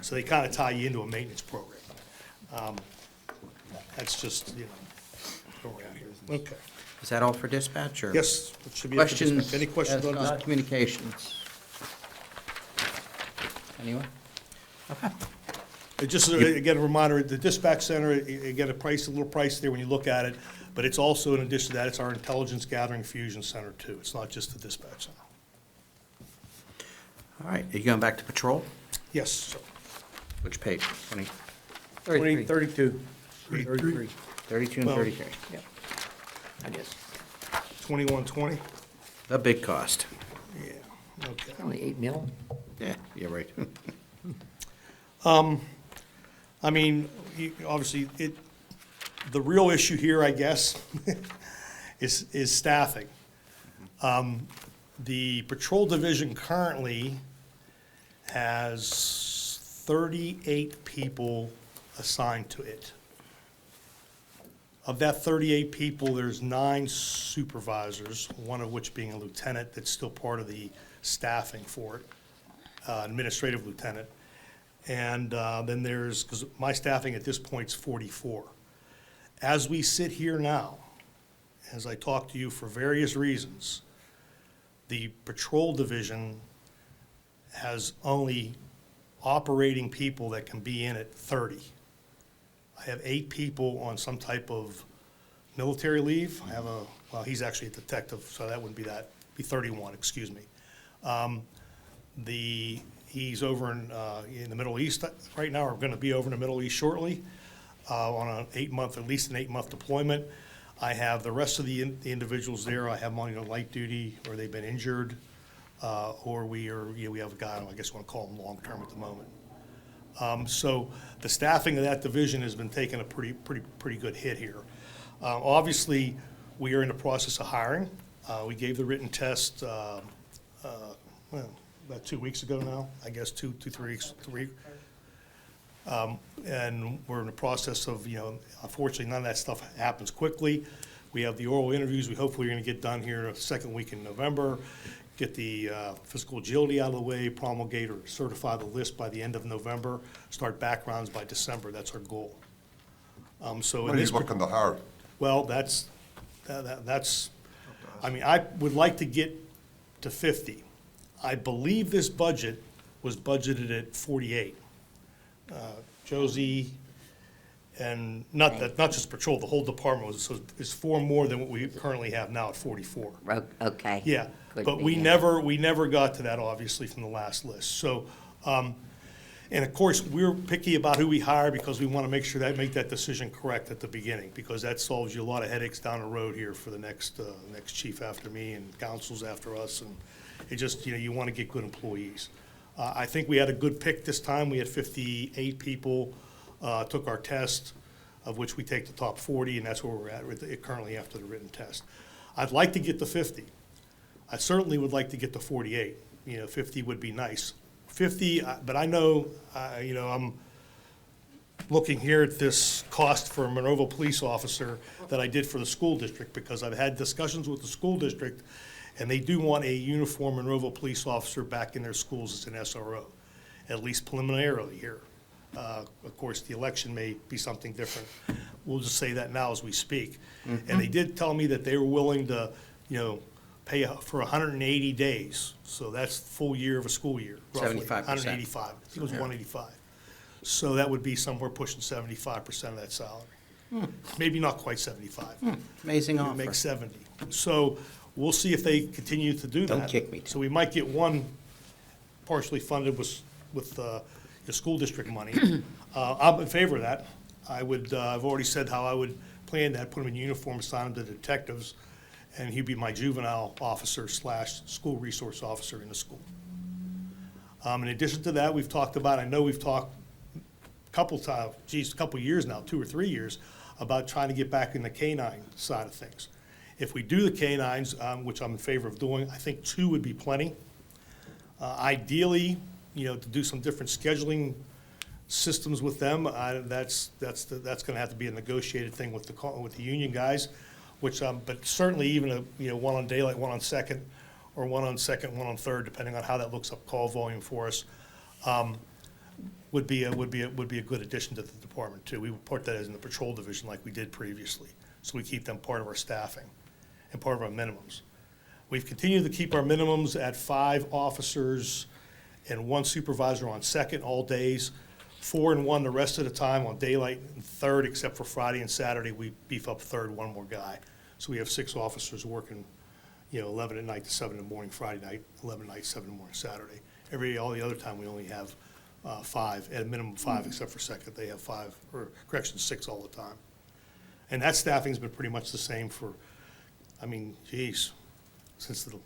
So they kind of tie you into a maintenance program. That's just, where we're at here. Okay. Is that all for dispatch, or? Yes, it should be it for dispatch. Questions? Any questions on as this? communications? Anyone? Okay. Just, again, a reminder, the dispatch center, again, a little price there when you look at it, but it's also, in addition to that, it's our intelligence gathering fusion center too. It's not just the dispatch center. All right, are you going back to patrol? Yes, sir. Which page? 20, 33. 32. 33. 32 and Well- 33? Yep. I guess. 2120? The big cost. Yeah, okay. Only 8 mil. Yeah, you're right. I mean, obviously, the real issue here, I guess, is staffing. The patrol division currently has 38 people assigned to it. Of that 38 people, there's 9 supervisors, one of which being a lieutenant that's still part of the staffing for it, administrative lieutenant. And then because my staffing at this point is 44. As we sit here now, as I talk to you for various reasons, the patrol division has only operating people that can be in at 30. I have 8 people on some type of military leave. I have well, he's actually a detective, so that wouldn't be that, be 31, excuse me. He's over in the Middle East right now, or going to be over in the Middle East shortly, on an 8-month, at least an 8-month deployment. I have the rest of the individuals there. I have them on light duty, or they've been injured, or we have a guy, I guess you want to call him long-term at the moment. So the staffing of that division has been taking a pretty good hit here. Obviously, we are in the process of hiring. We gave the written test, well, about 2 weeks ago now, I guess, 3 weeks. And we're in the process of, unfortunately, none of that stuff happens quickly. We have the oral interviews we hopefully are going to get done here the second week in November, get the physical agility out of the way, promulgate or certify the list by the end of November, start backgrounds by December. That's our goal. So What are you looking to hire? well, that's, I mean, I would like to get to 50. I believe this budget was budgeted at 48. Josie, and not just patrol, the whole department is 4 more than what we currently have now at 44. Okay. Yeah, Could but be, we yeah. never got to that, obviously, from the last list. So, and of course, we're picky about who we hire because we want to make sure that make that decision correct at the beginning, because that solves you a lot of headaches down the road here for the next chief after me and councils after us, and it just, you want to get good employees. I think we had a good pick this time. We had 58 people took our test, of which we take the top 40, and that's where we're at currently after the written test. I'd like to get to 50. I certainly would like to get to 48. 50 would be nice. 50, but I know, I'm looking here at this cost for a Monroeville police officer that I did for the school district, because I've had discussions with the school district, and they do want a uniform Monroeville police officer back in their schools as an SRO, at least preliminarily here. Of course, the election may be something different. We'll just say that now as we speak. And they did tell me that they were willing to, pay for 180 days. So that's the full year of a school year, roughly. 75%. 185. I think it was 185. So that would be somewhere pushing 75% of that salary. Maybe not quite 75. Amazing Maybe offer. make 70. So we'll see if they continue to do that. Don't kick me. So we might get one partially funded with the school district money. I'm in favor of that. I've already said how I would plan that, put him in uniform, assign him to detectives, and he'd be my juvenile officer / school resource officer in the school. In addition to that, we've talked about a couple years now, 2 or 3 years, about trying to get back in the canine side of things. If we do the canines, which I'm in favor of doing, I think 2 would be plenty. Ideally, to do some different scheduling systems with them, that's gonna have to be a negotiated thing with the union guys, which, but certainly even one on daylight, one on second, or one on second, one on third, depending on how that looks up call volume for us, would be a good addition to the department too. We would put that as in the patrol division like we did previously, so we keep them part of our staffing and part of our minimums. We've continued to keep our minimums at 5 officers and 1 supervisor on second all days, 4 and 1 the rest of the time on daylight, and third, except for Friday and Saturday, we beef up third, 1 more guy. So we have 6 officers working, 11 at night to 7 in the morning Friday night, 11 at night, 7 in the morning Saturday. All the other time, we only have 5, at a minimum 5, except for second, they have 5, or correction, 6 all the time. And that staffing's been pretty much the same for, since the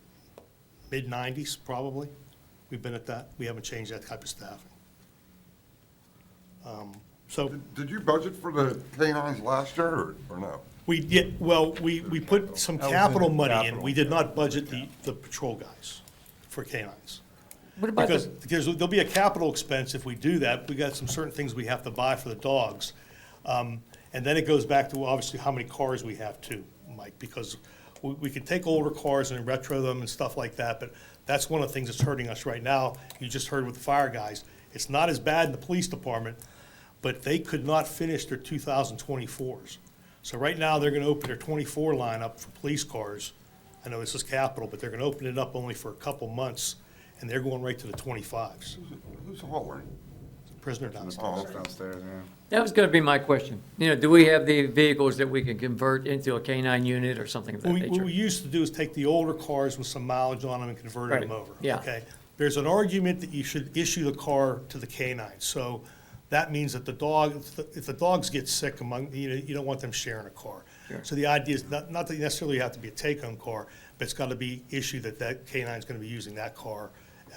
mid-90s, probably. We've been at that. We haven't changed that type of staffing. Did you budget for the canines last year, or no? We put some That was in capital money in. capital. We did not budget the patrol guys for canines. What about Because there'll be a capital expense if we do that. We got some certain things we have to buy for the dogs. And then it goes back to obviously how many cars we have too, Mike, because we can take older cars and retro them and stuff like that, but that's one of the things that's hurting us right now. You just heard with the fire guys. It's not as bad in the police department, but they could not finish their 2024s. So right now, they're gonna open their 24 lineup for police cars. I know this is capital, but they're gonna open it up only for a couple months, and they're going right to the 25s. Who's hauling? prisoner Oh, downstairs. it's downstairs, yeah. That was gonna be my question. You know, do we have the vehicles that we can convert into a K-9 unit or something of that What we nature? used to do is take the older cars with some mileage on them and convert them Right, over. yeah. Okay? There's an argument that you should issue the car to the K-9. So that means that the dog, if the dogs get sick among, you don't want them sharing a car. Sure. So the idea is not that you necessarily have to be a take-home car, but it's got to be issued that that K-9 is going to be using that car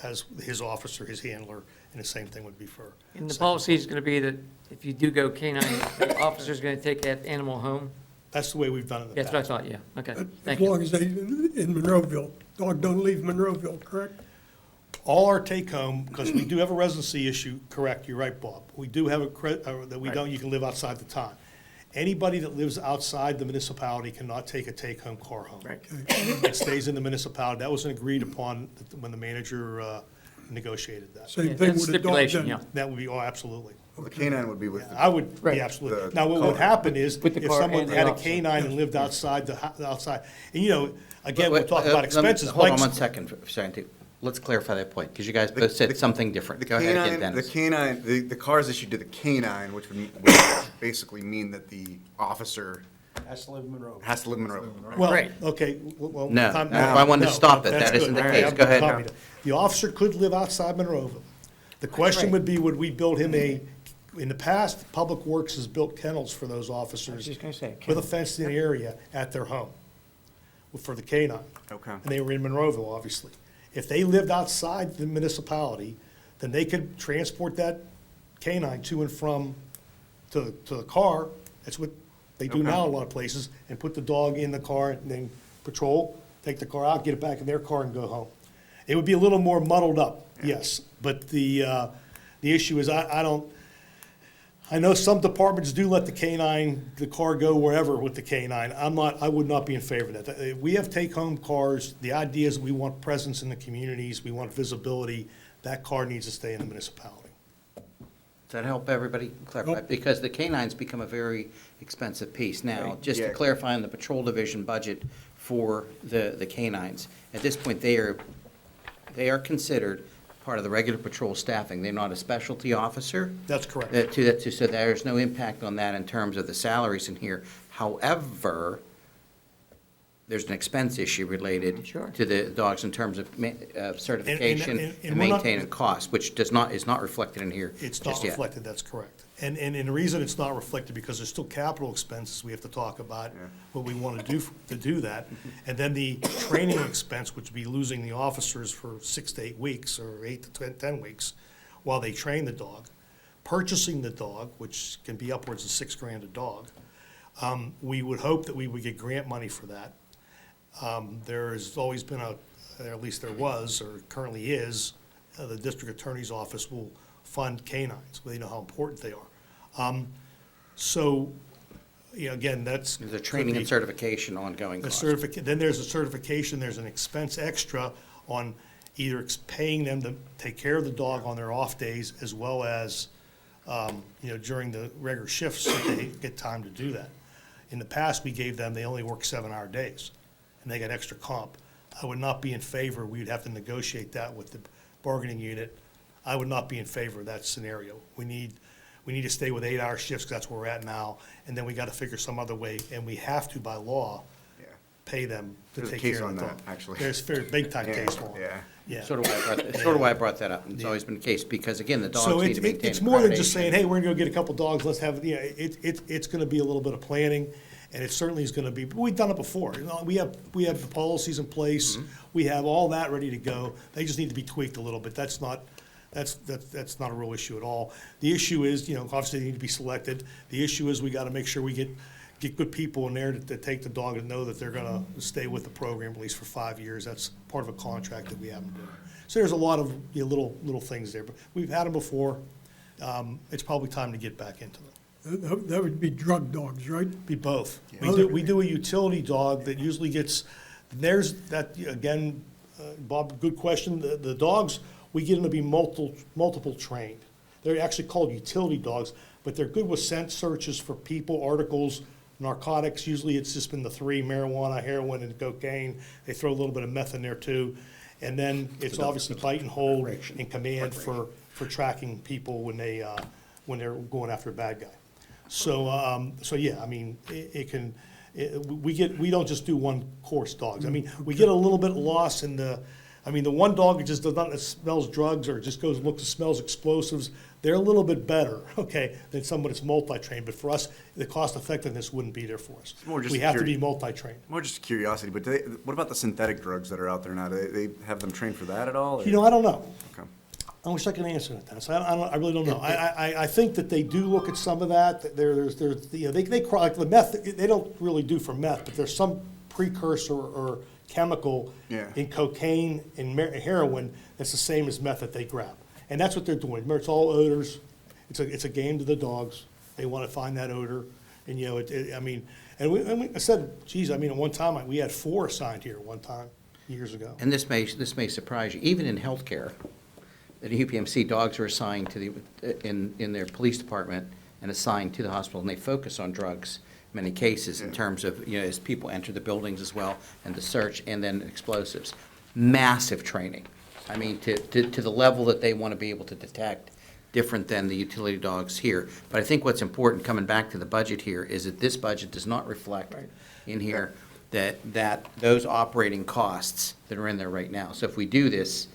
as his officer, his handler, and the same thing would be for. And the policy is gonna be that if you do go K-9, the officer's gonna take that animal home? That's the way we've done it in the That's what I past. thought, yeah, okay, As thank you. long as they, in Monroeville, dog don't leave Monroeville, correct? All our take-home, because we do have a residency issue, correct, you're right, Bob. We do have that we don't, you can live outside the town. Anybody that lives outside the municipality cannot take a take-home car home. Right. It stays in the municipality. That was agreed upon when the manager negotiated that. Same Yeah, thing that's with a dog stipulation, then. yeah. That would be, oh, absolutely. Well, the canine would be with the. I would, Right. be absolutely. The Now, what would car. happen is, With the if car someone and the had a officer. canine and lived outside outside, and again, we'll Wait, talk let about me- expenses. Hold on Mike's- one second, Shanti. Let's clarify that point, because you guys both said something different. The Go ahead again, canine, the Dennis. canine, the car is issued to the canine, which would basically mean that the officer Has to live in Monroe. has to live in Monroe. Well, Right. okay, well. No, time- I wanted to no, stop it. that's That isn't good. the Okay, case. I'm Go ahead. copying it. The officer could live outside Monroeville. The question right. would be, would we build him in the past, Public Works has built kennels for those officers just gonna say, with a fenced-in area at their home for the canine. Okay. And they were in Monroeville, obviously. If they lived outside the municipality, then they could transport that canine to and from to the car. That's what they do Okay. now in a lot of places, and put the dog in the car and then patrol, take the car out, get it back in their car and go home. It would be a little more muddled up, yes, but the issue is I know some departments do let the car go wherever with the canine. I would not be in favor of that. We have take-home cars. The idea is we want presence in the communities, we want visibility. That car needs to stay in the municipality. Does that help everybody clarify? Because the canines become a very expensive piece. Now, just to Yeah. clarify on the patrol division budget for the canines, at this point, they are considered part of the regular patrol staffing. They're not a specialty officer. That's correct. So there's no impact on that in terms of the salaries in here. However, there's an expense issue related Sure. to the dogs in terms of certification and and we're not- maintaining costs, which is not reflected in here It's not just yet. reflected, that's correct. And the reason it's not reflected, because there's still capital expenses we have to talk about, what we want to do that. And then the training expense, which would be losing the officers for 6 to 8 weeks, or 8 to 10 weeks, while they train the dog. Purchasing the dog, which can be upwards of $6,000 a dog. We would hope that we would get grant money for that. There has always been or at least there was, or currently is, the district attorney's office will fund canines. They know how important they are. So, again, that's. There's a training and certification ongoing cost. Then there's a certification, there's an expense extra on either paying them to take care of the dog on their off days, as well as, during the regular shifts, that they get time to do that. In the past, we gave them, they only work 7-hour days, and they got extra comp. I would not be in favor, we'd have to negotiate that with the bargaining unit. I would not be in favor of that scenario. We need to stay with 8-hour shifts, 'cause that's where we're at now, and then we gotta figure some other way, and we have to, by law, Yeah. pay them to There's a take case care of on the that, dog. actually. There's big-time Yeah, case law. yeah. Yeah. Sort of why I brought that up. It's always been the case, because again, the So dogs need to maintain it's more than just accreditation. saying, hey, we're gonna go get a couple dogs, let's have, it's gonna be a little bit of planning, and it certainly is gonna be, but we've done it before. We have the policies in place, we have all that ready to go, they just need to be tweaked a little bit. That's not a real issue at all. The issue is, obviously they need to be selected. The issue is we gotta make sure we get good people in there that take the dog and know that they're gonna stay with the program at least for 5 years. That's part of a contract that we have them do. So there's a lot of little things there, but we've had them before. It's probably time to get back into them. That would be drug dogs, right? Be both. We do a utility dog that usually gets, there's that, again, Bob, good question. The dogs, we get them to be multiple trained. They're actually called utility dogs, but they're good with scent searches for people, articles, narcotics. Usually it's just been the 3, marijuana, heroin, and cocaine. They throw a little bit of meth in there too. And then it's obviously bite and hold and command for for tracking people when they're going after a bad guy. So yeah, I mean, we don't just do one course dogs. I mean, we get a little bit lost in the one dog that just does not, that smells drugs or just goes, looks and smells explosives, they're a little bit better, okay, than someone that's multi-trained. But for us, the cost effectiveness wouldn't be there for us. more just We have to be curi- multi-trained. More just curiosity, but what about the synthetic drugs that are out there now? Do they have them trained for that at all? or- You know, I don't know. Okay. I wish I could answer that, Dennis. I really don't know. I think that they do look at some of that, that there's, you know, like the meth, they don't really do for meth, but there's some precursor or chemical Yeah. in cocaine and heroin that's the same as meth that they grab. And that's what they're doing. Remember, it's all odors. It's a game to the dogs. They want to find that odor. And, you know, I said, geez, I mean, at one time, we had 4 assigned here at one time, years ago. And this may surprise you, even in healthcare, the UPMC dogs are assigned to in their police department and assigned to the hospital, and they focus on drugs in many cases in terms of, you know, as people enter the buildings as well, and the search, and then explosives. Massive training. I mean, to the level that they want to be able to detect, different than the utility dogs here. But I think what's important, coming back to the budget here, is that this budget does not reflect in here that those operating costs that are in there right now. So if we do this,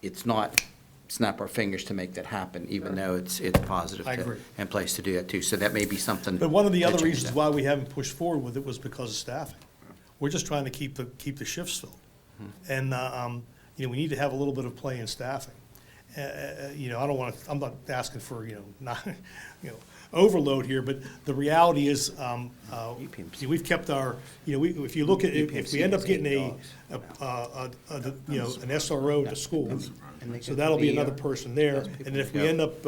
it's not snap our fingers to make that happen, even though it's positive I agree. and place to do that too. So that may be something. But one of the to other change reasons that. why we haven't pushed forward with it was because of staffing. We're just trying to keep the shifts filled. And, you know, we need to have a little bit of play in staffing. You know, I'm not asking for, you know, not, you know, overload here, but the reality is, we've kept our, you know, if you look at, if we end up getting you know, an SRO at the school, so that'll be another person there. And if we end up,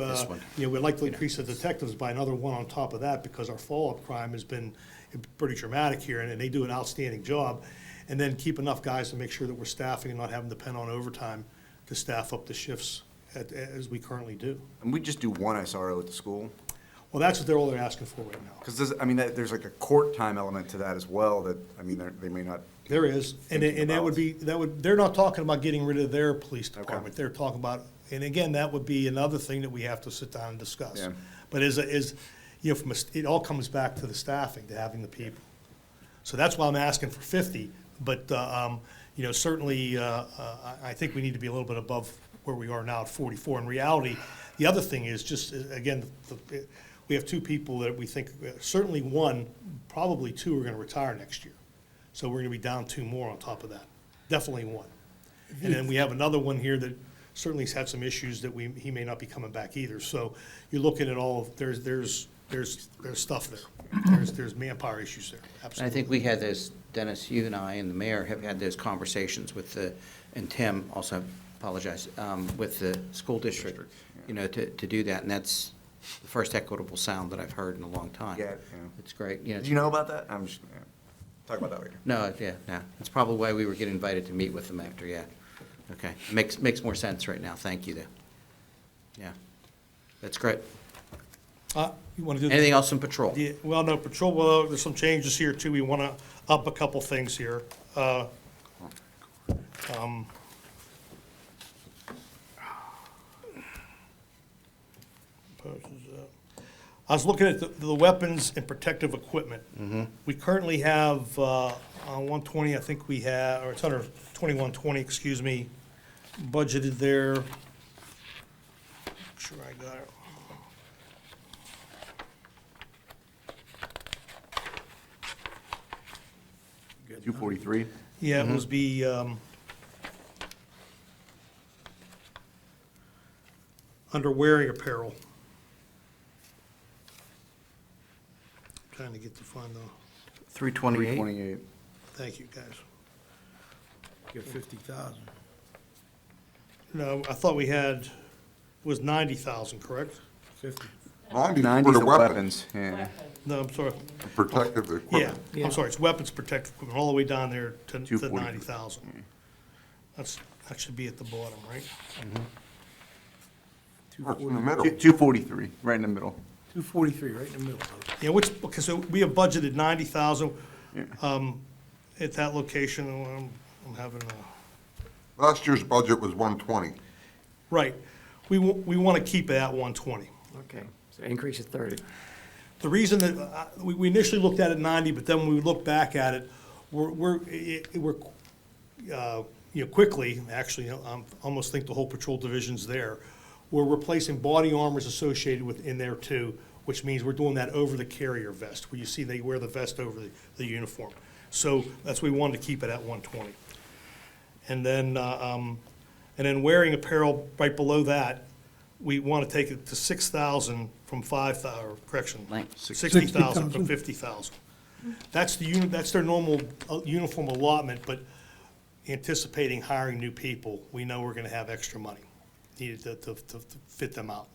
you know, we'd like to increase the detectives by another one on top of that, because our follow-up crime has been pretty dramatic here, and they do an outstanding job. And then keep enough guys to make sure that we're staffing and not having to depend on overtime to staff up the shifts as we currently do. And we just do one SRO at the school? Well, that's what they're asking for right now. Because there's like a court time element to that as well, that, I mean, they may not. There is, and that would be, they're not talking about getting rid of their police department. They're talking about, and again, that would be another thing that we have to sit down and discuss. Yeah. But you know, it all comes back to the staffing, to having the people. So that's why I'm asking for 50, but, you know, certainly, I think we need to be a little bit above where we are now at 44. In reality, the other thing is just, again, we have 2 people that we think, certainly one, probably 2 are gonna retire next year. So we're gonna be down 2 more on top of that, definitely 1. And then we have another one here that certainly has had some issues that he may not be coming back either. So you're looking at all, there's stuff there. There's manpower issues there, And I absolutely. think we had those, Dennis, you and I and the mayor have had those conversations with and Tim also, apologize, with the school district, you know, to do that. And that's the first equitable sound that I've heard in a long time. Yeah, yeah. It's great, you know. Did you know about that? I'm just, talk about that later. No, yeah, no. That's probably why we were getting invited to meet with them after, yeah. Okay. Makes more sense right now. Thank you, though. Yeah. That's great. You wanna do? Anything else in patrol? Yeah, well, no, patrol, well, there's some changes here too. We want to up a couple things here. I was looking at the weapons and protective equipment. We currently have, on 120, I think we have, or it's under 2120, excuse me, budgeted there. Make sure I got it. Good. 243? Yeah, it was be, under wearing apparel. Trying to get the fund though. 328? 328. Thank you, guys. Get 50,000. No, I thought we had, it was 90,000, correct? 50. 90 for 90's the the weapons, weapons, yeah. No, I'm sorry. protective Yeah, equipment. I'm sorry, it's weapons protective equipment, all the way down there to 240. 90,000. That should be at the bottom, right? That's in the middle. 243, right in the middle. 243, right in the middle. Yeah, because so we have budgeted 90,000, Yeah. at that location. I'm having a. Last year's budget was 120. Right. We want to keep it at 120. Okay, so increase of 30. The reason that, we initially looked at it 90, but then when we look back at it, we're quickly, actually, I almost think the whole patrol division's there. We're replacing body armors associated with in there too, which means we're doing that over the carrier vest, where you see they wear the vest over the uniform. So that's why we wanted to keep it at 120. And then wearing apparel right below that, we want to take it to 6,000 from 5,000, or correction, Right. 60,000 from 50,000. That's their normal uniform allotment, but anticipating hiring new people, we know we're going to have extra money needed to fit them out.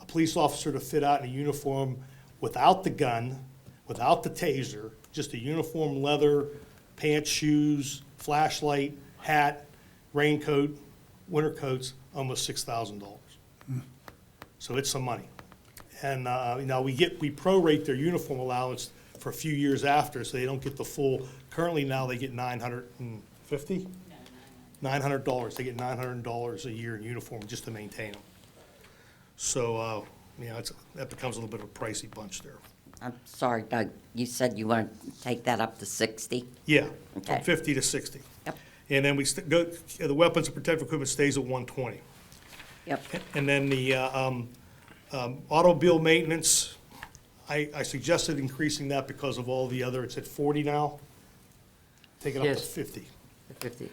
A police officer to fit out in a uniform without the gun, without the taser, just a uniform, leather, pants, shoes, flashlight, hat, raincoat, winter coats, almost $6,000. So it's some money. And now we prorate their uniform allowance for a few years after, so they don't get the full. Currently now they get $950? $900. They get $900 a year in uniform just to maintain them. So, that becomes a little bit of a pricey bunch there. I'm sorry, Doug, you said you want to take that up to 60? Yeah, Okay. from 50 to 60. Yep. And then the weapons and protective equipment stays at 120. Yep. And then the automobile maintenance, I suggested increasing that because of all the other, it's at 40 now. Take it up to Yes. 50. 50.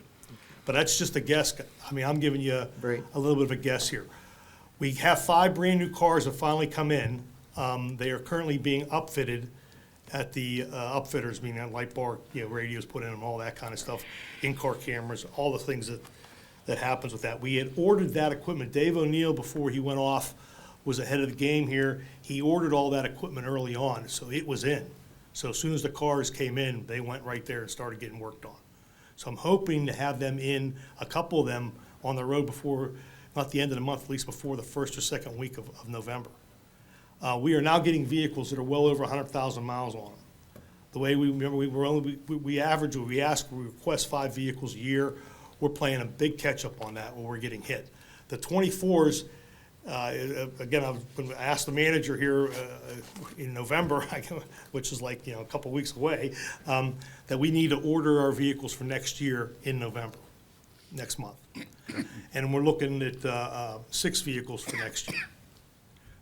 But that's just a guess. I mean, I'm giving you Right. a little bit of a guess here. We have 5 brand-new cars that finally come in. They are currently being upfitted at the upfitters, meaning that light bar, radios put in them, all that kind of stuff, in-car cameras, all the things that happens with that. We had ordered that equipment. Dave O'Neill, before he went off, was ahead of the game here. He ordered all that equipment early on, so it was in. So as soon as the cars came in, they went right there and started getting worked on. So I'm hoping to have them in, a couple of them, on the road before, not the end of the month, at least before the first or second week of November. We are now getting vehicles that are well over 100,000 miles on them. The way we request 5 vehicles a year. We're playing a big catch-up on that where we're getting hit. The 24s, again, I was going to ask the manager here in November, which is like, a couple weeks away, that we need to order our vehicles for next year in November, next month. And we're looking at 6 vehicles for next year.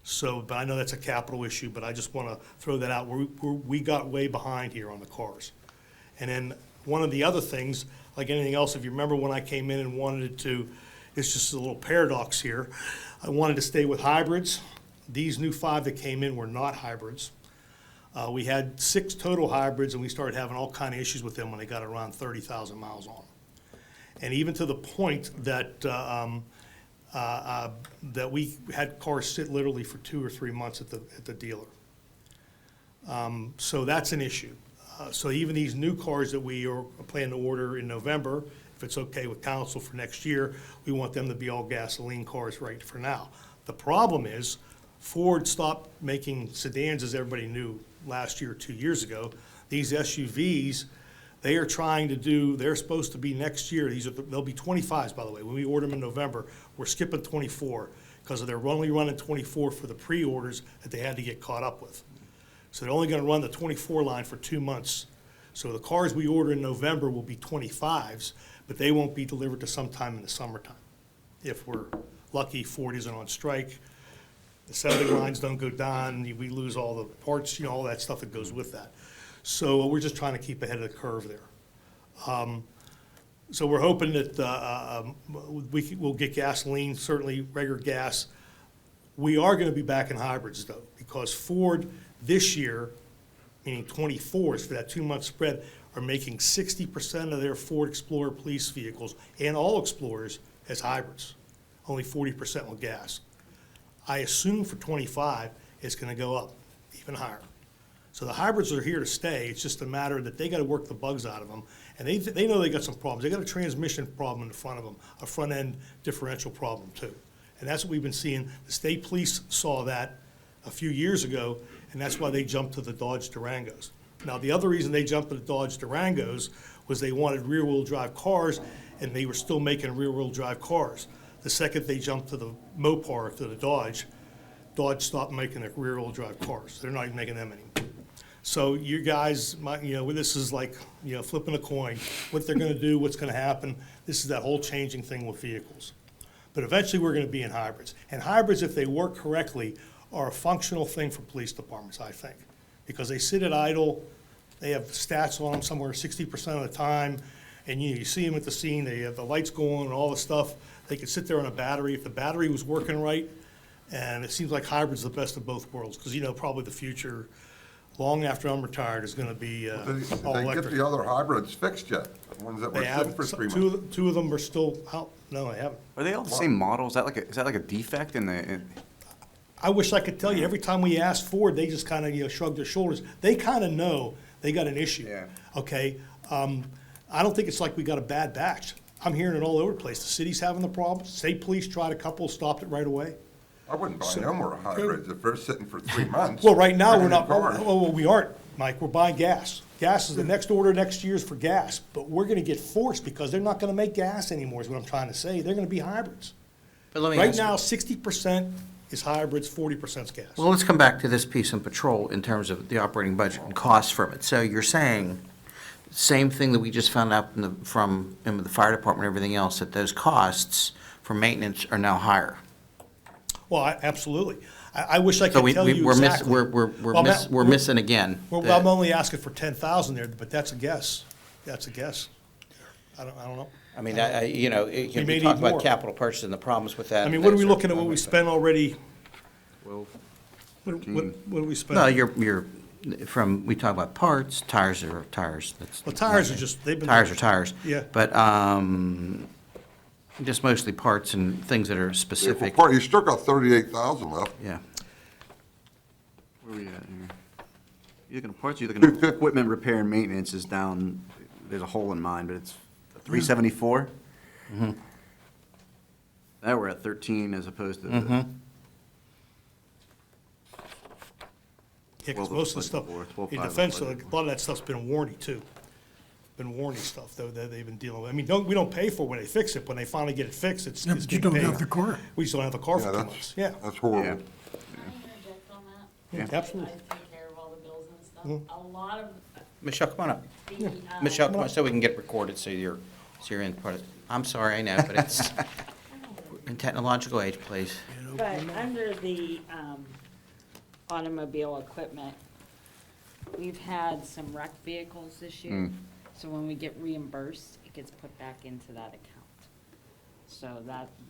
So, but I know that's a capital issue, but I just want to throw that out. We got way behind here on the cars. And then one of the other things, like anything else, if you remember when I came in and wanted to, it's just a little paradox here. I wanted to stay with hybrids. These new 5 that came in were not hybrids. We had 6 total hybrids, and we started having all kind of issues with them when they got around 30,000 miles on them. And even to the point that that we had cars sit literally for 2 or 3 months at the dealer. So that's an issue. So even these new cars that we are planning to order in November, if it's okay with council for next year, we want them to be all gasoline cars right for now. The problem is Ford stopped making sedans, as everybody knew, last year or 2 years ago. These SUVs, they are trying to do, they're supposed to be next year, they'll be 25s, by the way. When we order them in November, we're skipping 24 because they're only running 24 for the pre-orders that they had to get caught up with. So they're only going to run the 24 line for 2 months. So the cars we order in November will be 25s, but they won't be delivered to sometime in the summertime. If we're lucky, Ford isn't on strike, the assembly lines don't go down, we lose all the parts, all that stuff that goes with that. So we're just trying to keep ahead of the curve there. So we're hoping that we'll get gasoline, certainly regular gas. We are going to be back in hybrids, though, because Ford this year, meaning 24s for that 2-month spread, are making 60% of their Ford Explorer police vehicles and all Explorers as hybrids, only 40% with gas. I assume for 25, it's going to go up even higher. So the hybrids are here to stay. It's just a matter that they got to work the bugs out of them. And they know they got some problems. They got a transmission problem in front of them, a front-end differential problem too. And that's what we've been seeing. The state police saw that a few years ago, and that's why they jumped to the Dodge Durangos. Now, the other reason they jumped to the Dodge Durangos was they wanted rear-wheel drive cars, and they were still making rear-wheel drive cars. The second they jumped to the Mopar, to the Dodge, Dodge stopped making their rear-wheel drive cars. They're not even making them anymore. So you guys, this is like, flipping a coin. What they're gonna do, what's gonna happen, this is that whole changing thing with vehicles. But eventually, we're gonna be in hybrids. And hybrids, if they work correctly, are a functional thing for police departments, I think. Because they sit at idle, they have stats on them somewhere 60% of the time, and you see them at the scene, they have the lights going and all the stuff. They could sit there on a battery. If the battery was working right, and it seems like hybrid's the best of both worlds, because probably the future, long after I'm retired, is gonna be all Did they get electric. the other hybrids fixed yet? The ones that were They sitting haven't, for 3 two, months? two of them are still out, no, they haven't. Are they all the same model? Is that like a defect in the, I wish I could tell you, every time we asked Ford, they just kind of, shrug their shoulders. They kind of know they got an issue. Yeah. Okay? I don't think it's like we got a bad batch. I'm hearing it all over the place. The city's having the problem. State police tried a couple, stopped it right away. I wouldn't buy no more hybrids if they're sitting for 3 months. Well, right now, we're Bringing in not, cars. well, we aren't, Mike. We're buying gas. Gas is the next order next year is for gas, but we're gonna get forced because they're not gonna make gas anymore, is what I'm trying to say. They're gonna be hybrids. But let me Right ask you- now, 60% is hybrids, 40% is gas. Well, let's come back to this piece on patrol in terms of the operating budget and costs from it. So you're saying, same thing that we just found out from the fire department and everything else, that those costs for maintenance are now higher? Well, absolutely. I wish I So could tell you we're exactly. we're missing again. Well, I'm only asking for 10,000 there, but that's a guess. That's a guess. I don't know. I mean, We may we talk need about more. capital purchase and the problems with that. I mean, what are we looking at, what we spent already? 12, What 13? do we spend? No, we talk about parts, tires are tires, that's. Well, tires are just, they've been. Tires are tires. Yeah. But, just mostly parts and things that are Vehicle specific, part, you still got 38,000 left. yeah. Where are we at here? You looking at parts, you looking at equipment repair and maintenance is down, there's a hole in mine, but it's 374? Mm-hmm. Now we're at 13 as opposed to Mm-hmm. the Yeah, because 12 most of the looks stuff, like before, 12.5 in looks defense, like a before. lot of that stuff's been warranty too. Been warranty stuff, though, that they've been dealing with. I mean, we don't pay for it when they fix it. When they finally get it fixed, it's Yeah, it's but you getting don't paid. have the car. We just don't have the car Yeah, for 2 that's, months. Yeah, that's horrible. yeah, absolutely. I take care of all the bills and stuff. A lot of Michelle, come on up. the, Michelle, come on, so we can get recorded, so you're in part of, I'm sorry, I know, but it's, in technological age, please. but under the, automobile equipment, we've had some wrecked vehicles this year. So when we get reimbursed, it gets put back into that account. So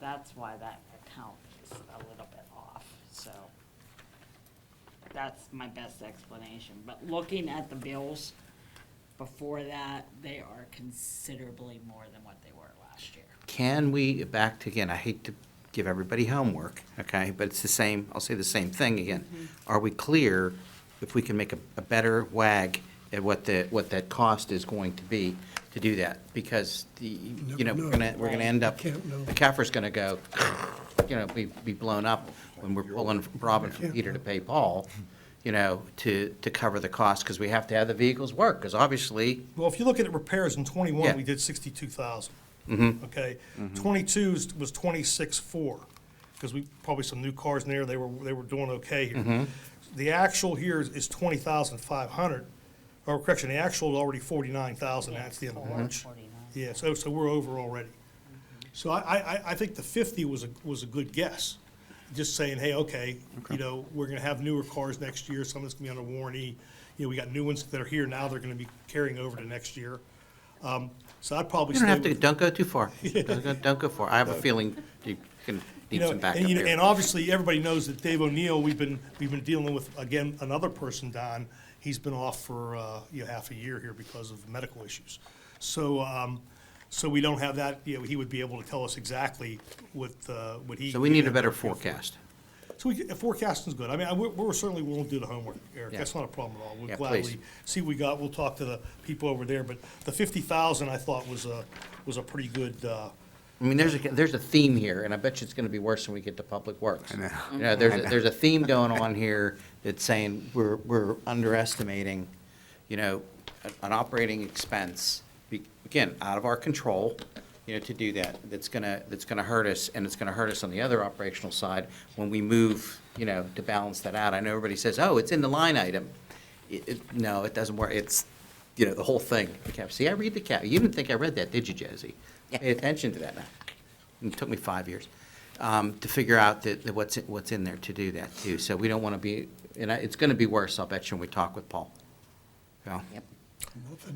that's why that account is a little bit off, so. That's my best explanation, but looking at the bills before that, they are considerably more than what they were last year. Can we, back to, again, I hate to give everybody homework, okay, but it's the same, I'll say the same thing again. Are we clear if we can make a better wag at what that cost is going to be to do that? Because we're gonna end up, Can't know. the CAFR's gonna go, be blown up when we're pulling Robin from Peter to pay Paul, to cover the cost, because we have to have the vehicles work, because obviously, Well, if you look at repairs in Yeah. '21, we did 62,000. Okay? '22 was 26,400, because we, probably some new cars in there, they were doing okay here. The actual here is 20,500, or correction, the actual is already 49,000, that's the end of March. 49. Yeah, so we're over already. So I think the 50 was a good guess. Just saying, hey, okay, we're gonna have newer cars next year, some of it's gonna be under warranty. We got new ones that are here now, they're gonna be carrying over to next year. So I'd probably you stay don't have to, with. don't go too far. Don't go far. I have a feeling you can need some backup And here. obviously, everybody knows that Dave O'Neill, we've been dealing with, again, another person, Don. He's been off for, half a year here because of medical issues. So we don't have that, he would be able to tell us exactly what he. So we need a better forecast. So forecasting's good. I mean, we're certainly willing to do the homework, Eric. Yeah. That's not a problem at all. We'll Yeah, gladly please. see what we got. We'll talk to the people over there. But the 50,000, I thought was a pretty good, I mean, there's a theme here, and I bet you it's gonna be worse when we get to Public Works. I know. There's a theme going on here that's saying we're underestimating, an operating expense, again, out of our control, to do that. That's gonna hurt us, and it's gonna hurt us on the other operational side when we move, to balance that out. I know everybody says, oh, it's in the line item. No, it doesn't work. It's, the whole thing. See, I read the cap. You didn't think I read that, did you, Josie? Pay attention to that now. It took me 5 years to figure out that what's in there to do that too. So we don't want to be, and it's going to be worse, I'll bet you, when we talk with Paul. So. Yep.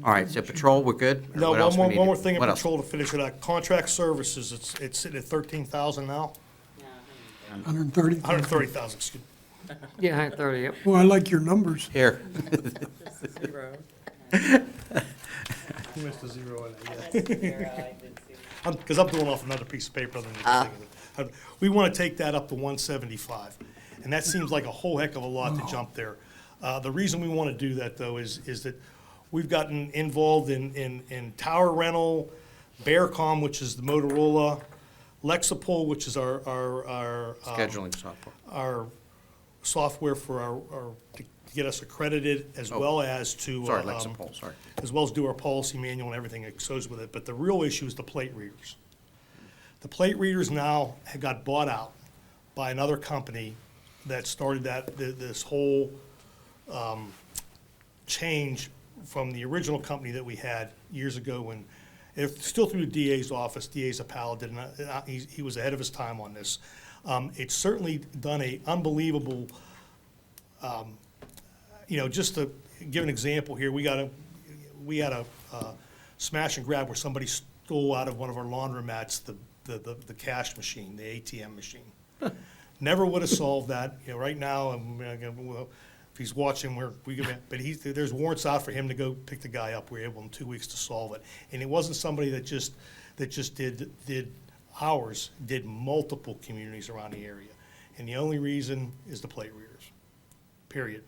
All right, so patrol, we're good? Or No, what else we need one more thing in what else? patrol to finish it out. Contract services, it's sitting at 13,000 now. 130. 130,000, excuse me. Yeah, 130, yep. Well, I like your numbers. Here. Zero. You missed a zero in it, yeah. Because I'm doing off another piece of paper other than the thing. We want to take that up to 175, and that seems like a whole heck of a lot to jump there. The reason we want to do that, though, is that we've gotten involved in tower rental, Bearcom, which is the Motorola, Lexipol, which is our Scheduling software. our software for to get us accredited, as well as to. Sorry, Lexipol, sorry. As well as do our policy manual and everything that goes with it. But the real issue is the plate readers. The plate readers now have got bought out by another company that started this whole change from the original company that we had years ago when, it's still through the DA's office, DA's a pal, he was ahead of his time on this. It's certainly done a unbelievable, just to give an example here, we had a smash and grab where somebody stole out of one of our laundromats the cash machine, the ATM machine. Never would have solved that. Right now, if he's watching, there's warrants out for him to go pick the guy up. We were able in 2 weeks to solve it. And it wasn't somebody that just did ours, did multiple communities around the area. And the only reason is the plate readers, period.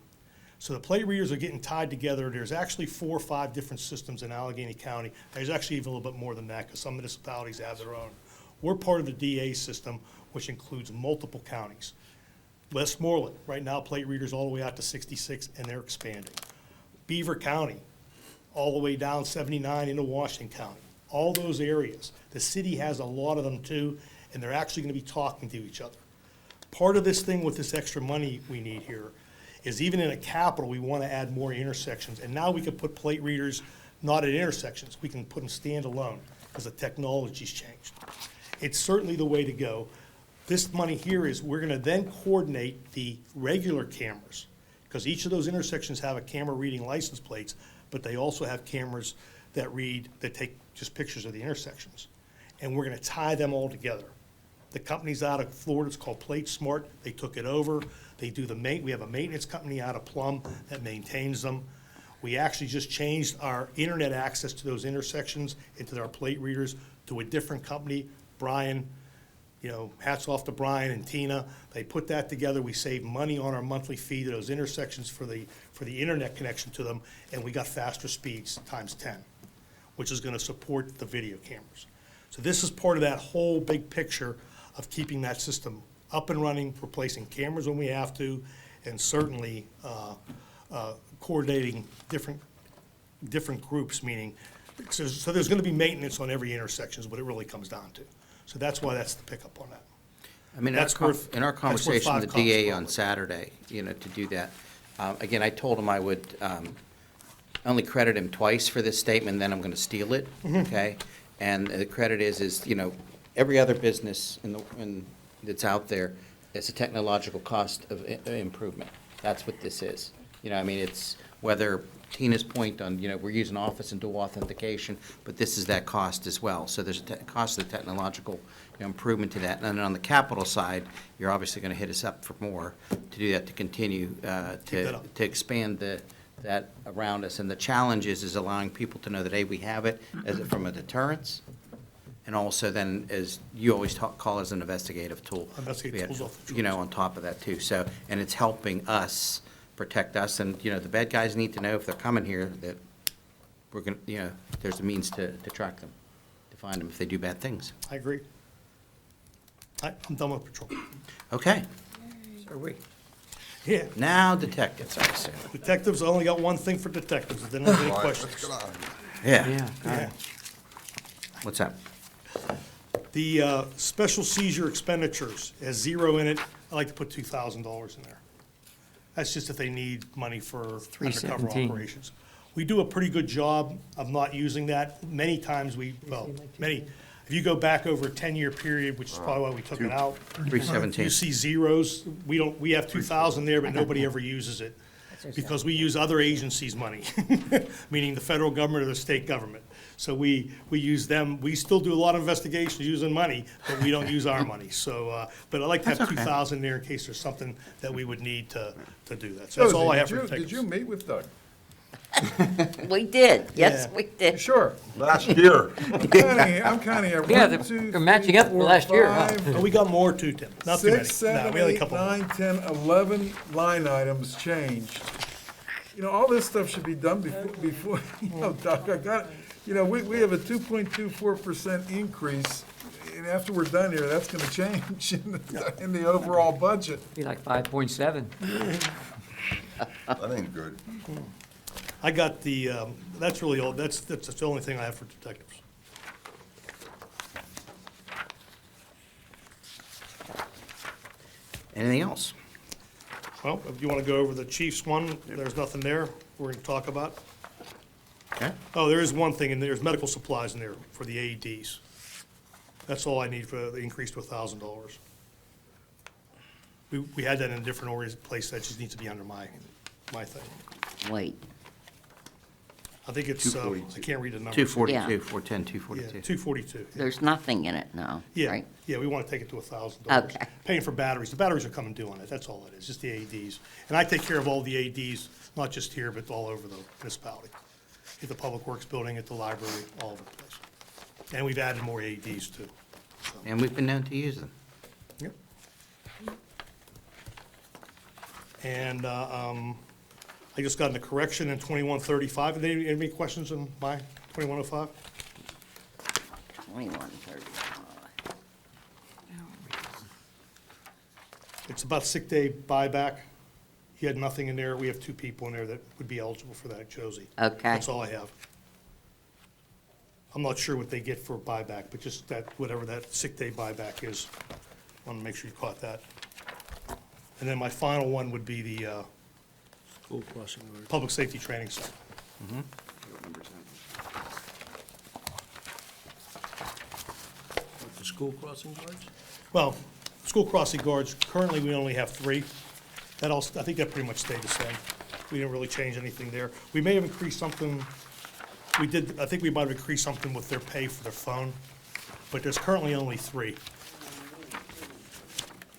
So the plate readers are getting tied together. There's actually 4 or 5 different systems in Allegheny County. There's actually even a little bit more than that because some municipalities have their own. We're part of the DA system, which includes multiple counties. Westmoreland, right now, plate readers all the way out to 66, and they're expanding. Beaver County, all the way down 79 into Washington County. All those areas. The city has a lot of them too, and they're actually going to be talking to each other. Part of this thing with this extra money we need here is even in a capital, we want to add more intersections. And now we can put plate readers not at intersections. We can put them standalone because the technology's changed. It's certainly the way to go. This money here is, we're going to then coordinate the regular cameras because each of those intersections have a camera reading license plates, but they also have cameras that take just pictures of the intersections. And we're going to tie them all together. The company's out of Florida, it's called Plate Smart. They took it over. They do we have a maintenance company out of Plum that maintains them. We actually just changed our internet access to those intersections into our plate readers to a different company. Brian, hats off to Brian and Tina. They put that together. We saved money on our monthly fee to those intersections for the internet connection to them, and we got faster speeds times 10, which is going to support the video cameras. So this is part of that whole big picture of keeping that system up and running, replacing cameras when we have to, and certainly coordinating different groups, meaning, so there's going to be maintenance on every intersection is what it really comes down to. So that's why that's the pickup on that. I mean, in our conversation with the DA on Saturday, to do that, again, I told him I would only credit him twice for this statement, then I'm going to steal it, okay? And the credit is every other business that's out there, it's a technological cost of improvement. That's what this is. It's whether Tina's point on, we're using Office and dual authentication, but this is that cost as well. So there's a cost of the technological improvement to that. And then on the capital side, you're obviously going to hit us up for more to do that, to continue to expand that around us. And the challenge is allowing people to know that, A, we have it from a deterrence, and also then, as you always call as an investigative tool. Investigative tools off the tools. On top of that too. So, and it's helping us protect us, and, the bad guys need to know if they're coming here that we're going to, there's a means to track them, to find them if they do bad things. I agree. I'm done with patrol. Okay. So are we. Yeah. Now detectives, I assume. Detectives, I only got one thing for detectives, if they don't have any All right, questions. let's get on. Yeah. Yeah. What's that? The special seizure expenditures has 0 in it. I like to put $2,000 in there. That's just if they need money for undercover 317. operations. We do a pretty good job of not using that. Many times if you go back over a 10-year period, which is probably why we took it out. 317. You see zeros. We have 2,000 there, but nobody ever uses it because we use other agencies' money, meaning the federal government or the state government. So we use them. We still do a lot of investigations using money, but we don't use our money. So, but I like to have That's okay. 2,000 there in case there's something that we would need to do that. So that's all I have for Did you meet with Doug? We did, yes, Yeah. we did. Sure. Last year. I'm counting here. Yeah, 1, 2, they're matching up 3, 4, last year, huh? 5, Oh, we got more too, Tim. Not too many. 6, No, 7, we had a 8, couple more. 9, 10, 11 line items changed. You know, all this stuff should be done before, Doc, I got, we have a 2.24% increase, and after we're done here, that's gonna change in the overall budget. Be like 5.7. That ain't good. I got the, that's really all, that's the only thing I have for detectives. Anything else? Well, if you want to go over the chief's one, there's nothing there we're going to talk about. Okay. Oh, there is one thing, and there's medical supplies in there for the AEDs. That's all I need for the increase to $1,000. We had that in a different place, that just needs to be under my thing. Wait, I think it's, I 242. can't read the number. 242, Yeah. 410, Yeah, 242. 242. there's nothing in it now, Yeah, right? yeah, we want to take it to $1,000. Okay. Paying for batteries. The batteries are coming due on it, that's all it is, just the AEDs. And I take care of all the AEDs, not just here, but all over the municipality. At the Public Works Building, at the library, all over the place. And we've added more AEDs too. And we've been known to use them. Yep. And I just got in a correction in 2135. Any questions on my 2105? 2135. It's about sick day buyback. He had nothing in there. We have 2 people in there that would be eligible for that, Josie. Okay. That's all I have. I'm not sure what they get for buyback, but just that, whatever that sick day buyback is. Want to make sure you caught that. And then my final one would be the School crossing guard. Public Safety Training Center. The school crossing guards? Well, school crossing guards, currently we only have 3. That also, I think that pretty much stayed the same. We didn't really change anything there. We may have increased something, I think we might have increased something with their pay for their phone, but there's currently only 3.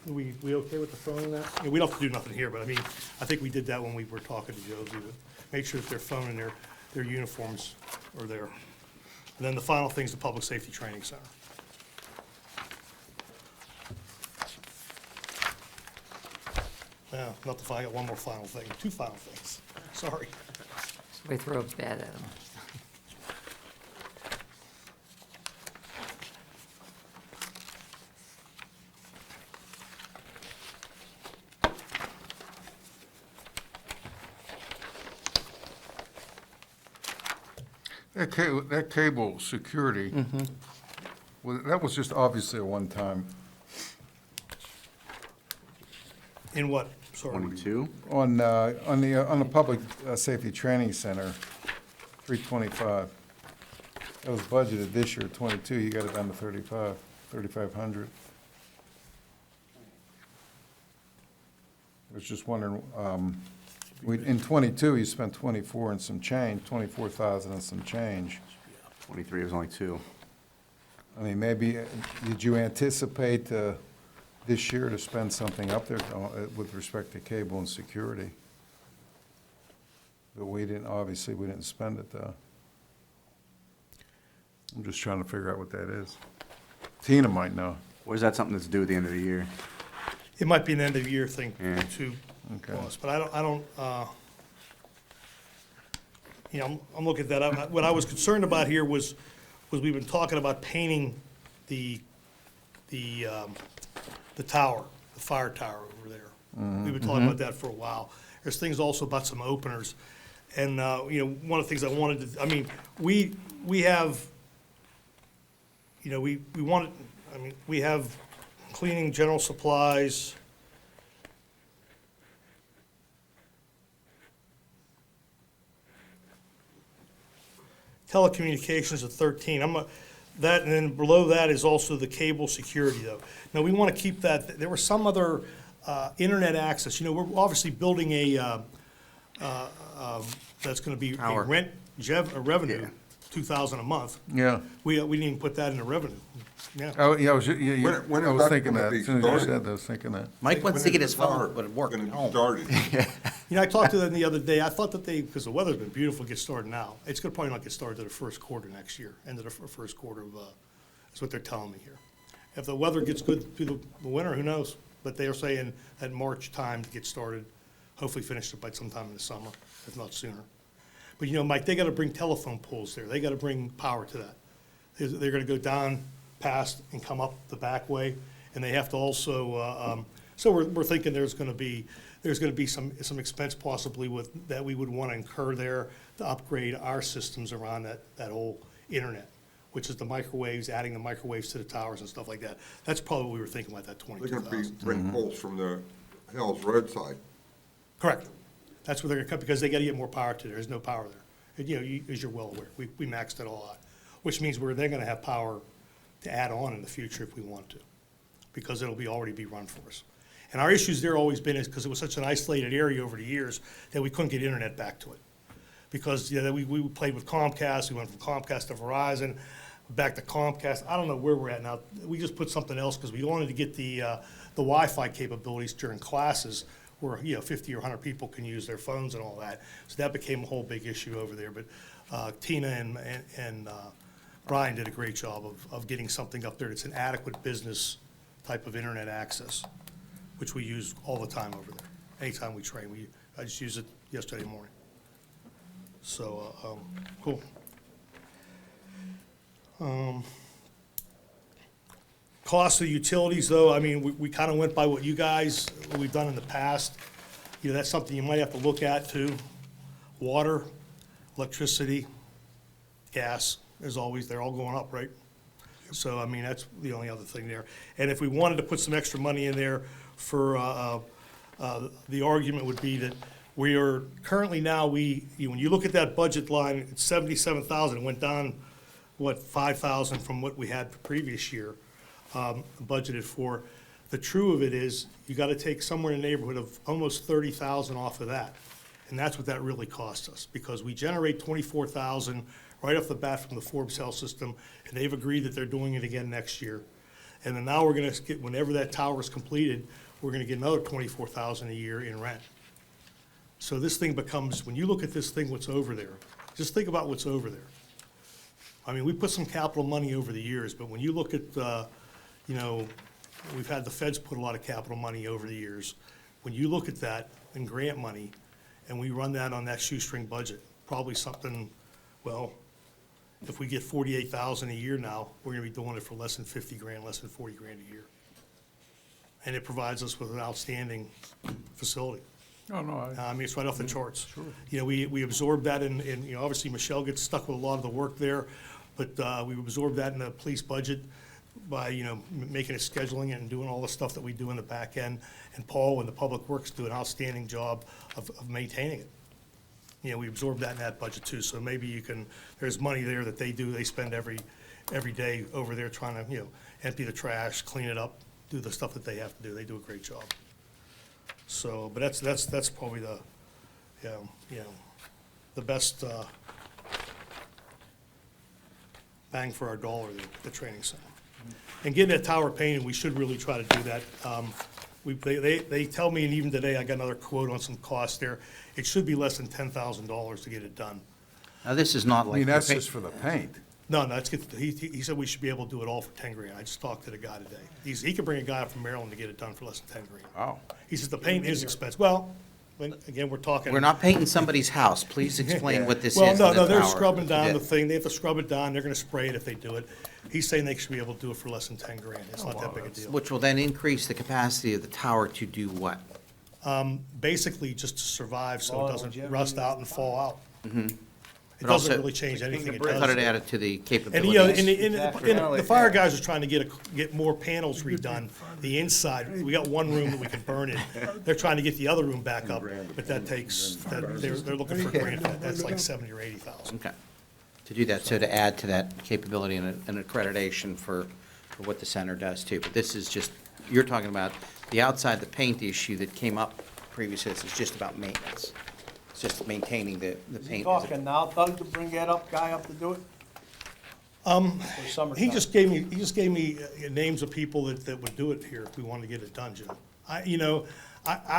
We okay with the phone and that? Yeah, we don't have to do nothing here, but I mean, I think we did that when we were talking to Josie, to make sure that their phone and their uniforms are there. And then the final thing is the Public Safety Training Center. Yeah, not the final, I got one more final thing, 2 final things, sorry. Somebody throw a bat at them. That cable security, well, that was just obviously a one-time. In what, sorry? 22? On the Public Safety Training Center, 325. That was budgeted this year, 22, you got it down to 3,500. I was just wondering, in 22, you spent 24 and some change, 24,000 and some change. 23 was only 2. I mean, maybe, did you anticipate this year to spend something up there with respect to cable and security? But we didn't, obviously, we didn't spend it, though. I'm just trying to figure out what that is. Tina might know. Or is that something that's due at the end of the year? It might be an end-of-year thing Yeah. too, Okay. boss, but I don't, I'm looking at that. What I was concerned about here was we've been talking about painting the tower, the fire tower over there. We've been talking about that for a while. There's things also about some openers. And, one of the things I wanted to, I mean, we have, we wanted, I mean, we have cleaning, general supplies. Telecommunications at 13. That, and then below that is also the cable security, though. Now, we want to keep that, there were some other internet access. You know, we're obviously building that's going to be a Tower. a revenue, 2,000 a month. Yeah. We didn't even put that in the revenue. Yeah. Oh, yeah, I was, When I is was that thinking gonna that. be As soon as you started? said that, I was thinking that. Mike wants to get his phone, but it worked Gonna at be home. started. You know, I talked to them the other day. I thought that because the weather's been beautiful, get started now. It's going to probably not get started to the first quarter next year, end of the first quarter of, that's what they're telling me here. If the weather gets good through the winter, who knows? But they are saying at March time to get started, hopefully finish it by sometime in the summer, if not sooner. But you know, Mike, they got to bring telephone poles there. They got to bring power to that. They're going to go down past and come up the back way, and they have to also, so we're thinking there's going to be some expense possibly that we would want to incur there to upgrade our systems around that whole internet, which is the microwaves, adding the microwaves to the towers and stuff like that. That's probably what we were thinking about, that They're gonna be 22,000. bring poles from the Hills roadside. Correct. That's where they're gonna cut, because they gotta get more power to there. There's no power there. And, you know, as you're well aware, we maxed it all out, which means they're gonna have power to add on in the future if we want to, because it'll already be run for us. And our issues there always been is because it was such an isolated area over the years that we couldn't get internet back to it. Because, you know, we played with Comcast, we went from Comcast to Verizon, back to Comcast. I don't know where we're at now. We just put something else because we wanted to get the Wi-Fi capabilities during classes where, you know, 50 or 100 people can use their phones and all that. So that became a whole big issue over there. But Tina and Brian did a great job of getting something up there that's an adequate business type of internet access, which we use all the time over there. Anytime we train, I just used it yesterday morning. So, cool. Cost of utilities, though, I mean, we kind of went by what we've done in the past. You know, that's something you might have to look at, too. Water, electricity, gas, as always, they're all going up, right? So, I mean, that's the only other thing there. And if we wanted to put some extra money in there for, the argument would be that we are currently now, when you look at that budget line, it's 77,000, it went down, what, 5,000 from what we had the previous year, budgeted for. The true of it is, you gotta take somewhere in the neighborhood of almost 30,000 off of that. And that's what that really costs us, because we generate 24,000 right off the bat from the Forbes Health System, and they've agreed that they're doing it again next year. And then now we're gonna get, whenever that tower is completed, we're gonna get another 24,000 a year in rent. So this thing becomes, when you look at this thing, what's over there, just think about what's over there. I mean, we put some capital money over the years, but when you look at, you know, we've had the feds put a lot of capital money over the years. When you look at that and grant money, and we run that on that shoestring budget, probably something, well, if we get 48,000 a year now, we're gonna be doing it for less than 50 grand, less than 40 grand a year. And it provides us with an outstanding facility. Oh, no, I mean, it's right off the charts. Sure. You know, we absorbed that in, you know, obviously Michelle gets stuck with a lot of the work there, but we absorbed that in the police budget by, you know, making it scheduling it and doing all the stuff that we do in the back end. And Paul and the Public Works do an outstanding job of maintaining it. You know, we absorbed that in that budget too, so maybe there's money there that they spend every day over there trying to, you know, empty the trash, clean it up, do the stuff that they have to do. They do a great job. So, but that's probably the, you know, the best bang for our dollar, the training center. And getting that tower painted, we should really try to do that. They tell me, and even today, I got another quote on some costs there. It should be less than $10,000 to get it done. Now, this is not I like. mean, that's the pa- just for the paint. No, he said we should be able to do it all for 10 grand. I just talked to the guy today. He could bring a guy up from Maryland to get it done for less than 10 grand. Wow. He says the paint is expensive. Well, again, we're talking. We're not painting somebody's house. Please explain what this is. Well, in no, the they're tower. scrubbing down Yeah. the thing. They have to scrub it down. They're gonna spray it if they do it. He's saying they should be able to do it for less than 10 grand. It's not that big a deal. Which will then increase the capacity of the tower to do what? Basically, just to survive so it doesn't rust out and fall out. It But doesn't also- really change anything it I does. thought it added to the And, capabilities. you know, and the fire guys are trying to get more panels redone, the inside. We got one room that we can burn in. They're trying to get the other room back up, but that takes, they're looking for a grant, for that. That's like 70 or 80,000. Okay. To do that, so to add to that capability and an accreditation for what the center does too. But this is just, you're talking about the outside, the paint issue that came up previously, this is just about maintenance. It's just maintaining the Is he paint. talking now, Doug, to bring that guy up to do it? He just gave me names of people that would do it here if we wanted to get it done, Jim.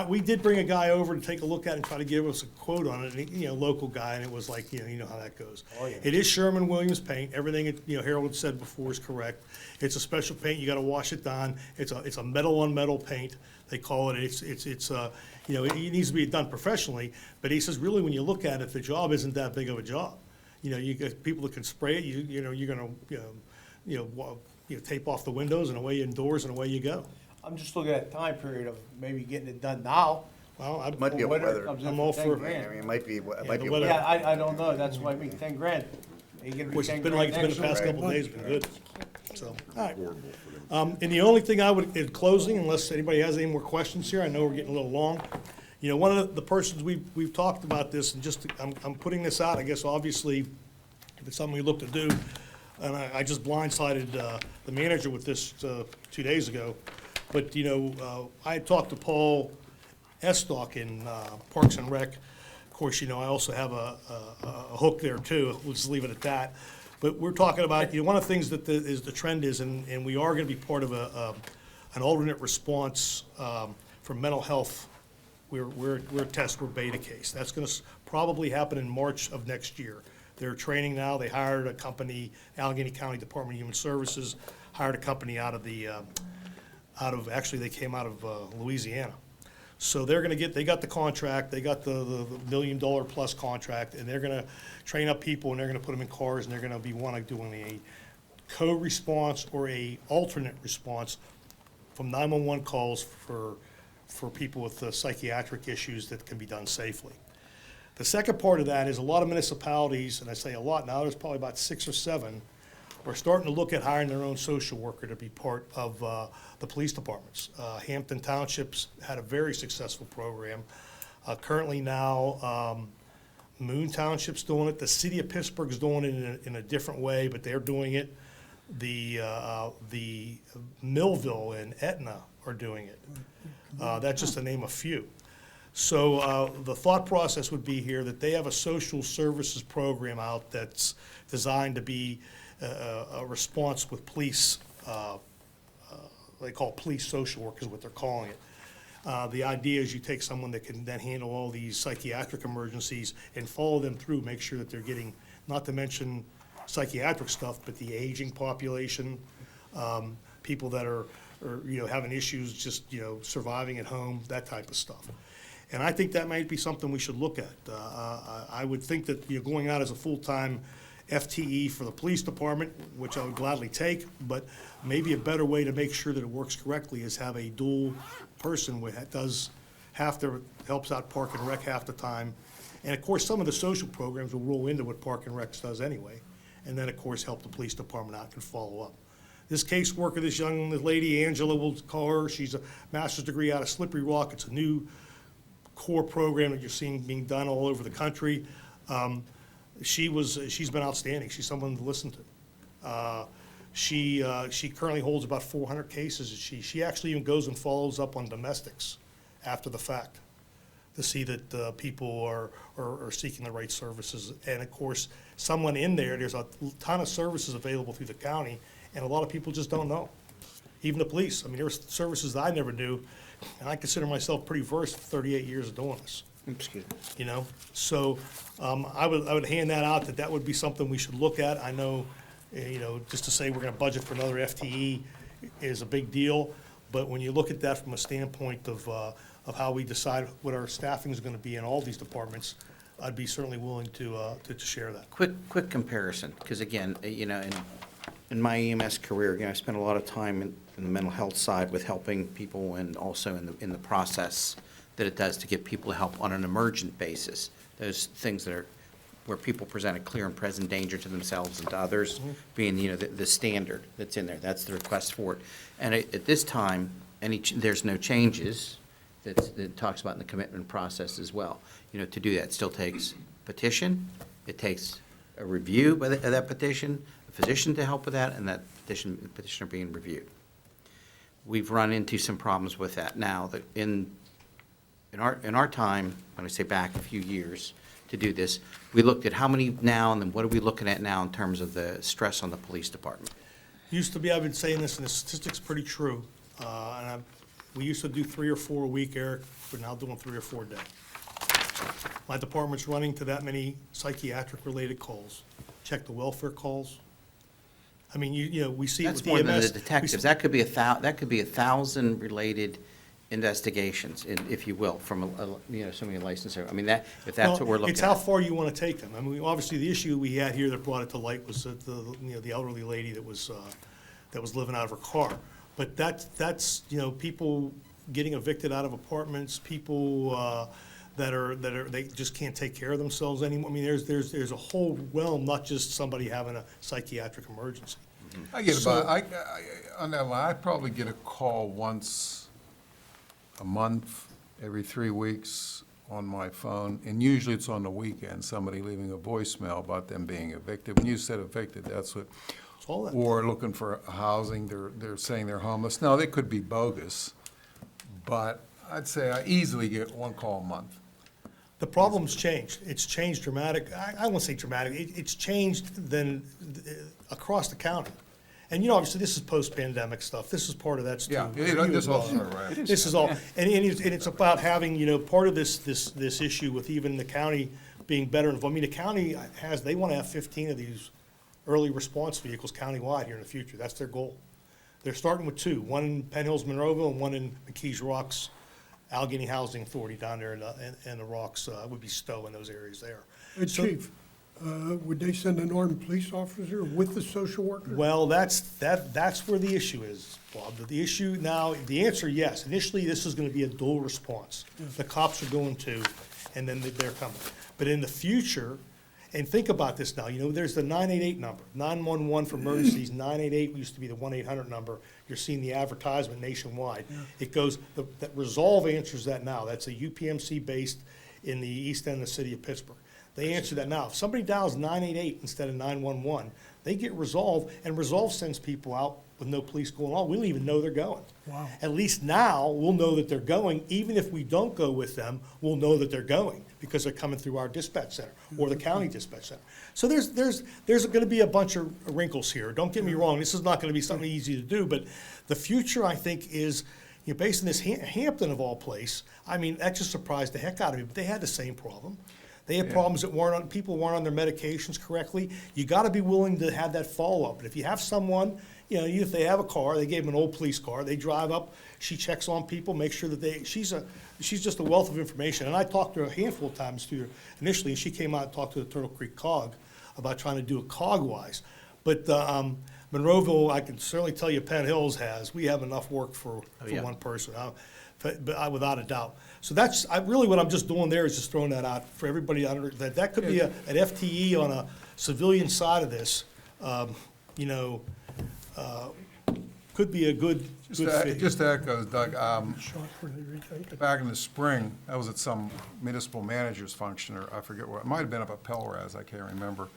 We did bring a guy over to take a look at it and try to give us a quote on it, and local guy, and it was like, you know how that goes. Oh, yeah. It is Sherman-Williams paint, everything, Harold said before is correct. It's a special paint, you gotta wash it down, it's a metal-on-metal paint, they call it, it needs to be done professionally, but he says, really, when you look at it, the job isn't that big of a job. You get people that can spray it, you're gonna, tape off the windows and away indoors and away you go. I'm just looking at time period of maybe getting it done now. Well, Might be a Winter weather. comes in I'm all for for- 10 I grand. mean, it might be, the a weather- Yeah, I don't know, that's what I mean, 10 grand. Are you gonna be Which 10 it's been like grand it's been the next past year? couple of days, been good, so, all right. And the only thing I would, in closing, unless anybody has any more questions here, I know we're getting a little long. One of the persons we've talked about this, and just, I'm putting this out, I guess, obviously, if it's something we look to do, and I just blindsided the manager with this 2 days ago, but, I had talked to Paul Estock in Parks and Rec. Of course, I also have a hook there too, we'll just leave it at that. But we're talking about, one of the things that the trend is, and we are gonna be part of an alternate response for mental health. We're a test, we're beta case. That's gonna probably happen in March of next year. They're training now, they hired a company, Allegheny County Department of Human Services, hired a company actually, they came out of Louisiana. So they're gonna they got the contract, they got the $1 million plus contract, and they're gonna train up people, and they're gonna put them in cars, and they're gonna be doing a co-response or a alternate response from 911 calls for people with psychiatric issues that can be done safely. The second part of that is a lot of municipalities, and I say a lot now, there's probably about 6 or 7, are starting to look at hiring their own social worker to be part of the police departments. Hampton Township's had a very successful program. Currently now, Moon Township's doing it. The city of Pittsburgh's doing it in a different way, but they're doing it. The Millville and Etna are doing it. That's just to name a few. So the thought process would be here that they have a social services program out that's designed to be a response with police, they call it police social work is what they're calling it. The idea is you take someone that can then handle all these psychiatric emergencies and follow them through, make sure that they're getting, not to mention psychiatric stuff, but the aging population, people that are having issues just, surviving at home, that type of stuff. And I think that might be something we should look at. I would think that, going out as a full-time FTE for the police department, which I would gladly take, but maybe a better way to make sure that it works correctly is have a dual person that does helps out Park and Rec half the time. And of course, some of the social programs will roll into what Park and Rec does anyway. And then, of course, help the police department out and follow up. This caseworker, this young lady, Angela, we'll call her, she's a master's degree out of Slippery Rock. It's a new core program that you're seeing being done all over the country. She's been outstanding. She's someone to listen to. She currently holds about 400 cases. She actually even goes and follows up on domestics after the fact to see that people are seeking the right services. And of course, someone in there's a ton of services available through the county, and a lot of people just don't know. Even the police. I mean, there were services that I never knew, and I consider myself pretty versed for 38 years of doing this. Excuse me. So I would hand that out, that would be something we should look at. I know, just to say we're gonna budget for another FTE is a big deal, but when you look at that from a standpoint of how we decide what our staffing is gonna be in all these departments, I'd be certainly willing to share that. Quick comparison, because again, in my EMS career, I spent a lot of time in the mental health side with helping people, and also in the process that it does to get people help on an emergent basis. Those things that are where people present a clear and present danger to themselves and to others, being, the standard that's in there. That's the request for it. And at this time, there's no changes that talks about in the commitment process as well. To do that, it still takes petition, it takes a review of that petition, a physician to help with that, and that petitioner being reviewed. We've run into some problems with that now. In our time, when I say back a few years to do this, we looked at how many now, and then what are we looking at now in terms of the stress on the police department? Used to be, I've been saying this, and the statistic's pretty true. We used to do 3 or 4 a week, Eric. We're now doing 3 or 4 a day. My department's running to that many psychiatric-related calls. Check the welfare calls. I mean, we see it That's with more than EMS. the detectives. That could be 1,000 related investigations, if you will, from so many licensed. I mean, if that's what we're looking at. It's how far you want to take them. I mean, obviously, the issue we had here that brought it to light was the elderly lady that was living out of her car. But that's people getting evicted out of apartments, people they just can't take care of themselves anymore. I mean, there's a whole realm, not just somebody having a psychiatric emergency. I get on that line, I probably get a call once a month, every 3 weeks on my phone, and usually it's on the weekend, somebody leaving a voicemail about them being evicted. When you said evicted, that's what, or looking for housing, they're saying they're homeless. Now, they could be bogus, but I'd say I easily get one call a month. The problem's changed. It's changed dramatic. I won't say dramatic. It's changed across the county. And obviously, this is post-pandemic stuff. This is part of that too. Yeah, this all started, right. This is all, and it's about having, part of this issue with even the county being better involved. I mean, the county they want to have 15 of these early response vehicles countywide here in the future. That's their goal. They're starting with 2, one in Penn Hills, Monroeville, and one in McKees Rocks, Allegheny Housing Authority down there in the Rocks, would be Stowe in those areas there. Hey, Chief, would they send an armed police officer with the social worker? Well, that's where the issue is, Bob. The issue now, the answer, yes. Initially, this is going to be a dual response. The cops are going to, and then they're coming. But in the future, and think about this now, there's the 988 number, 911 for emergencies, 988 used to be the 1-800 number. You're seeing the advertisement nationwide. It goes, that Resolve answers that now. That's a UPMC based in the east end of the city of Pittsburgh. They answer that now. If somebody dials 988 instead of 911, they get Resolve, and Resolve sends people out with no police going on. We don't even know they're going. Wow. At least now, we'll know that they're going. Even if we don't go with them, we'll know that they're going because they're coming through our dispatch center or the county dispatch center. So there's going to be a bunch of wrinkles here. Don't get me wrong. This is not going to be something easy to do, but the future, I think, is based on this Hampton of all place. I mean, that just surprised the heck out of me, but they had the same problem. They had problems that people weren't on their medications correctly. You got to be willing to have that follow-up. And if you have someone, if they have a car, they gave them an old police car, they drive up, she checks on people, makes sure that she's just a wealth of information. And I talked to her a handful of times to her initially, and she came out and talked to the Turtle Creek COG about trying to do it COG-wise. But Monroeville, I can certainly tell you Penn Hills we have enough work for one person, without a doubt. So that's really what I'm just doing there is just throwing that out for everybody under that could be an FTE on a civilian side of this. Could be a good fit. Just to echo, Doug, back in the spring, I was at some municipal manager's function, or I forget what, it might have been up at Pelraz, I can't remember.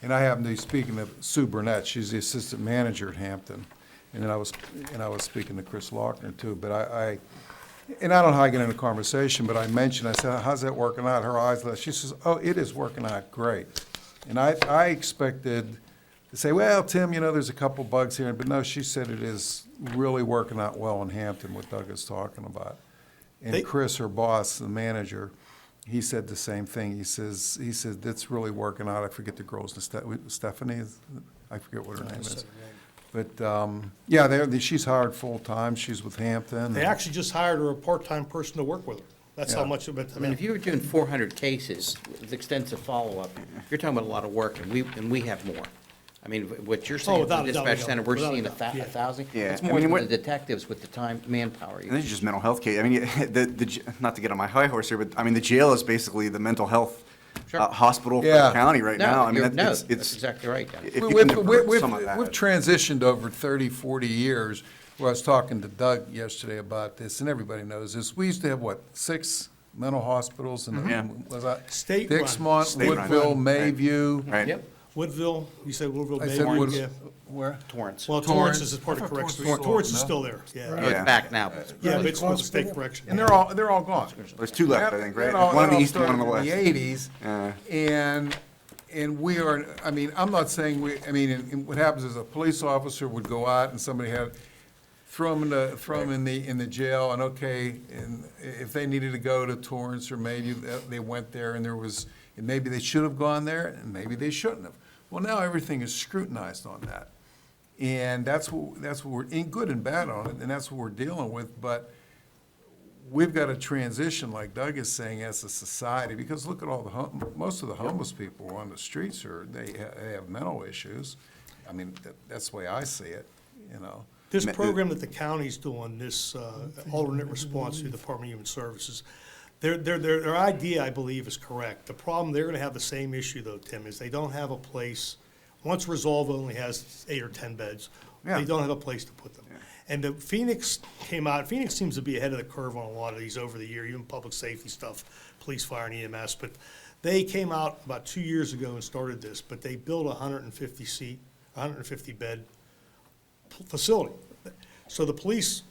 And I happened to be speaking to Sue Burnett, she's the assistant manager at Hampton. And then I was speaking to Chris Lochner too, but I don't know how I get into the conversation, but I said, how's that working out? Her eyes lit. She says, oh, it is working out great. And I expected to say, well, Tim, there's a couple bugs here, but no, she said it is really working out well in Hampton, what Doug is talking about. And Chris, her boss, the manager, he said the same thing. He says that's really working out. I forget the girl's name. Stephanie, I forget what her name is. But she's hired full time. She's with Hampton. They actually just hired her a part-time person to work with her. That's how much of it. I mean, if you were doing 400 cases with extensive follow-up, you're talking about a lot of work, and we have more. I mean, what you're saying, the dispatch center, we're seeing 1,000. Yeah. It's more than the detectives with the time, manpower. And this is just mental health case. I mean, not to get on my high horse here, but I mean, the jail is basically the mental health hospital for Yeah. the county right No, now. I mean, you're- no, it's, that's exactly right, Dennis. if you We've, can divert we've, some of that. we've transitioned over 30, 40 years. Well, I was talking to Doug yesterday about this, and everybody knows this. We used to have, what, 6 mental hospitals? And Yeah. was that State run. Dixmont, State run. Woodville, Right. Mayview? Right. Yep. Woodville, you said Woodville, I Bay, said Wood, yeah. where? Torrance. Well, Torrance. Torrance is part I of thought correction. Torrance was Torrance is no? still there, yeah. Oh, it's back now. Yeah, but it's with the state correction. And they're all gone. There's 2 left, I think, right? That all- One in that the all east and one in the started west. In the 80s, Yeah. and we are, I mean, I'm not saying and what happens is a police officer would go out and somebody had, throw them in the jail, and okay, and if they needed to go to Torrance or maybe they went there and and maybe they should have gone there and maybe they shouldn't have. Well, now everything is scrutinized on that. And that's what we're, in good and bad on it, and that's what we're dealing with, but we've got to transition, like Doug is saying, as a society, because look at all most of the homeless people on the streets they have mental issues. I mean, that's the way I see it, you know. This program that the county's doing, this alternate response through the Department of Human Services, their idea, I believe, is correct. The problem, they're gonna have the same issue though, Tim, is they don't have a place, once Resolve only has 8 or 10 beds, Yeah. they don't have a place to put them. And the Phoenix came out, Phoenix seems to be ahead of the curve on a lot of these over the year, even public safety stuff, police, fire, and EMS, but they came out about 2 years ago and started this, but they built a 150 bed facility. So the police,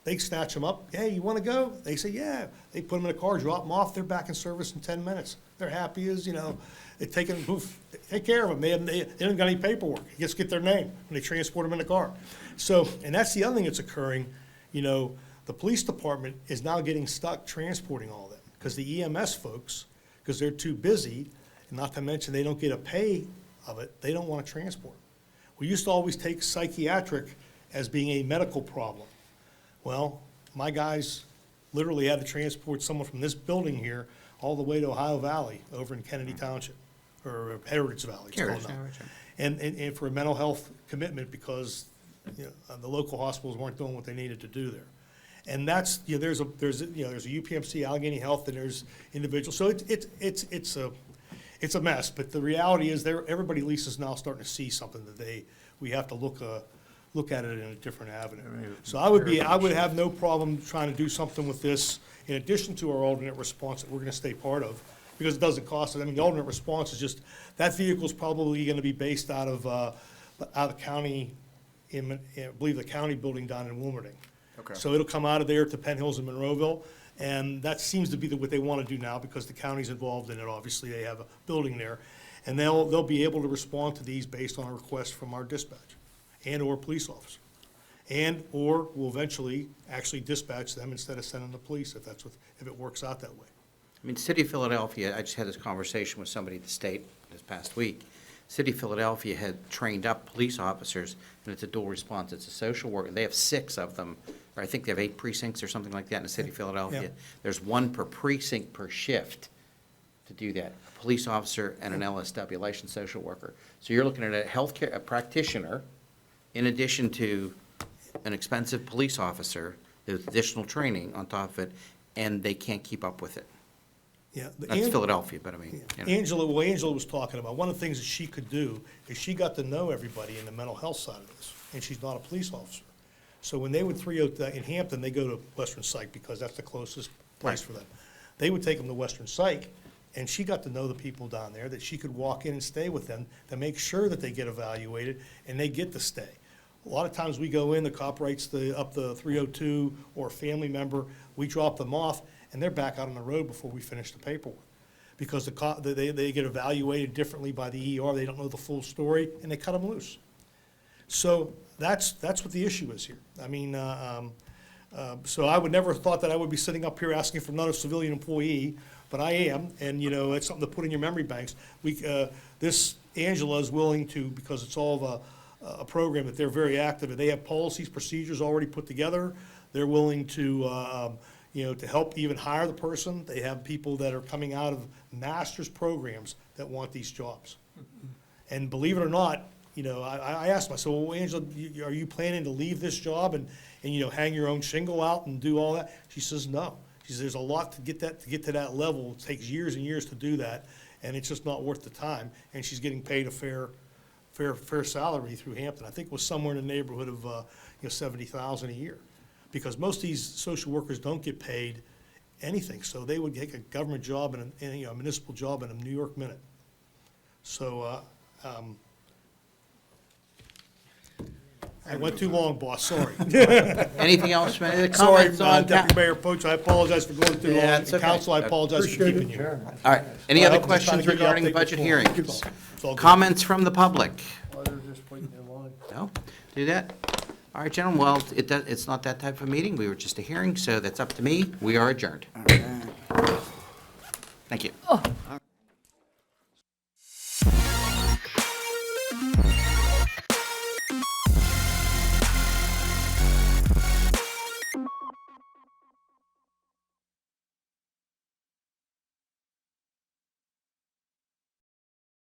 they snatch them up. Hey, you want to go? They say, yeah. They put them in a car, drop them off. They're back in service in 10 minutes. They're happy as, they take care of them. They haven't got any paperwork. You just get their name and they transport them in a car. So, and that's the other thing that's occurring. The police department is now getting stuck transporting all of them because the EMS folks, because they're too busy, and not to mention they don't get a pay of it, they don't want to transport. We used to always take psychiatric as being a medical problem. Well, my guys literally had to transport someone from this building here all the way to Ohio Valley over in Kennedy Township, or Heritage Valley. it's called now. And for a mental health commitment because, the local hospitals weren't doing what they needed to do there. And that's, there's a UPMC, Allegheny Health, and there's individuals. So it's a mess, but the reality is everybody at least is now starting to see something that we have to look at it in a different avenue. So I would have no problem trying to do something with this, in addition to our alternate response that we're gonna stay part of, because it doesn't cost us. I mean, the alternate response is just, that vehicle's probably gonna be based out of the county, I believe the county building down in Wilmerding. Okay. So it'll come out of there to Penn Hills and Monroeville, and that seems to be what they wanna do now, because the county's involved in it, obviously, they have a building there. And they'll be able to respond to these based on a request from our dispatch and/or police officer. And/or we'll eventually actually dispatch them instead of sending the police, if it works out that way. I mean, City of Philadelphia, I just had this conversation with somebody at the state this past week. City of Philadelphia had trained up police officers, and it's a dual response. It's a social worker. They have 6 of them, or I think they have 8 precincts or something like that in the city of Philadelphia. Yeah. There's 1 per precinct per shift to do that. A police officer and an LSW, licensed social worker. So you're looking at a practitioner, in addition to an expensive police officer, with additional training on top of it, and they can't keep up with it. Yeah. That's Philadelphia, but I mean, Angela was talking about, one of the things that she could do is she got to know everybody in the mental health side of this, and she's not a police officer. So when they would in Hampton, they go to Western Psych because that's the closest place for them. They would take them to Western Psych, and she got to know the people down there, that she could walk in and stay with them to make sure that they get evaluated and they get to stay. A lot of times we go in, the cop writes up the 302 or a family member, we drop them off, and they're back out on the road before we finish the paperwork. Because they get evaluated differently by the ER, they don't know the full story, and they cut them loose. So that's what the issue is here. I mean, so I would never have thought that I would be sitting up here asking for another civilian employee, but I am, and it's something to put in your memory banks. This Angela is willing to, because it's all of a program that they're very active in. They have policies, procedures already put together. They're willing to, to help even hire the person. They have people that are coming out of master's programs that want these jobs. And believe it or not, I asked myself, well, Angela, are you planning to leave this job and hang your own shingle out and do all that? She says, no. She says, there's a lot to get to that level. It takes years and years to do that. and it's just not worth the time, and she's getting paid a fair salary through Hampton. I think it was somewhere in the neighborhood of, $70,000 a year. Because most of these social workers don't get paid anything, so they would take a government job and a municipal job in a New York minute. So, I went too long, boss, sorry. Anything else, Sorry, comments on? Deputy Mayor Poach, I apologize for going too long. Yeah, it's And okay. council, I apologize for keeping you. All right, any I other hope I'm just trying questions to give you an regarding the update budget before. hearings? It's all good. Comments from the public? Well, they're just waiting in line. No? Do that? All right, gentlemen, well, it's not that type of meeting, we were just a hearing, so that's up to me. We are adjourned. Thank you.